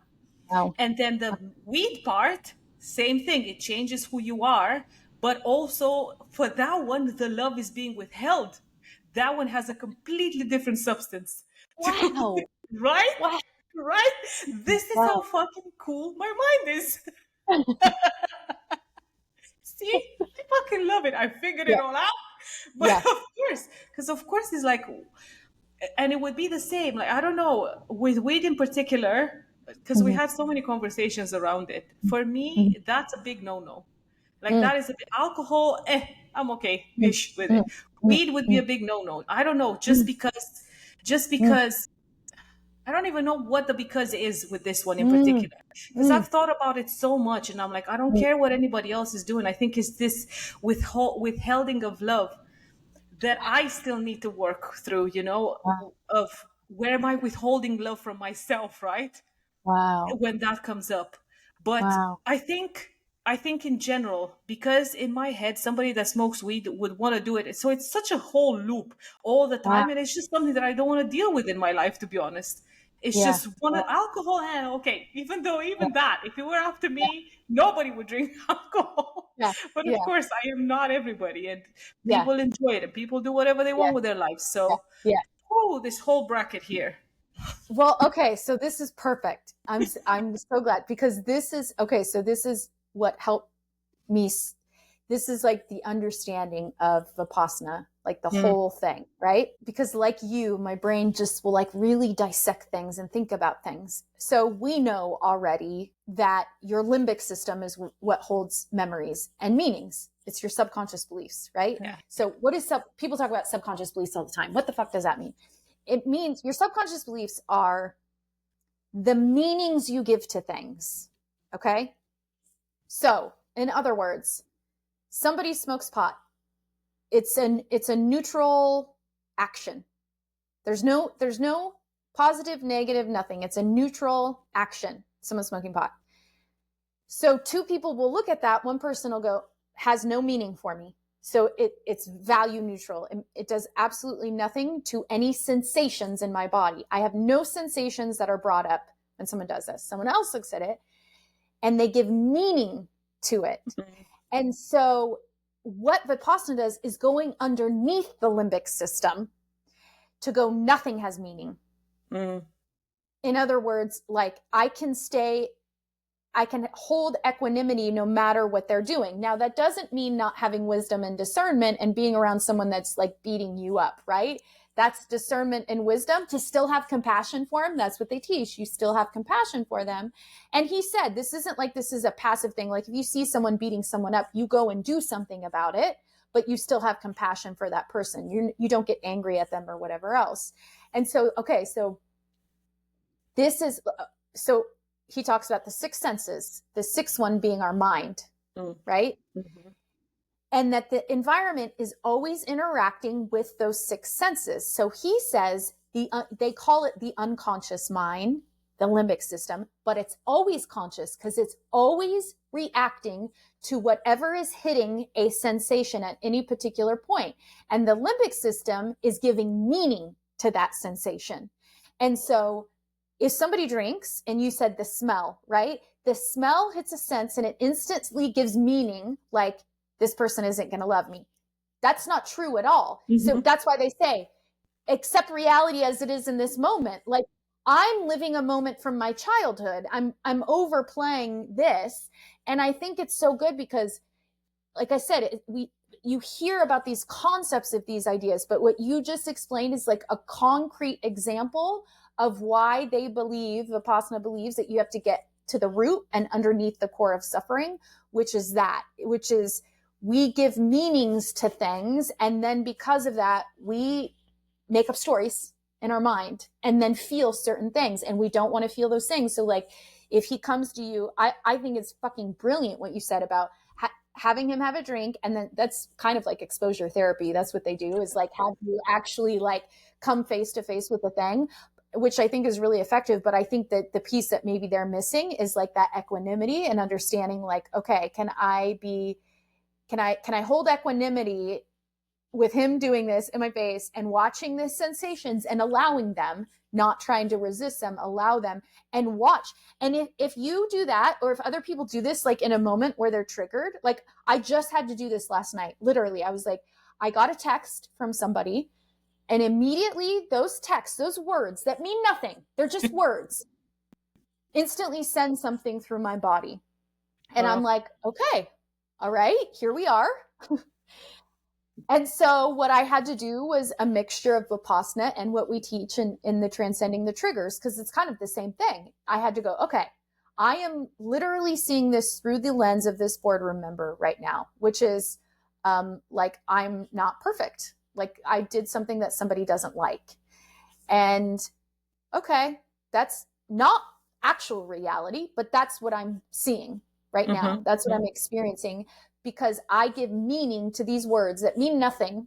And then the weed part, same thing. It changes who you are. But also for that one, the love is being withheld. That one has a completely different substance. Wow. Right? Wow. Right? This is how fucking cool my mind is. See? I fucking love it. I figured it all out. But of course it's like, and it would be the same. Like, I don't know, with weed in particular, because we had so many conversations around it. For me, that's a big no-no. Like that is alcohol, I'm okay-ish with it. Weed would be a big no-no. I don't know, just because I don't even know what the because is with this one in particular. Because I've thought about it so much, and I'm like, I don't care what anybody else is doing. I think it's this withholding of love that I still need to work through, of where am I withholding love from myself, right? When that comes up. But I think in general, because in my head, somebody that smokes weed would want to do it. So it's such a whole loop all the time. And it's just something that I don't want to deal with in my life, to be honest. It's just alcohol. Okay. Even that, if it were up to me, nobody would drink alcohol. But of course, I am not everybody, and people enjoy it, and people do whatever they want with their lives. So, this whole bracket here. Well, okay, so this is perfect. I'm so glad, because this is okay. So this is what helped me. This is like the understanding of Vipassana, like the whole thing, right? Because like you, my brain just will like really dissect things and think about things. So we know already that your limbic system is what holds memories and meanings. It's your subconscious beliefs, right? Yeah. So what is people talk about subconscious beliefs all the time. What the fuck does that mean? It means your subconscious beliefs are the meanings you give to things. Okay. So in other words, somebody smokes pot. It's a neutral action. There's no positive, negative, nothing. It's a neutral action. Someone smoking pot. So two people will look at that. One person will go, has no meaning for me. So it's value neutral. It does absolutely nothing to any sensations in my body. I have no sensations that are brought up when someone does this. Someone else looks at it and they give meaning to it. And so what Vipassana does is going underneath the limbic system to go, nothing has meaning. In other words, like I can hold equanimity no matter what they're doing. Now, that doesn't mean not having wisdom and discernment and being around someone that's like beating you up, right? That's discernment and wisdom, to still have compassion for them. That's what they teach. You still have compassion for them. And he said, this isn't like this is a passive thing. Like if you see someone beating someone up, you go and do something about it, but you still have compassion for that person. You don't get angry at them or whatever else. And so, okay, so this is, so he talks about the six senses, the sixth one being our mind, right? And that the environment is always interacting with those six senses. So he says they call it the unconscious mind, the limbic system, but it's always conscious because it's always reacting to whatever is hitting a sensation at any particular point. And the limbic system is giving meaning to that sensation. And so if somebody drinks and you said the smell, right? The smell hits a sense and it instantly gives meaning, like this person isn't going to love me. That's not true at all. Mm-hmm. So that's why they say, accept reality as it is in this moment. Like, I'm living a moment from my childhood. I'm overplaying this. And I think it's so good because, like I said, you hear about these concepts of these ideas, but what you just explained is like a concrete example of why they believe, Vipassana believes, that you have to get to the root and underneath the core of suffering, which is we give meanings to things. And then because of that, we make up stories in our mind and then feel certain things. And we don't want to feel those things. So like, if he comes to you, I think it's fucking brilliant what you said about having him have a drink. And then that's kind of like exposure therapy. That's what they do, is like have you actually like come face to face with the thing, which I think is really effective. But I think that the piece that maybe they're missing is like that equanimity and understanding, like, okay, can I hold equanimity with him doing this in my face and watching these sensations and allowing them, not trying to resist them, allow them and watch. And if you do that, or if other people do this, like in a moment where they're triggered, like I just had to do this last night. Literally, I was like, I got a text from somebody and immediately those texts, those words that mean nothing, they're just words, instantly send something through my body. And I'm like, okay, all right, here we are. And so what I had to do was a mixture of Vipassana and what we teach in the Transcending the Triggers, because it's kind of the same thing. I had to go, okay, I am literally seeing this through the lens of this boardroom member right now, which is like, I'm not perfect. Like I did something that somebody doesn't like. And okay, that's not actual reality, but that's what I'm seeing right now. That's what I'm experiencing, because I give meaning to these words that mean nothing.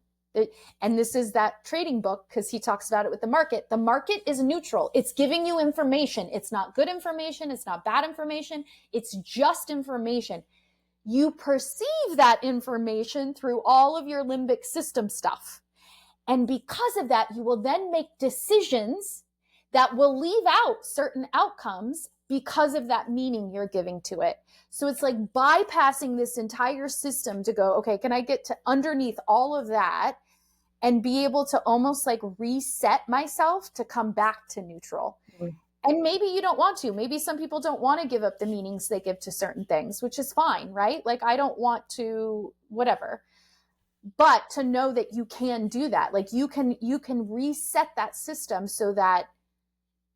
And this is that trading book, because he talks about it with the market. The market is neutral. It's giving you information. It's not good information. It's not bad information. It's just information. You perceive that information through all of your limbic system stuff. And because of that, you will then make decisions that will leave out certain outcomes because of that meaning you're giving to it. So it's like bypassing this entire system to go, okay, can I get to underneath all of that and be able to almost like reset myself to come back to neutral? And maybe you don't want to. Maybe some people don't want to give up the meanings they give to certain things, which is fine, right? Like I don't want to, whatever. But to know that you can do that, like you can reset that system so that,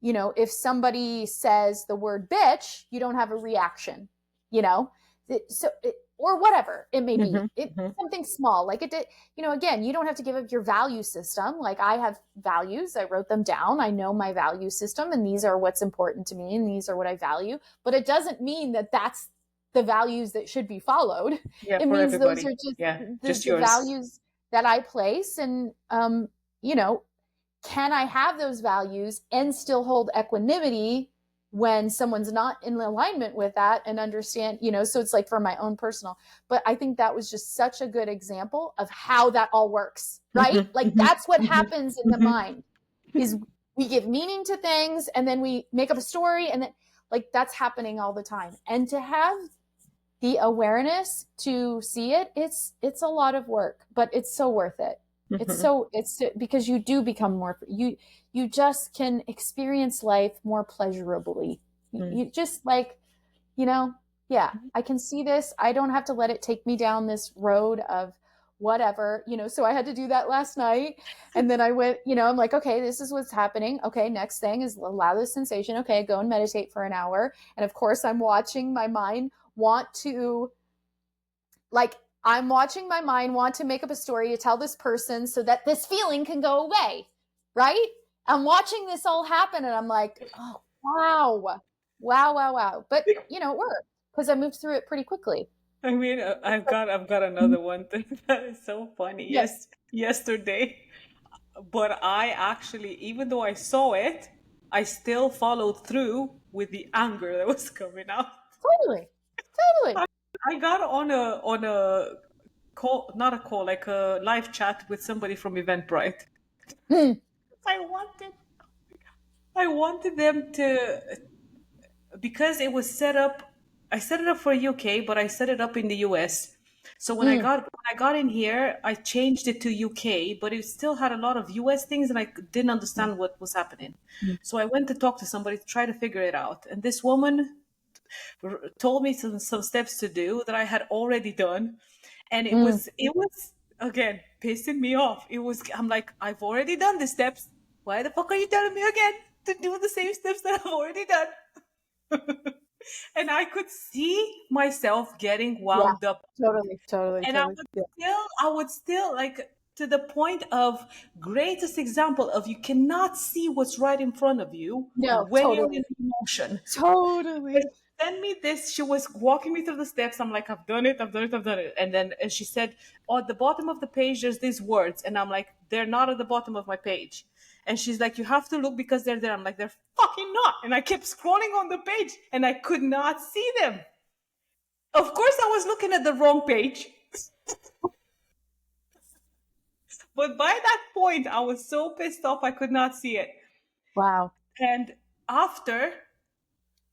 you know, if somebody says the word bitch, you don't have a reaction, you know, or whatever it may be. It's something small, like it did, you know, again, you don't have to give up your value system. Like I have values, I wrote them down. I know my value system, and these are what's important to me, and these are what I value. But it doesn't mean that that's the values that should be followed. It means everybody. Those are just the values that I place. And, you know, can I have those values and still hold equanimity when someone's not in alignment with that, and understand, you know, so it's like for my own personal, but I think that was just such a good example of how that all works, right? Like that's what happens in the mind, is we give meaning to things and then we make up a story, and then like that's happening all the time. And to have the awareness to see it, it's a lot of work, but it's so worth it. It's because you do become more, you just can experience life more pleasurably. You just like, you know, yeah, I can see this. I don't have to let it take me down this road of whatever, you know. So I had to do that last night. And then I went, you know, I'm like, okay, this is what's happening. Okay, next thing is allow this sensation. Okay, go and meditate for an hour. And of course, I'm watching my mind want to, like, I'm watching my mind want to make up a story to tell this person so that this feeling can go away, right? I'm watching this all happen and I'm like, oh, wow. But, you know, it worked because I moved through it pretty quickly. I mean, I've got another one thing that is so funny. Yes, yesterday, but I actually, even though I saw it, I still followed through with the anger that was coming out. Totally. Totally. I got on a call, not a call, like a live chat with somebody from Eventbrite. Mm. I wanted I wanted them to, because it was set up. I set it up for UK, but I set it up in the US. So Mm. when I got in here, I changed it to UK, but it still had a lot of US things, and I didn't understand what was happening. So I went to talk to somebody to try to figure it out. And this woman told me some steps to do that I had already done, and it was again pissing me off. I'm like, I've already done the steps. Why the fuck are you telling me again to do the same steps that I've already done? And I could see myself getting Yeah. wound up, Totally. and I would still like, to the point of greatest example of, you cannot see what's right in front of you No, when you're totally. in emotion. Totally. Send me this. She was walking me through the steps. I'm like, I've done it. And then she said, oh, at the bottom of the page, there's these words. And I'm like, they're not at the bottom of my page. And she's like, you have to look because they're there. I'm like, they're fucking not. And I kept scrolling on the page and I could not see them. Of course, I was looking at the wrong page. But by that point, I was so pissed off, I could not see it. Wow. And after,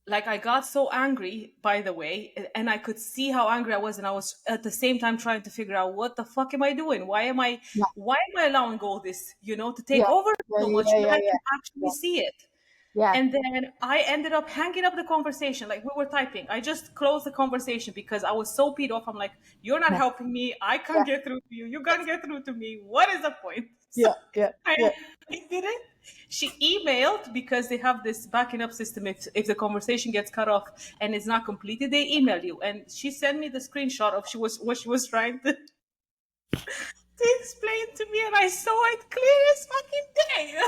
like, I got so angry, by the way, and I could see how angry I was, and I was at the same time trying to figure out, what the fuck am I doing? Why am I allowing all this, to take over so much when I can actually see it? Yeah. And then I ended up hanging up the conversation. Like, we were typing. I just closed the conversation because I was so peed off. I'm like, you're not helping me. I can't get through to you. You can't get through to me. What is the point? So I did it. She emailed, because they have this backing up system. If the conversation gets cut off and it's not completed, they email you. And she sent me the screenshot of what she was trying to explain to me, and I saw it clear as fucking day.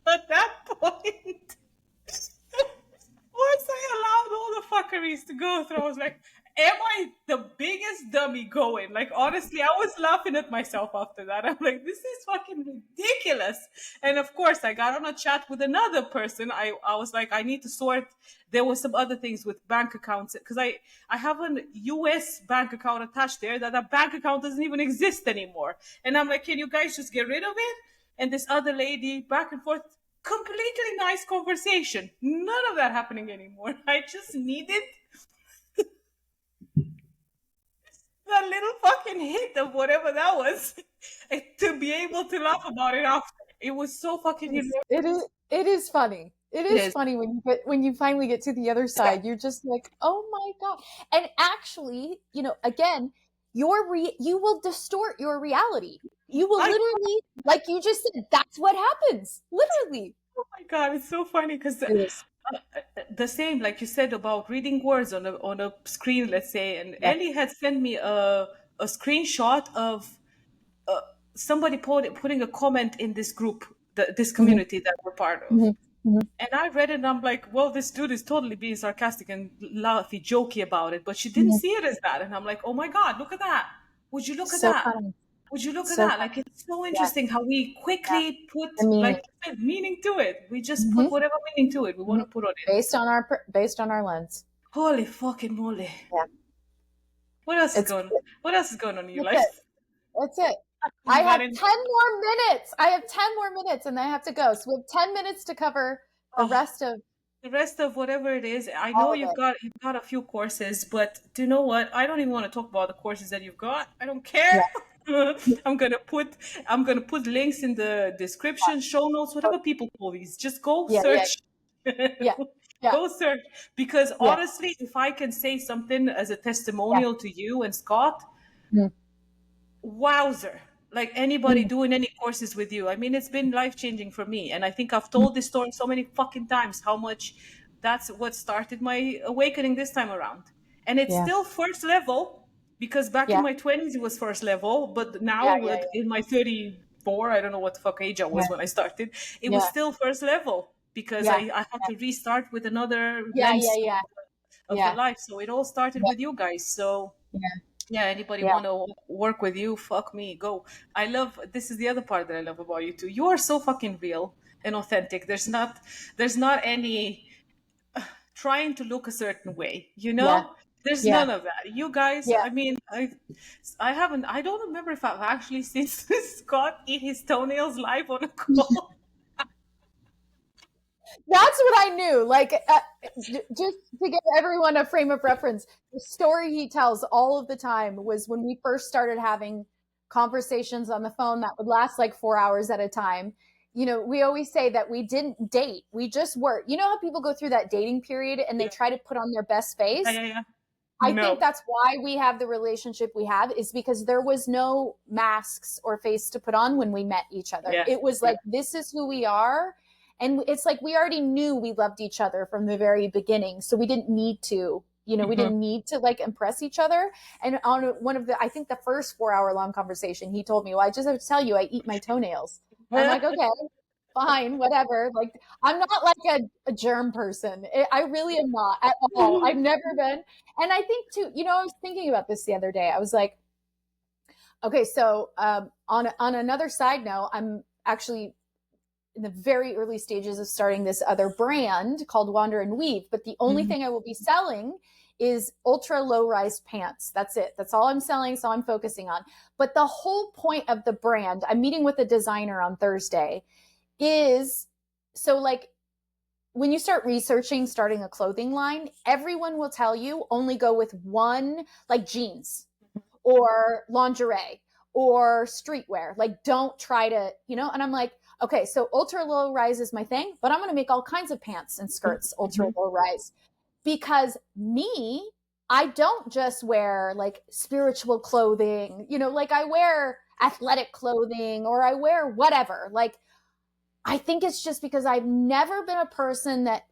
At that point, once I allowed all the fuckeries to go through, I was like, am I the biggest dummy going? Like, honestly, I was laughing at myself after that. I'm like, this is fucking ridiculous. And of course, I got on a chat with another person. I was like, I need to sort. There was some other things with bank accounts, because I have a US bank account attached there that bank account doesn't even exist anymore. And I'm like, can you guys just get rid of it? And this other lady, back and forth, completely nice conversation. None of that happening anymore. I just needed that little fucking hit of whatever that was to be able to laugh about it after. It was so fucking hilarious. It is funny. It is funny when you finally get to the other side. You're just like, oh my God. And actually, again, you will distort your reality. You will literally, like you just said, that's what happens. Literally. Oh my God, it's so funny, because the same, like you said, about reading words on a screen, let's say, and Ellie had sent me a screenshot of somebody putting a comment in this group, this community that we're part of. And I read it and I'm like, well, this dude is totally being sarcastic and laughy, jokey about it, but she didn't see it as that. And I'm like, oh my God, look at that. Would you look at that? Funny. Would you look at that? Like, it's so interesting how we quickly put, like you said, meaning to it. We just put whatever meaning to it we want to put on it. Based on our lens. Holy fucking moly. Yeah. What else is going on in your life? That's it. I have 10 more minutes. And I have to go. So we have 10 minutes to cover the rest of whatever it is. I know you've got a few courses, but do you know what? I don't even want to talk about the courses that you've got. I don't care. Yeah. I'm gonna put links in the description, show notes, whatever people call these. Just go search. Yeah. Go search, because honestly, if I can say something as a testimonial to you and Scott, wowzer. Like, anybody doing any courses with you, I mean, it's been life-changing for me. And I think I've told this story so many fucking times, how much that's what started my awakening this time around. And it's still first level, because back in my 20s, it was first level. But now in my 34, I don't know what the fuck age I was when I started, it was still first level, because I had to restart with another lens of the life. So it all started with you guys. So anybody want to work with you, fuck me, go. This is the other part that I love about you too. You are so fucking real. and authentic. There's not any trying to look a certain way, Yeah. there's Yeah. none of that. You guys, Yeah. I mean, I don't remember if I've actually seen Scott eat his toenails live on a call. That's what I knew. Like, just to give everyone a frame of reference, the story he tells all of the time was when we first started having conversations on the phone that would last like 4 hours at a time. We always say that we didn't date. We just were. You know how people go through that dating period and they try to put on their best Yeah, face? yeah, yeah. I think No. that's why we have the relationship we have, is because there was no masks or face to put on when we met each other. Yeah, It was like, this is who we are. And it's like, we already knew we loved each other from the very beginning. So we didn't need to, we didn't need to like impress each other. And on one of I think the first 4 hour long conversation, he told me, well, I just have to tell you, I eat my toenails. I'm like, okay, fine, whatever. Like, I'm not like a germ person. I really am not at all. I've never been. And I think too, I was thinking about this the other day. I was like, okay, so on another side note, I'm actually in the very early stages of starting this other brand called Wander and Weave. But the only thing I will be selling is ultra low rise pants. That's it. That's all I'm selling. So I'm focusing on. But the whole point of the brand, I'm meeting with a designer on Thursday, is so like when you start researching starting a clothing line, everyone will tell you only go with one, like jeans or lingerie or streetwear. Like, don't try to, and I'm like, okay, so ultra low rise is my thing, but I'm going to make all kinds of pants and skirts ultra low rise, because I don't just wear like spiritual clothing, like I wear athletic clothing or I wear whatever. Like, I think it's just because I've never been a person that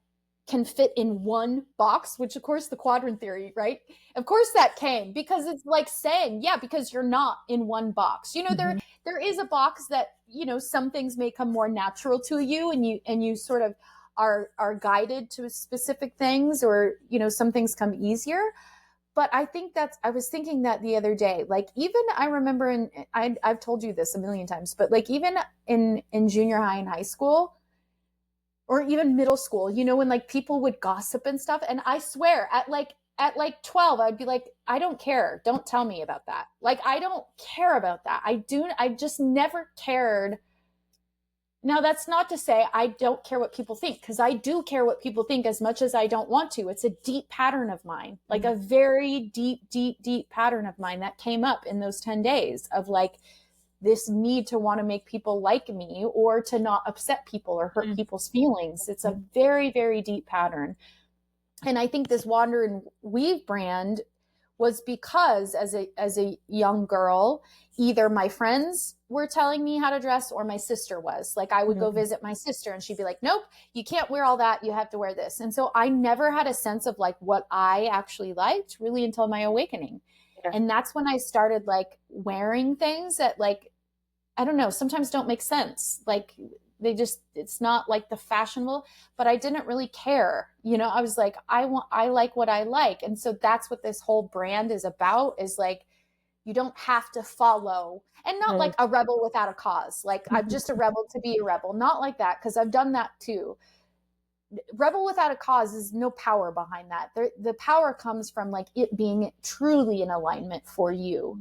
can fit in one box, which of course the quadrant theory, right? Of course that came because it's like saying, yeah, because you're not in one box. There is a box that, some things may come more natural to you, and you sort of are guided to specific things, or, some things come easier. But I think I was thinking that the other day, like, even I remember I've told you this a million times, but like even in junior high and high school, or even middle school, when like people would gossip and stuff. And I swear at 12, I'd be like, I don't care. Don't tell me about that. Like, I don't care about that. I just never cared. Now, that's not to say I don't care what people think, because I do care what people think as much as I don't want to. It's a deep pattern of mine, like a very deep, deep, deep pattern of mine that came up in those 10 days of like this need to want to make people like me, or to not upset people or hurt people's feelings. It's a very, very deep pattern. And I think this Wander and Weave brand was because as a young girl, either my friends were telling me how to dress or my sister was. Like, I would go visit my sister and she'd be like, nope, you can't wear all that. You have to wear this. And so I never had a sense of like what I actually liked really until my awakening. Yeah. And that's when I started like wearing things that, like, I don't know, sometimes don't make sense. Like, it's not like the fashionable, but I didn't really care. I was like, I like what I like. And so that's what this whole brand is about, is like, you don't have to follow, and not like a rebel without a cause. Like, I'm just a rebel to be a rebel. Not like that, because I've done that too. Rebel without a cause is no power behind that. The power comes from like it being truly in alignment for you,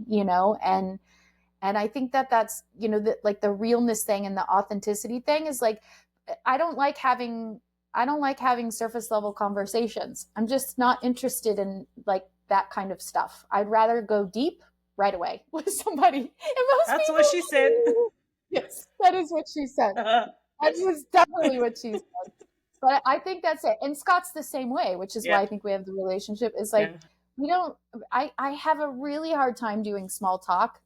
and I think that's, like the realness thing and the authenticity thing is like, I don't like having surface level conversations. I'm just not interested in like that kind of stuff. I'd rather go deep right away with somebody. And That's what she said. Yes, that is what she said. That is definitely what she said. But I think that's it. And Scott's the same way, which is why I think we have the relationship, is like, I have a really hard time doing small talk.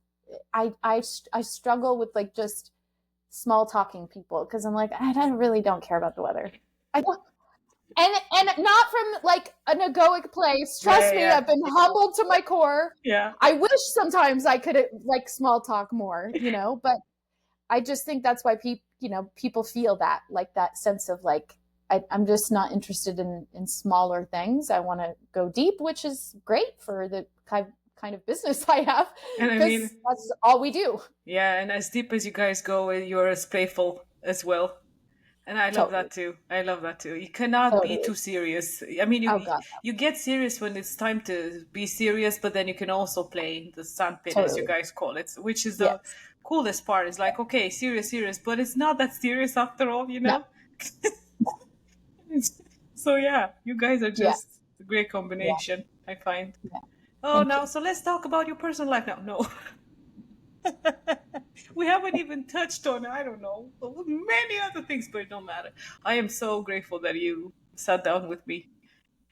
I struggle with like just small talking people, because I'm like, I really don't care about the weather. I don't, and not from like an egoic place. Trust me, I've been humbled to my core. Yeah. I wish sometimes I could like small talk more, but I just think that's why people feel that, like that sense of like, I'm just not interested in smaller things. I want to go deep, which is great for the kind of business I have, because that's all we do. Yeah, and as deep as you guys go, you're as playful as well. And I love Totally. that too. I love that too. You cannot be Totally. too serious. I mean, Oh you God, you get serious when it's time to be serious, but then you can also play the sandpit, as you totally. guys call it, which is the Yes. coolest part. It's like, okay, serious, serious, but it's not that serious after all, you No. know? So yeah, you guys are Yeah. just a great Yeah. combination, I find. Yeah. Oh, Thank you. now, so let's talk about your personal life now. No. We haven't even touched on, I don't know, many other things, but it don't matter. I am so grateful that you sat down with me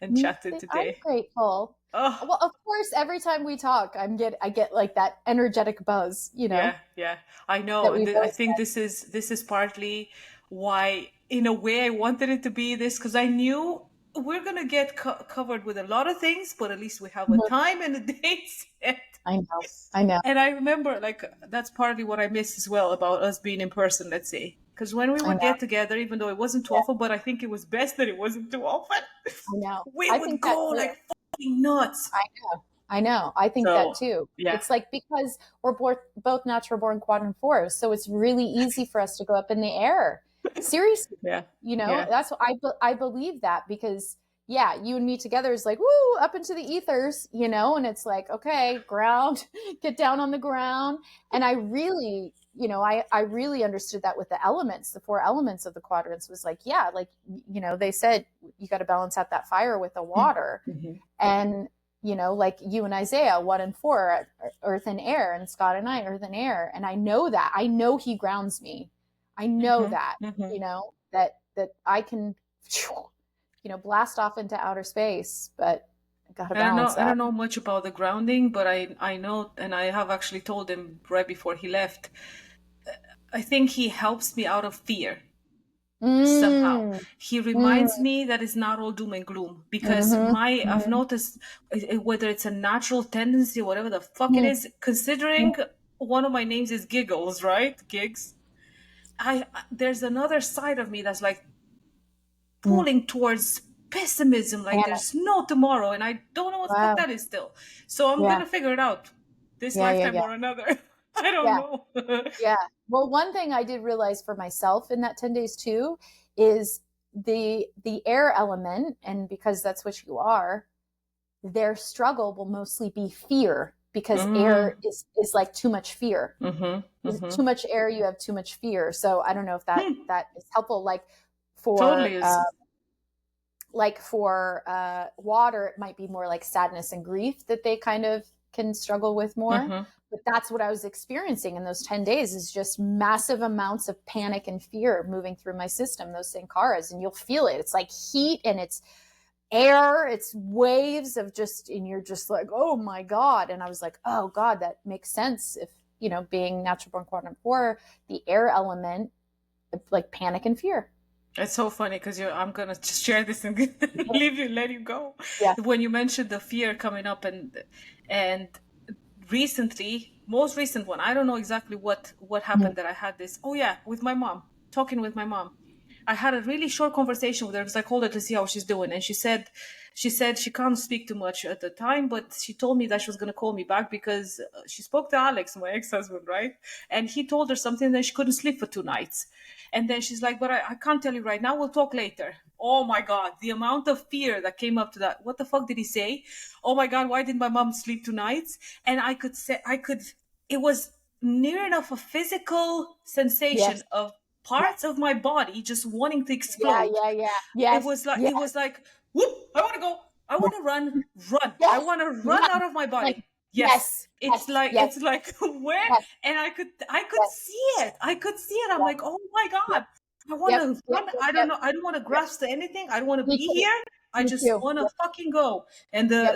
and chatted I'm today. grateful. Oh, Well, of course, every time we talk, I get like that energetic buzz, yeah, yeah. I know, that and we I both think this is partly why, in a way, I wanted it to be this, because I knew we're gonna get covered with a lot of things, but at least we have a get. time and a date set. I know. I know. And I remember, like, that's partly what I miss as well about us being in person, let's say. Because when we I would know. get together, even though it wasn't too Yeah, often, but I think it was best that it wasn't too often, I know. we I would think that go too. like fucking nuts. I know. I know. I think that So, too. yeah. It's like because we're both natural born quadrant fours, so it's really easy for us to go up in the air. Seriously, Yeah. you know, Yeah. that's what I believe that because yeah, you and me together is like woo up into the ethers, and it's like okay, ground, get down on the ground, and I really, I really understood that with the elements, the four elements of the quadrants was like yeah, like they said you got to balance out that fire with the water Mm-hmm. and like you and Isaiah, 1 and 4, earth and air, and Scott and I, earth and air. And I know that. I know he grounds me. I know that, Mm-hmm. Mm-hmm. that I can blast off into outer space, but I gotta balance I that. don't know much about the grounding, but I know, and I have actually told him right before he left. I think he helps me out of fear somehow. Mm, He mm, reminds me that it's not all doom and gloom, because mm-hmm, I've mm-hmm, noticed, whether it's a natural tendency or whatever the fuck it mm-hmm, is, considering one of my names is Giggles, right? Gigs. There's another side of me that's like mm. pulling towards pessimism, like Panic. there's no tomorrow, and I don't know what the fuck Wow. that is still. So I'm Yeah. gonna figure it out this Yeah. Yeah. lifetime Yeah. or another. I don't Yeah. know. Yeah. Well, one thing I did realize for myself in that 10 days too is the air element, and because that's what you are, their struggle will mostly be fear because Mm, air is like too much fear. mhm, Too mhm. much air, you have too much fear. So I don't know if that Hmm, that is helpful. totally For is. water, it might be more like sadness and grief that they kind of can struggle with more. Mhm. But that's what I was experiencing in those 10 days is just massive amounts of panic and fear moving through my system, those sankaras, and you'll feel it. It's like heat and it's air, it's waves of just, and you're just like, oh my God. And I was like, oh God, that makes sense. If, being natural born quadrant 4, the air element, like panic and fear. It's so funny because I'm gonna just share this and let you go. Yeah. When you mentioned the fear coming up, and recently, most recent one, I don't know exactly what happened that I had this. Oh yeah, with my mom, talking with my mom. I had a really short conversation with her because I called her to see how she's doing, and she said she can't speak too much at the time, but she told me that she was going to call me back because she spoke to Alex, my ex-husband, right? And he told her something that she couldn't sleep for 2 nights. And then she's like, but I can't tell you right now. We'll talk later. Oh my God, the amount of fear that came up to that. What the fuck did he say? Oh my God, why didn't my mom sleep 2 nights? And it was near enough a physical sensation Yes. of Yeah. parts of my body just wanting to Yeah. explode. Yeah. Yeah. It Yes. was like Yeah. it was like, whoop, I want to go. I want to run. I Yes. want to run Run. out of my Like, body. Yes. yes. It's Yes. like Yes. it's like where, Yes. and I could Yes. see it. I could see it. I'm Yes. like, "Oh my Yep. God. I want Yep. to Yep. run. Yep. I don't Yep. know. I don't want to Yep. grasp to anything. I don't want to Me be too. here. I Me just too. want to Yep. fucking go." And Yep.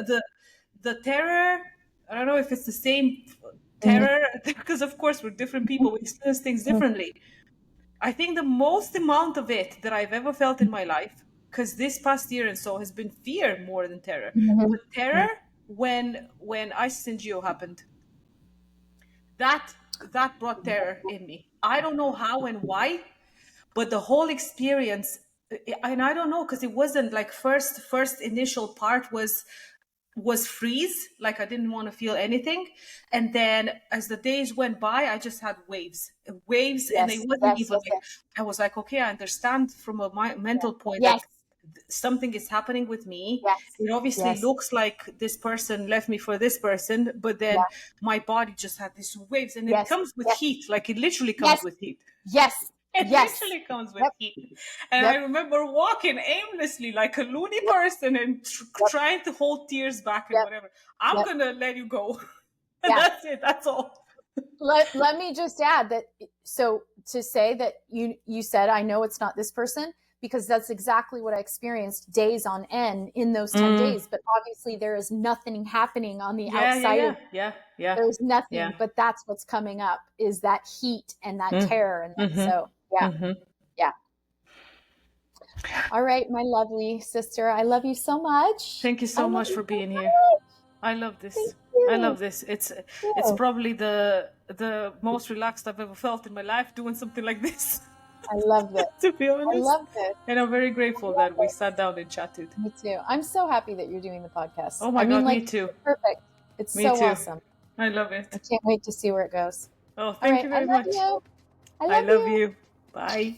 the terror, I don't know if it's the same Mhm. terror because of course we're different people. We experience things Mhm. differently. I think the most amount of it that I've ever felt in my life, because this past year and so has been fear more than terror. Mhm. But terror when ISIS and Geo happened, that that brought terror in me. I don't know how and why, but the whole experience, and I don't know because it wasn't like first initial part was was freeze, like I didn't want to feel anything. And then as the days went by, I just had waves, and it Yes. wasn't Yes. even Yes. like, Yes. I was like, okay, I understand from a mental point that Yes. something is happening with me. Yes. It obviously Yes. looks like this person left me for this person, but Yeah. then my body just had these waves, and it Yes. comes with Yes. heat. Like it literally comes Yes. with heat. Yes. It Yes. literally comes with Yep. heat. And I Yep. remember walking aimlessly like a loony Yep. person and Yep. trying to hold tears back and Yep. whatever. I'm Yep. going to let you go. And Yeah. that's it. That's all. Let me just add that, so to say that you said, I know it's not this person, because that's exactly what I experienced days on end in those 10 days. But obviously there is nothing happening on the outside of, Yeah. there's nothing, Yeah. but that's what's coming up, is that heat and that Mm. terror. And that, Mhm. so yeah. Mhm. Yeah. All right, my lovely sister. I love you so much. Thank you I so love much you for so being here. much. I love Thank this. you. I love this. It's Yeah. probably the most relaxed I've ever felt in my life doing something like this. I love it. To be I honest. love it. And I'm very grateful I love that we it. sat down and chatted. Me too. I'm so happy that you're doing the podcast. Oh my I mean, God, like, me too. it's perfect. It's Me so too. awesome. I love I it. can't wait to see where it goes. Oh, All thank right. you I very love much. you. I I love love you. you. Bye.